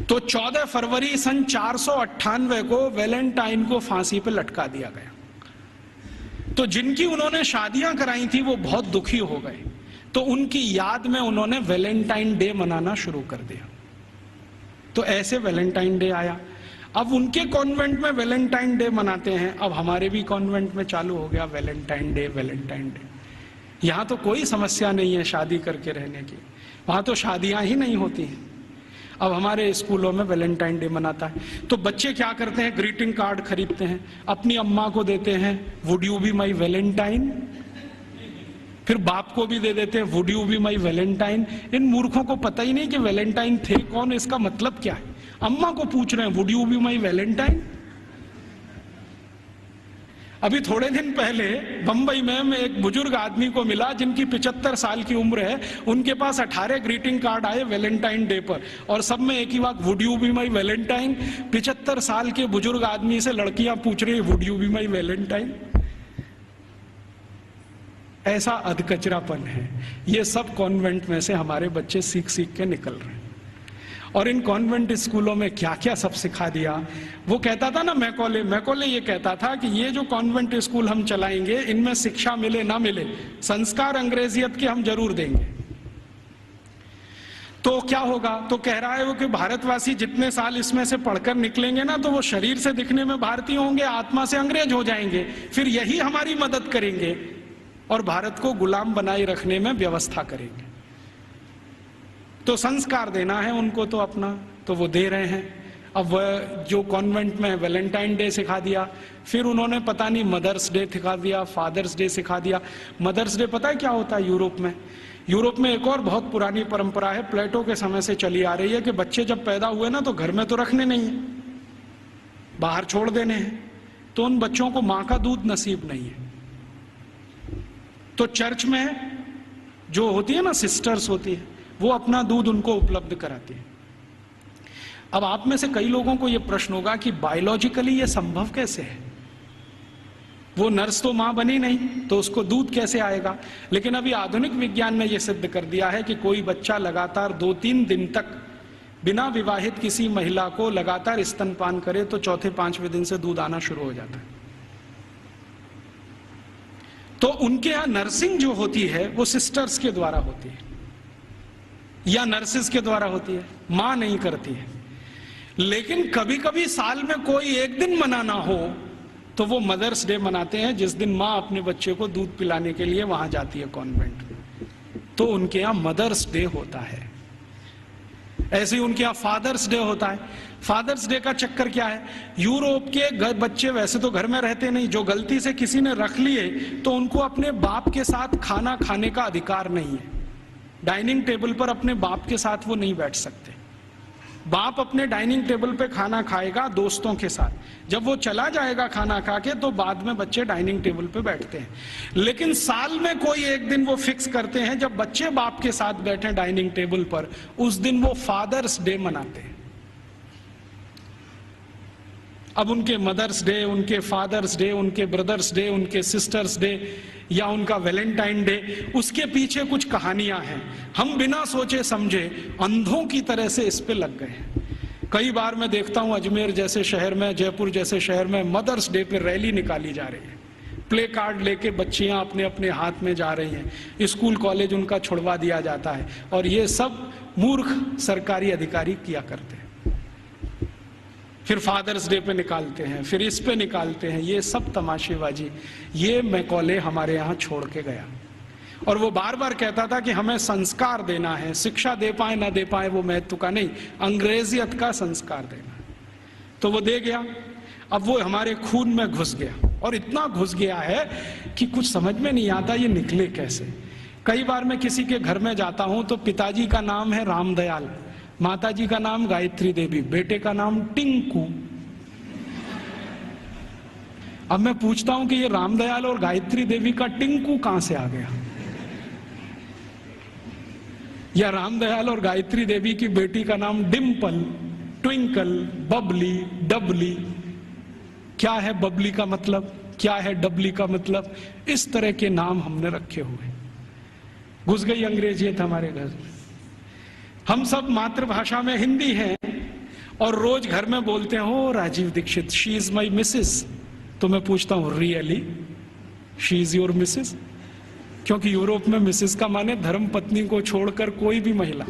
तो 14 फरवरी सन 498 को वैलेंटाइन को फांसी पर लटका दिया गया। तो जिनकी उन्होंने शादियां कराई थी वो बहुत दुखी हो गए, तो उनकी याद में उन्होंने वैलेंटाइन डे मनाना शुरू कर दिया। तो ऐसे वैलेंटाइन डे आया। अब उनके कॉन्वेंट में वैलेंटाइन डे मनाते हैं, अब हमारे भी कॉन्वेंट में चालू हो गया वैलेंटाइन डे, वैलेंटाइन डे। यहाँ तो कोई समस्या नहीं है शादी करके रहने की, वहाँ तो शादियाँ ही नहीं होती हैं। अब हमारे स्कूलों में वैलेंटाइन डे मनाता है, तो बच्चे क्या करते हैं, ग्रीटिंग कार्ड खरीदते हैं, अपनी अम्मा को देते हैं, would you be my valentine, फिर बाप को भी दे देते हैं, would you be my valentine. इन मूर्खों को पता ही नहीं कि वैलेंटाइन थे कौन, इसका मतलब क्या है। अम्मा को पूछ रहे हैं would you be my Valentine. अभी थोड़े दिन पहले बंबई में मैं एक बुजुर्ग आदमी को मिला जिनकी 75 साल की उम्र है, उनके पास 18 ग्रीटिंग कार्ड आए वैलेंटाइन डे पर, और सब में एक ही बात, would you be my Valentine. 75 साल के बुजुर्ग आदमी से लड़कियां पूछ रही है would you be my Valentine. ऐसा अधकचरापन है। ये सब कॉन्वेंट में से हमारे बच्चे सीख सीख के निकल रहे हैं। और इन कॉन्वेंट स्कूलों में क्या क्या सब सिखा दिया। वो कहता था ना मैकॉले ये कहता था कि ये जो कॉन्वेंट स्कूल हम चलाएंगे, इनमें शिक्षा मिले ना मिले, संस्कार अंग्रेजियत के हम जरूर देंगे। तो क्या होगा, तो कह रहा है वो कि भारतवासी जितने साल इसमें से पढ़कर निकलेंगे ना, तो वो शरीर से दिखने में भारतीय होंगे, आत्मा से अंग्रेज हो जाएंगे, फिर यही हमारी मदद करेंगे और भारत को गुलाम बनाए रखने में व्यवस्था करेंगे। तो संस्कार देना है उनको तो अपना, तो वो दे रहे हैं। अब वह जो कॉन्वेंट में वैलेंटाइन डे सिखा दिया, फिर उन्होंने पता नहीं मदर्स डे सिखा दिया, फादर्स डे सिखा दिया। मदर्स डे पता है क्या होता है यूरोप में? यूरोप में एक और बहुत पुरानी परंपरा है, प्लेटो के समय से चली आ रही है, कि बच्चे जब पैदा हुए ना तो घर में तो रखने नहीं है, बाहर छोड़ देने हैं। तो उन बच्चों को माँ का दूध नसीब नहीं है, तो चर्च में जो होती है ना, सिस्टर्स होती है, वो अपना दूध उनको उपलब्ध कराती है। अब आप में से कई लोगों को यह प्रश्न होगा कि बायोलॉजिकली ये संभव कैसे है? वो नर्स तो मां बनी नहीं, तो उसको दूध कैसे आएगा? लेकिन अभी आधुनिक विज्ञान ने यह सिद्ध कर दिया है कि कोई बच्चा लगातार 2-3 दिन तक बिना विवाहित किसी महिला को लगातार स्तनपान करे तो चौथे 5वें दिन से दूध आना शुरू हो जाता है। तो उनके यहां नर्सिंग जो होती है वो सिस्टर्स के द्वारा होती है या नर्सिस के द्वारा होती है, मां नहीं करती है। लेकिन कभी कभी साल में कोई एक दिन मनाना हो तो वो मदर्स डे मनाते हैं, जिस दिन मां अपने बच्चे को दूध पिलाने के लिए वहां जाती है कॉन्वेंट में, तो उनके यहां मदर्स डे होता है। ऐसे ही उनके यहां फादर्स डे होता है। फादर्स डे का चक्कर क्या है, यूरोप के बच्चे वैसे तो घर में रहते नहीं, जो गलती से किसी ने रख लिए तो उनको अपने बाप के साथ खाना खाने का अधिकार नहीं है। डाइनिंग टेबल पर अपने बाप के साथ वो नहीं बैठ सकते। बाप अपने डाइनिंग टेबल पे खाना खाएगा दोस्तों के साथ, जब वो चला जाएगा खाना खा के तो बाद में बच्चे डाइनिंग टेबल पे बैठते हैं। लेकिन साल में कोई एक दिन वो फिक्स करते हैं जब बच्चे बाप के साथ बैठे डाइनिंग टेबल पर, उस दिन वो फादर्स डे मनाते हैं। अब उनके मदर्स डे, उनके फादर्स डे, उनके ब्रदर्स डे, उनके सिस्टर्स डे या उनका वैलेंटाइन डे, उसके पीछे कुछ कहानियां हैं। हम बिना सोचे समझे अंधों की तरह से इस पे लग गए। कई बार मैं देखता हूं अजमेर जैसे शहर में, जयपुर जैसे शहर में मदर्स डे पे रैली निकाली जा रही है, प्ले कार्ड लेके बच्चियां अपने अपने हाथ में जा रही हैं, स्कूल कॉलेज उनका छुड़वा दिया जाता है, और ये सब मूर्ख सरकारी अधिकारी किया करते हैं। फिर फादर्स डे पे निकालते हैं, फिर इस पे निकालते हैं, ये सब तमाशेबाजी। ये मैकॉले हमारे यहाँ छोड़ के गया, और वो बार बार कहता था कि हमें संस्कार देना है, शिक्षा दे पाए ना दे पाए वो महत्व का नहीं, अंग्रेजियत का संस्कार देना है। तो वो दे गया। अब वो हमारे खून में घुस गया, और इतना घुस गया है कि कुछ समझ में नहीं आता ये निकले कैसे। कई बार मैं किसी के घर में जाता हूं तो पिताजी का नाम है रामदयाल, माताजी का नाम गायत्री देवी, बेटे का नाम टिंकू। अब मैं पूछता हूं कि ये रामदयाल और गायत्री देवी का टिंकू कहां से आ गया, या रामदयाल और गायत्री देवी की बेटी का नाम डिम्पल, ट्विंकल, बबली, डबली। क्या है बबली का मतलब, क्या है डबली का मतलब? इस तरह के नाम हमने रखे हुए। घुस गई अंग्रेजियत हमारे घर में। हम सब मातृभाषा में हिंदी हैं और रोज घर में बोलते हैं, हो Rajiv Dixit, she is my missus. तो मैं पूछता हूं, really she is your missus? क्योंकि यूरोप में मिसेस का माने धर्म पत्नी को छोड़कर कोई भी महिला,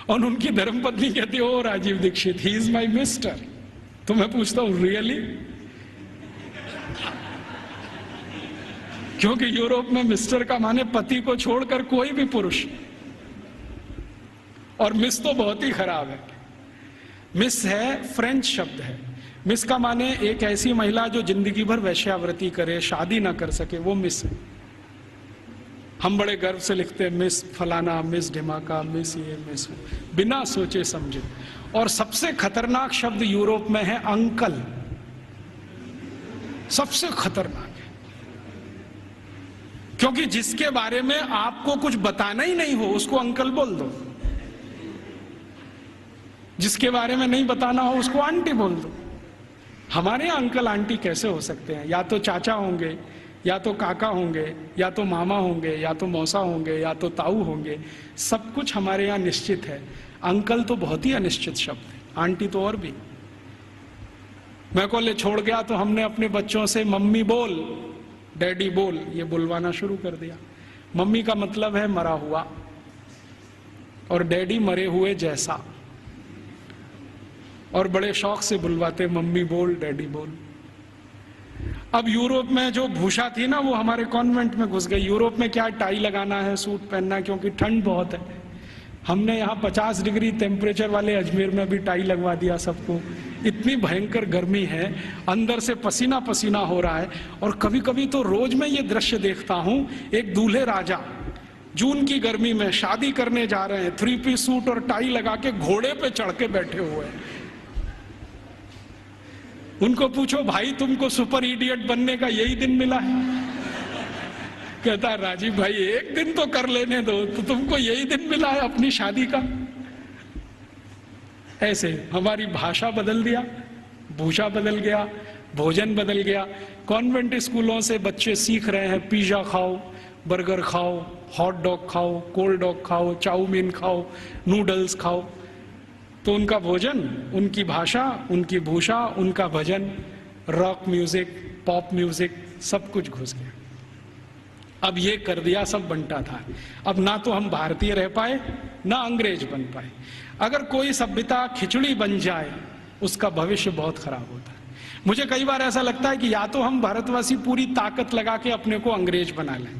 और उनकी धर्मपत्नी कहती है, ओ Rajiv Dixit, he is my mister. तो मैं पूछता हूं रियली? क्योंकि यूरोप में मिस्टर का माने पति को छोड़कर कोई भी पुरुष, और मिस तो बहुत ही खराब है। मिस है फ्रेंच शब्द है। मिस का माने एक ऐसी महिला जो जिंदगी भर वैश्यावृत्ति करे, शादी ना कर सके, वो मिस है। हम बड़े गर्व से लिखते हैं मिस फलाना, मिस ढिमाका, मिस ये, मिस वो, बिना सोचे समझे। और सबसे खतरनाक शब्द यूरोप में है अंकल। सबसे खतरनाक है, क्योंकि जिसके बारे में आपको कुछ बताना ही नहीं हो उसको अंकल बोल दो, जिसके बारे में नहीं बताना हो उसको आंटी बोल दो। हमारे यहाँ अंकल आंटी कैसे हो सकते हैं? या तो चाचा होंगे, या तो काका होंगे, या तो मामा होंगे, या तो मौसा होंगे, या तो ताऊ होंगे। सब कुछ हमारे यहाँ निश्चित है। अंकल तो बहुत ही अनिश्चित शब्द है, आंटी तो और भी। मैं कॉलेज छोड़ गया तो हमने अपने बच्चों से मम्मी बोल, डैडी बोल, ये बुलवाना शुरू कर दिया। मम्मी का मतलब है मरा हुआ, और डैडी मरे हुए जैसा, और बड़े शौक से बुलवाते मम्मी बोल, डैडी बोल। अब यूरोप में जो भूषा थी ना, वो हमारे कॉन्वेंट में घुस गई। यूरोप में क्या टाई लगाना है, सूट पहनना है, क्योंकि ठंड बहुत है। हमने यहाँ 50 डिग्री टेम्परेचर वाले अजमेर में भी टाई लगवा दिया सबको। इतनी भयंकर गर्मी है, अंदर से पसीना पसीना हो रहा है। और कभी कभी तो रोज मैं ये दृश्य देखता हूँ, एक दूल्हे राजा जून की गर्मी में शादी करने जा रहे हैं, 3 पीस सूट और टाई लगा के घोड़े पे चढ़ के बैठे हुए हैं। उनको पूछो, भाई तुमको सुपर इडियट बनने का यही दिन मिला है? कहता है, राजीव भाई एक दिन तो कर लेने दो, तो तुमको यही दिन मिला है अपनी शादी का? ऐसे हमारी भाषा बदल दिया, भूषा बदल गया, भोजन बदल गया। कॉन्वेंट स्कूलों से बच्चे सीख रहे हैं पिज्जा खाओ, बर्गर खाओ, हॉट डॉग खाओ, कोल्ड डॉग खाओ, चाउमीन खाओ, नूडल्स खाओ। तो उनका भोजन, उनकी भाषा, उनकी भूषा, उनका भजन, रॉक म्यूजिक, पॉप म्यूजिक, सब कुछ घुस गया। अब ये कर दिया, सब बंटा था। अब ना तो हम भारतीय रह पाए, ना अंग्रेज बन पाए। अगर कोई सभ्यता खिचड़ी बन जाए, उसका भविष्य बहुत खराब होता है। मुझे कई बार ऐसा लगता है कि या तो हम भारतवासी पूरी ताकत लगा के अपने को अंग्रेज बना लें,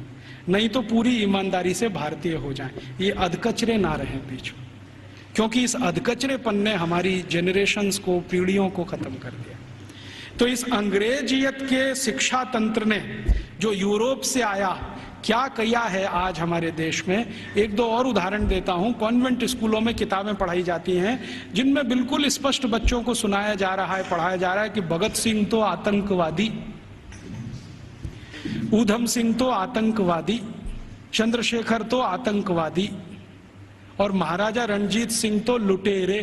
नहीं तो पूरी ईमानदारी से भारतीय हो जाएं। ये अधकचरे ना रहें बीच में, क्योंकि इस अधकचरेपन ने हमारी जनरेशन्स को, पीढ़ियों को खत्म कर दिया। तो इस अंग्रेजियत के शिक्षा तंत्र ने जो यूरोप से आया, क्या किया है आज हमारे देश में। एक दो और उदाहरण देता हूं। कॉन्वेंट स्कूलों में किताबें पढ़ाई जाती हैं जिनमें बिल्कुल स्पष्ट बच्चों को सुनाया जा रहा है, पढ़ाया जा रहा है कि भगत सिंह तो आतंकवादी, ऊधम सिंह तो आतंकवादी, चंद्रशेखर तो आतंकवादी, और महाराजा रणजीत सिंह तो लुटेरे।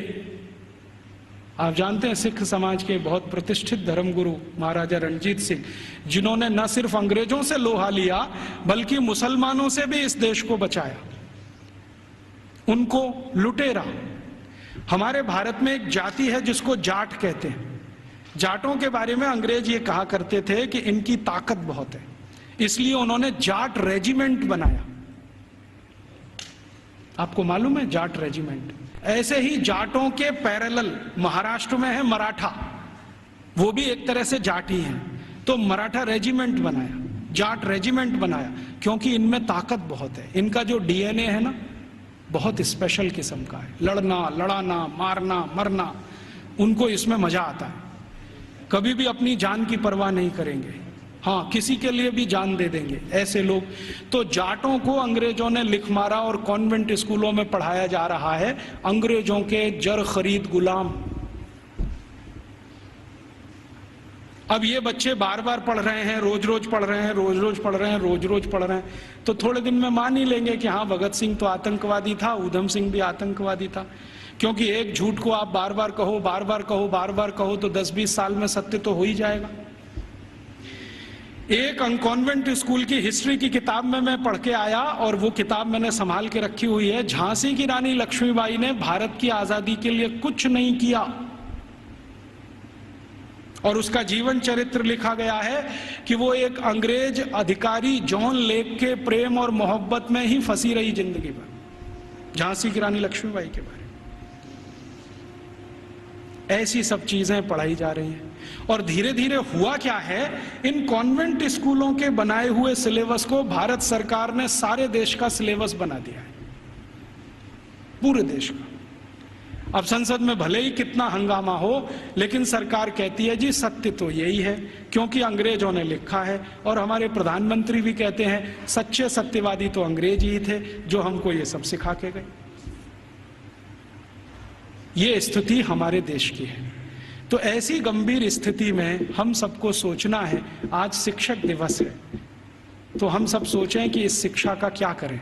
आप जानते हैं सिख समाज के बहुत प्रतिष्ठित धर्मगुरु महाराजा रणजीत सिंह, जिन्होंने न सिर्फ अंग्रेजों से लोहा लिया बल्कि मुसलमानों से भी इस देश को बचाया, उनको लुटेरा। हमारे भारत में एक जाति है जिसको जाट कहते हैं। जाटों के बारे में अंग्रेज ये कहा करते थे कि इनकी ताकत बहुत है, इसलिए उन्होंने जाट रेजिमेंट बनाया। आपको मालूम है जाट रेजिमेंट? ऐसे ही जाटों के पैरेलल महाराष्ट्र में है मराठा, वो भी एक तरह से जाट ही हैं। तो मराठा रेजिमेंट बनाया, जाट रेजिमेंट बनाया, क्योंकि इनमें ताकत बहुत है। इनका जो डीएनए है ना, बहुत स्पेशल किस्म का है। लड़ना, लड़ाना, मारना, मरना, उनको इसमें मजा आता है। कभी भी अपनी जान की परवाह नहीं करेंगे, हाँ किसी के लिए भी जान दे देंगे, ऐसे लोग। तो जाटों को अंग्रेजों ने लिख मारा और कॉन्वेंट स्कूलों में पढ़ाया जा रहा है अंग्रेजों के जर खरीद गुलाम। अब ये बच्चे बार बार पढ़ रहे हैं, रोज रोज पढ़ रहे हैं, रोज रोज पढ़ रहे हैं, रोज रोज पढ़ रहे हैं, तो थोड़े दिन में मान ही लेंगे कि हाँ भगत सिंह तो आतंकवादी था, ऊधम सिंह भी आतंकवादी था। क्योंकि एक झूठ को आप बार बार कहो, बार बार कहो, बार बार कहो, तो 10-20 साल में सत्य तो हो ही जाएगा। एक कॉन्वेंट स्कूल की हिस्ट्री की किताब में मैं पढ़ के आया, और वो किताब मैंने संभाल के रखी हुई है। झांसी की रानी लक्ष्मीबाई ने भारत की आजादी के लिए कुछ नहीं किया, और उसका जीवन चरित्र लिखा गया है कि वो एक अंग्रेज अधिकारी जॉन लेक के प्रेम और मोहब्बत में ही फंसी रही जिंदगी भर। झांसी की रानी लक्ष्मीबाई के बारे में ऐसी सब चीजें पढ़ाई जा रही हैं। और धीरे धीरे हुआ क्या है, इन कॉन्वेंट स्कूलों के बनाए हुए सिलेबस को भारत सरकार ने सारे देश का सिलेबस बना दिया है, पूरे देश का। अब संसद में भले ही कितना हंगामा हो, लेकिन सरकार कहती है जी सत्य तो यही है, क्योंकि अंग्रेजों ने लिखा है। और हमारे प्रधानमंत्री भी कहते हैं सच्चे सत्यवादी तो अंग्रेज ही थे जो हमको ये सब सिखा के गए। ये स्थिति हमारे देश की है। तो ऐसी गंभीर स्थिति में हम सबको सोचना है, आज शिक्षक दिवस है, तो हम सब सोचें कि इस शिक्षा का क्या करें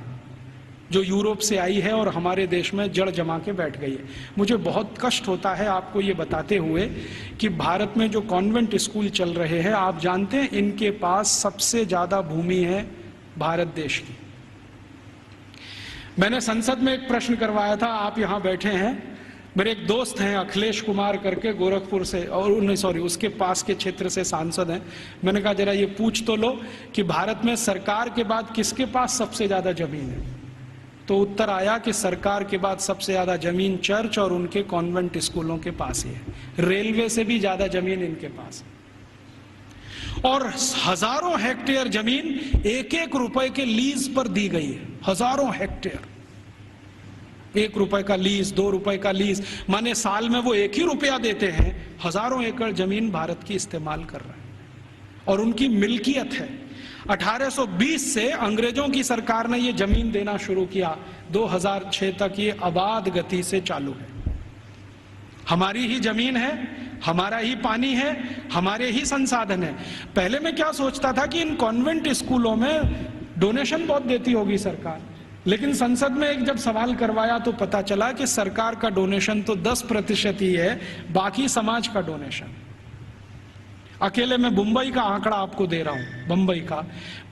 जो यूरोप से आई है और हमारे देश में जड़ जमा के बैठ गई है। मुझे बहुत कष्ट होता है आपको ये बताते हुए कि भारत में जो कॉन्वेंट स्कूल चल रहे हैं, आप जानते हैं इनके पास सबसे ज्यादा भूमि है भारत देश की। मैंने संसद में एक प्रश्न करवाया था, आप यहां बैठे हैं, मेरे एक दोस्त हैं अखिलेश कुमार करके गोरखपुर से, और सॉरी उसके पास के क्षेत्र से सांसद हैं। मैंने कहा जरा ये पूछ तो लो कि भारत में सरकार के बाद किसके पास सबसे ज्यादा जमीन है। तो उत्तर आया कि सरकार के बाद सबसे ज्यादा जमीन चर्च और उनके कॉन्वेंट स्कूलों के पास ही है। रेलवे से भी ज्यादा जमीन इनके पास है। और हजारों हेक्टेयर जमीन एक एक रुपए के लीज पर दी गई है। हजारों हेक्टेयर, 1 रुपए का लीज, 2 रुपए का लीज, माने साल में वो 1 ही रुपया देते हैं, हजारों एकड़ जमीन भारत की इस्तेमाल कर रहे हैं और उनकी मिल्कियत है। 1820 से अंग्रेजों की सरकार ने ये जमीन देना शुरू किया, 2006 तक ये आबाद गति से चालू है। हमारी ही जमीन है, हमारा ही पानी है, हमारे ही संसाधन है। पहले मैं क्या सोचता था कि इन कॉन्वेंट स्कूलों में डोनेशन बहुत देती होगी सरकार, लेकिन संसद में एक जब सवाल करवाया तो पता चला कि सरकार का डोनेशन तो 10% ही है, बाकी समाज का डोनेशन। अकेले मैं मुंबई का आंकड़ा आपको दे रहा हूं,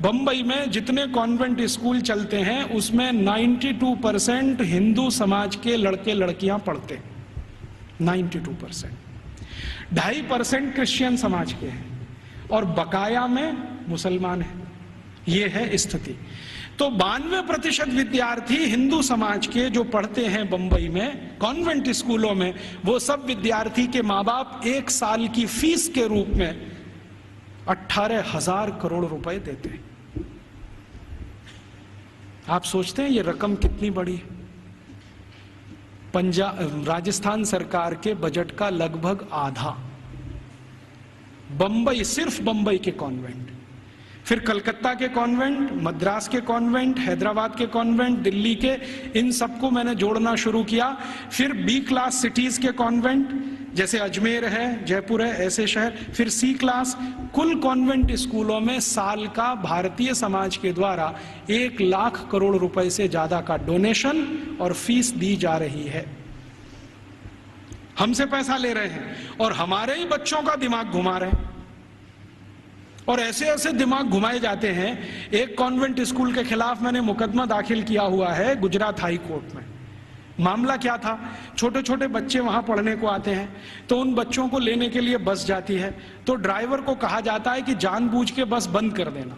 बंबई में जितने कॉन्वेंट स्कूल चलते हैं उसमें 92% हिंदू समाज के लड़के लड़कियां पढ़ते हैं, 92%। 2.5% क्रिश्चियन समाज के हैं और बकाया में मुसलमान हैं। ये है स्थिति। तो 92% विद्यार्थी हिंदू समाज के जो पढ़ते हैं बंबई में कॉन्वेंट स्कूलों में, वो सब विद्यार्थी के माँ बाप 1 साल की फीस के रूप में 18,000 करोड़ रुपए देते हैं। आप सोचते हैं ये रकम कितनी बड़ी है? राजस्थान सरकार के बजट का लगभग आधा बंबई, सिर्फ बंबई के कॉन्वेंट। फिर कलकत्ता के कॉन्वेंट, मद्रास के कॉन्वेंट, हैदराबाद के कॉन्वेंट, दिल्ली के, इन सबको मैंने जोड़ना शुरू किया। फिर B क्लास सिटीज के कॉन्वेंट, जैसे अजमेर है, जयपुर है, ऐसे शहर। फिर C क्लास। कुल कॉन्वेंट स्कूलों में साल का भारतीय समाज के द्वारा 1 लाख करोड़ रुपए से ज्यादा का डोनेशन और फीस दी जा रही है। हमसे पैसा ले रहे हैं और हमारे ही बच्चों का दिमाग घुमा रहे हैं। और ऐसे ऐसे दिमाग घुमाए जाते हैं। एक कॉन्वेंट स्कूल के खिलाफ मैंने मुकदमा दाखिल किया हुआ है गुजरात हाई कोर्ट में। मामला क्या था, छोटे छोटे बच्चे वहां पढ़ने को आते हैं, तो उन बच्चों को लेने के लिए बस जाती है, तो ड्राइवर को कहा जाता है कि जानबूझ के बस बंद कर देना।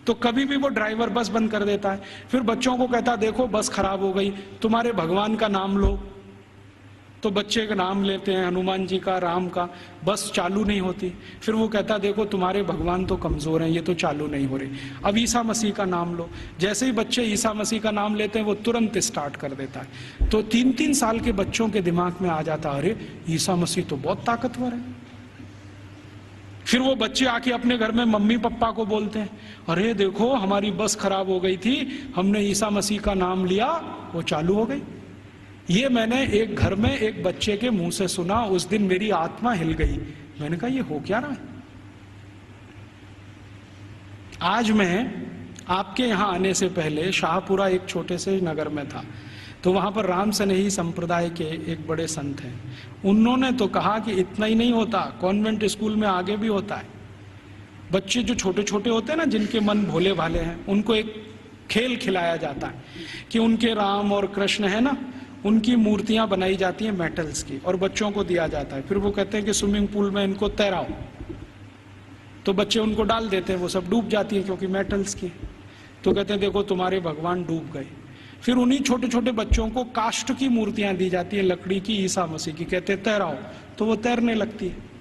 तो कभी भी वो ड्राइवर बस बंद कर देता है। फिर बच्चों को कहता है देखो बस खराब हो गई, तुम्हारे भगवान का नाम लो। तो बच्चे का नाम लेते हैं, हनुमान जी का, राम का, बस चालू नहीं होती। फिर वो कहता देखो तुम्हारे भगवान तो कमजोर हैं, ये तो चालू नहीं हो रही, अब ईसा मसीह का नाम लो। जैसे ही बच्चे ईसा मसीह का नाम लेते हैं वो तुरंत स्टार्ट कर देता है। तो 3-3 साल के बच्चों के दिमाग में आ जाता अरे ईसा मसीह तो बहुत ताकतवर है। फिर वो बच्चे आके अपने घर में मम्मी पापा को बोलते हैं अरे देखो हमारी बस खराब हो गई थी, हमने ईसा मसीह का नाम लिया, वो चालू हो गई। ये मैंने एक घर में एक बच्चे के मुंह से सुना, उस दिन मेरी आत्मा हिल गई। मैंने कहा ये हो क्या रहा है। आज मैं आपके यहां आने से पहले शाहपुरा एक छोटे से नगर में था, तो वहां पर राम सनेही संप्रदाय के एक बड़े संत हैं। उन्होंने तो कहा कि इतना ही नहीं होता, कॉन्वेंट स्कूल में आगे भी होता है। बच्चे जो छोटे छोटे होते हैं ना, जिनके मन भोले भाले हैं, उनको एक खेल खिलाया जाता है कि उनके राम और कृष्ण है ना, उनकी मूर्तियां बनाई जाती हैं मेटल्स की और बच्चों को दिया जाता है। फिर वो कहते हैं कि स्विमिंग पूल में इनको तैराओ, तो बच्चे उनको डाल देते हैं, वो सब डूब जाती है क्योंकि मेटल्स की। तो कहते हैं देखो तुम्हारे भगवान डूब गए। फिर उन्हीं छोटे छोटे बच्चों को काष्ठ की मूर्तियां दी जाती है, लकड़ी की, ईसा मसीह की, कहते हैं तैराओ, तो वो तैरने लगती है।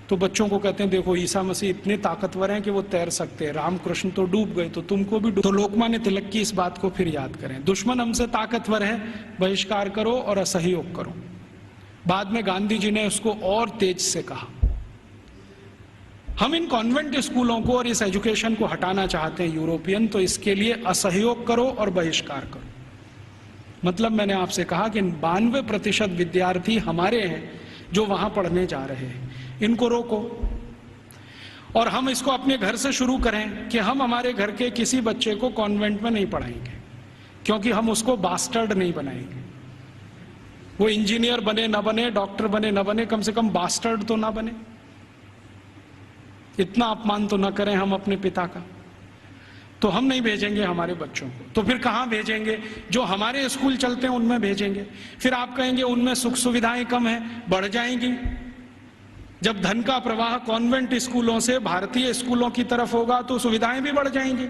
तो बच्चों को कहते हैं देखो ईसा मसीह इतने ताकतवर हैं कि वो तैर सकते हैं, रामकृष्ण तो डूब गए तो तुमको भी डूब। तो लोकमान्य तिलक की इस बात को फिर याद करें, दुश्मन हमसे ताकतवर है, बहिष्कार करो और असहयोग करो। बाद में गांधी जी ने उसको और तेज से कहा। हम इन कॉन्वेंट स्कूलों को और इस एजुकेशन को हटाना चाहते हैं यूरोपियन, तो इसके लिए असहयोग करो और बहिष्कार करो। मतलब मैंने आपसे कहा कि 92% विद्यार्थी हमारे हैं जो वहां पढ़ने जा रहे हैं, इनको रोको। और हम इसको अपने घर से शुरू करें कि हम हमारे घर के किसी बच्चे को कॉन्वेंट में नहीं पढ़ाएंगे, क्योंकि हम उसको बास्टर्ड नहीं बनाएंगे। वो इंजीनियर बने ना बने, डॉक्टर बने ना बने, कम से कम बास्टर्ड तो ना बने। इतना अपमान तो ना करें हम अपने पिता का। तो हम नहीं भेजेंगे हमारे बच्चों को। तो फिर कहां भेजेंगे? जो हमारे स्कूल चलते हैं उनमें भेजेंगे। फिर आप कहेंगे उनमें सुख सुविधाएं कम हैं, बढ़ जाएंगी। जब धन का प्रवाह कॉन्वेंट स्कूलों से भारतीय स्कूलों की तरफ होगा तो सुविधाएं भी बढ़ जाएंगी।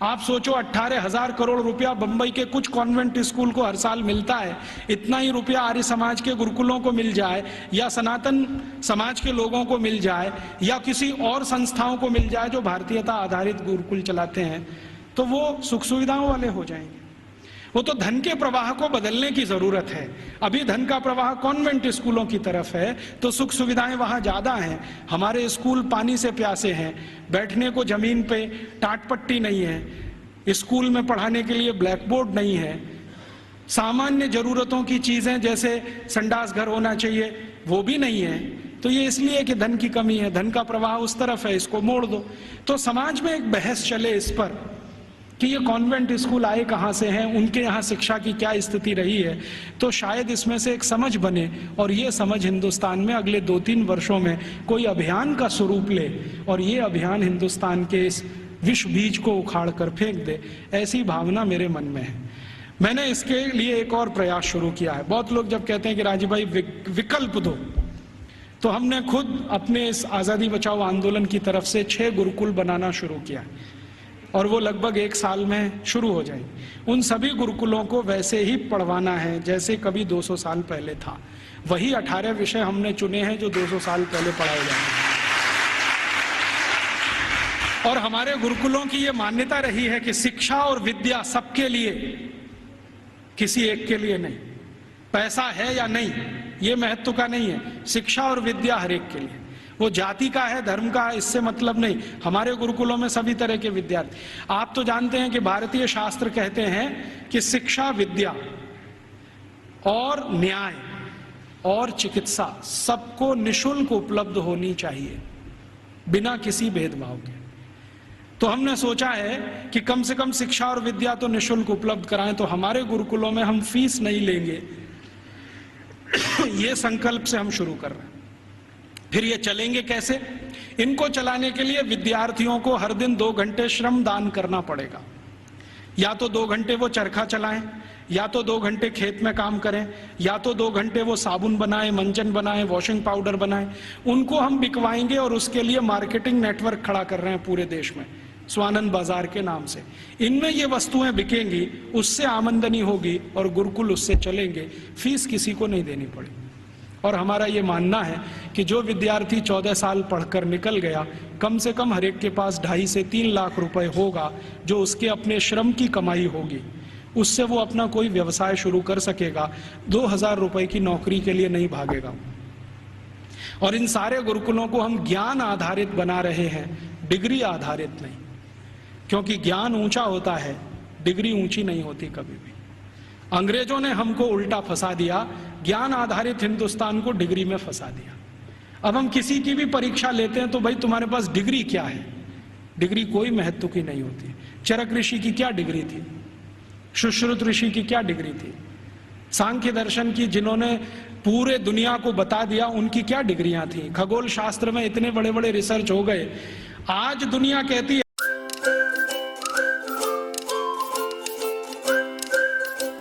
आप सोचो 18,000 करोड़ रुपया बंबई के कुछ कॉन्वेंट स्कूल को हर साल मिलता है, इतना ही रुपया आर्य समाज के गुरुकुलों को मिल जाए, या सनातन समाज के लोगों को मिल जाए, या किसी और संस्थाओं को मिल जाए जो भारतीयता आधारित गुरुकुल चलाते हैं, तो वो सुख सुविधाओं वाले हो जाएंगे। वो तो धन के प्रवाह को बदलने की जरूरत है। अभी धन का प्रवाह कॉन्वेंट स्कूलों की तरफ है तो सुख सुविधाएं वहां ज्यादा हैं। हमारे स्कूल पानी से प्यासे हैं, बैठने को जमीन पे टाट पट्टी नहीं है, स्कूल में पढ़ाने के लिए ब्लैक बोर्ड नहीं है, सामान्य जरूरतों की चीजें जैसे संडास घर होना चाहिए वो भी नहीं है। तो ये इसलिए कि धन की कमी है, धन का प्रवाह उस तरफ है, इसको मोड़ दो। तो समाज में एक बहस चले इस पर कि ये कॉन्वेंट स्कूल आए कहाँ से हैं, उनके यहाँ शिक्षा की क्या स्थिति रही है, तो शायद इसमें से एक समझ बने और ये समझ हिंदुस्तान में अगले 2-3 वर्षों में कोई अभियान का स्वरूप ले और ये अभियान हिंदुस्तान के इस विष बीज को उखाड़ कर फेंक दे, ऐसी भावना मेरे मन में है। मैंने इसके लिए एक और प्रयास शुरू किया है। बहुत लोग जब कहते हैं कि राजीव भाई विकल्प दो, तो हमने खुद अपने इस आज़ादी बचाओ आंदोलन की तरफ से 6 गुरुकुल बनाना शुरू किया और वो लगभग 1 साल में शुरू हो जाएंगे। उन सभी गुरुकुलों को वैसे ही पढ़वाना है जैसे कभी 200 साल पहले था। वही 18 विषय हमने चुने हैं जो 200 साल पहले पढ़ाए जाएंगे। और हमारे गुरुकुलों की ये मान्यता रही है कि शिक्षा और विद्या सबके लिए, किसी एक के लिए नहीं। पैसा है या नहीं ये महत्व का नहीं है, शिक्षा और विद्या हर एक के लिए। वो जाति का है, धर्म का है, इससे मतलब नहीं। हमारे गुरुकुलों में सभी तरह के विद्यार्थी। आप तो जानते हैं कि भारतीय शास्त्र कहते हैं कि शिक्षा, विद्या और न्याय और चिकित्सा सबको निशुल्क उपलब्ध होनी चाहिए, बिना किसी भेदभाव के। तो हमने सोचा है कि कम से कम शिक्षा और विद्या तो निशुल्क उपलब्ध कराएं। तो हमारे गुरुकुलों में हम फीस नहीं लेंगे, ये संकल्प से हम शुरू कर रहे हैं। फिर ये चलेंगे कैसे? इनको चलाने के लिए विद्यार्थियों को हर दिन 2 घंटे श्रम दान करना पड़ेगा। या तो 2 घंटे वो चरखा चलाएं, या तो 2 घंटे खेत में काम करें, या तो 2 घंटे वो साबुन बनाएं, मंजन बनाएं, वॉशिंग पाउडर बनाएं। उनको हम बिकवाएंगे और उसके लिए मार्केटिंग नेटवर्क खड़ा कर रहे हैं पूरे देश में, स्वानंद बाजार के नाम से। इनमें ये वस्तुएं बिकेंगी, उससे आमदनी होगी और गुरुकुल उससे चलेंगे, फीस किसी को नहीं देनी पड़ेगी। और हमारा ये मानना है कि जो विद्यार्थी 14 साल पढ़कर निकल गया, कम से कम हर एक के पास 2.5 से 3 लाख रुपए होगा जो उसके अपने श्रम की कमाई होगी, उससे वो अपना कोई व्यवसाय शुरू कर सकेगा। 2,000 रुपए की नौकरी के लिए नहीं भागेगा। और इन सारे गुरुकुलों को हम ज्ञान आधारित बना रहे हैं, डिग्री आधारित नहीं, क्योंकि ज्ञान ऊंचा होता है, डिग्री ऊंची नहीं होती कभी भी। अंग्रेजों ने हमको उल्टा फंसा दिया, ज्ञान आधारित हिंदुस्तान को डिग्री में फंसा दिया। अब हम किसी की भी परीक्षा लेते हैं तो भाई तुम्हारे पास डिग्री क्या है? डिग्री कोई महत्व की नहीं होती। चरक ऋषि की क्या डिग्री थी? सुश्रुत ऋषि की क्या डिग्री थी? सांख्य दर्शन की जिन्होंने पूरे दुनिया को बता दिया, उनकी क्या डिग्रियां थी? खगोल शास्त्र में इतने बड़े बड़े रिसर्च हो गए। आज दुनिया कहती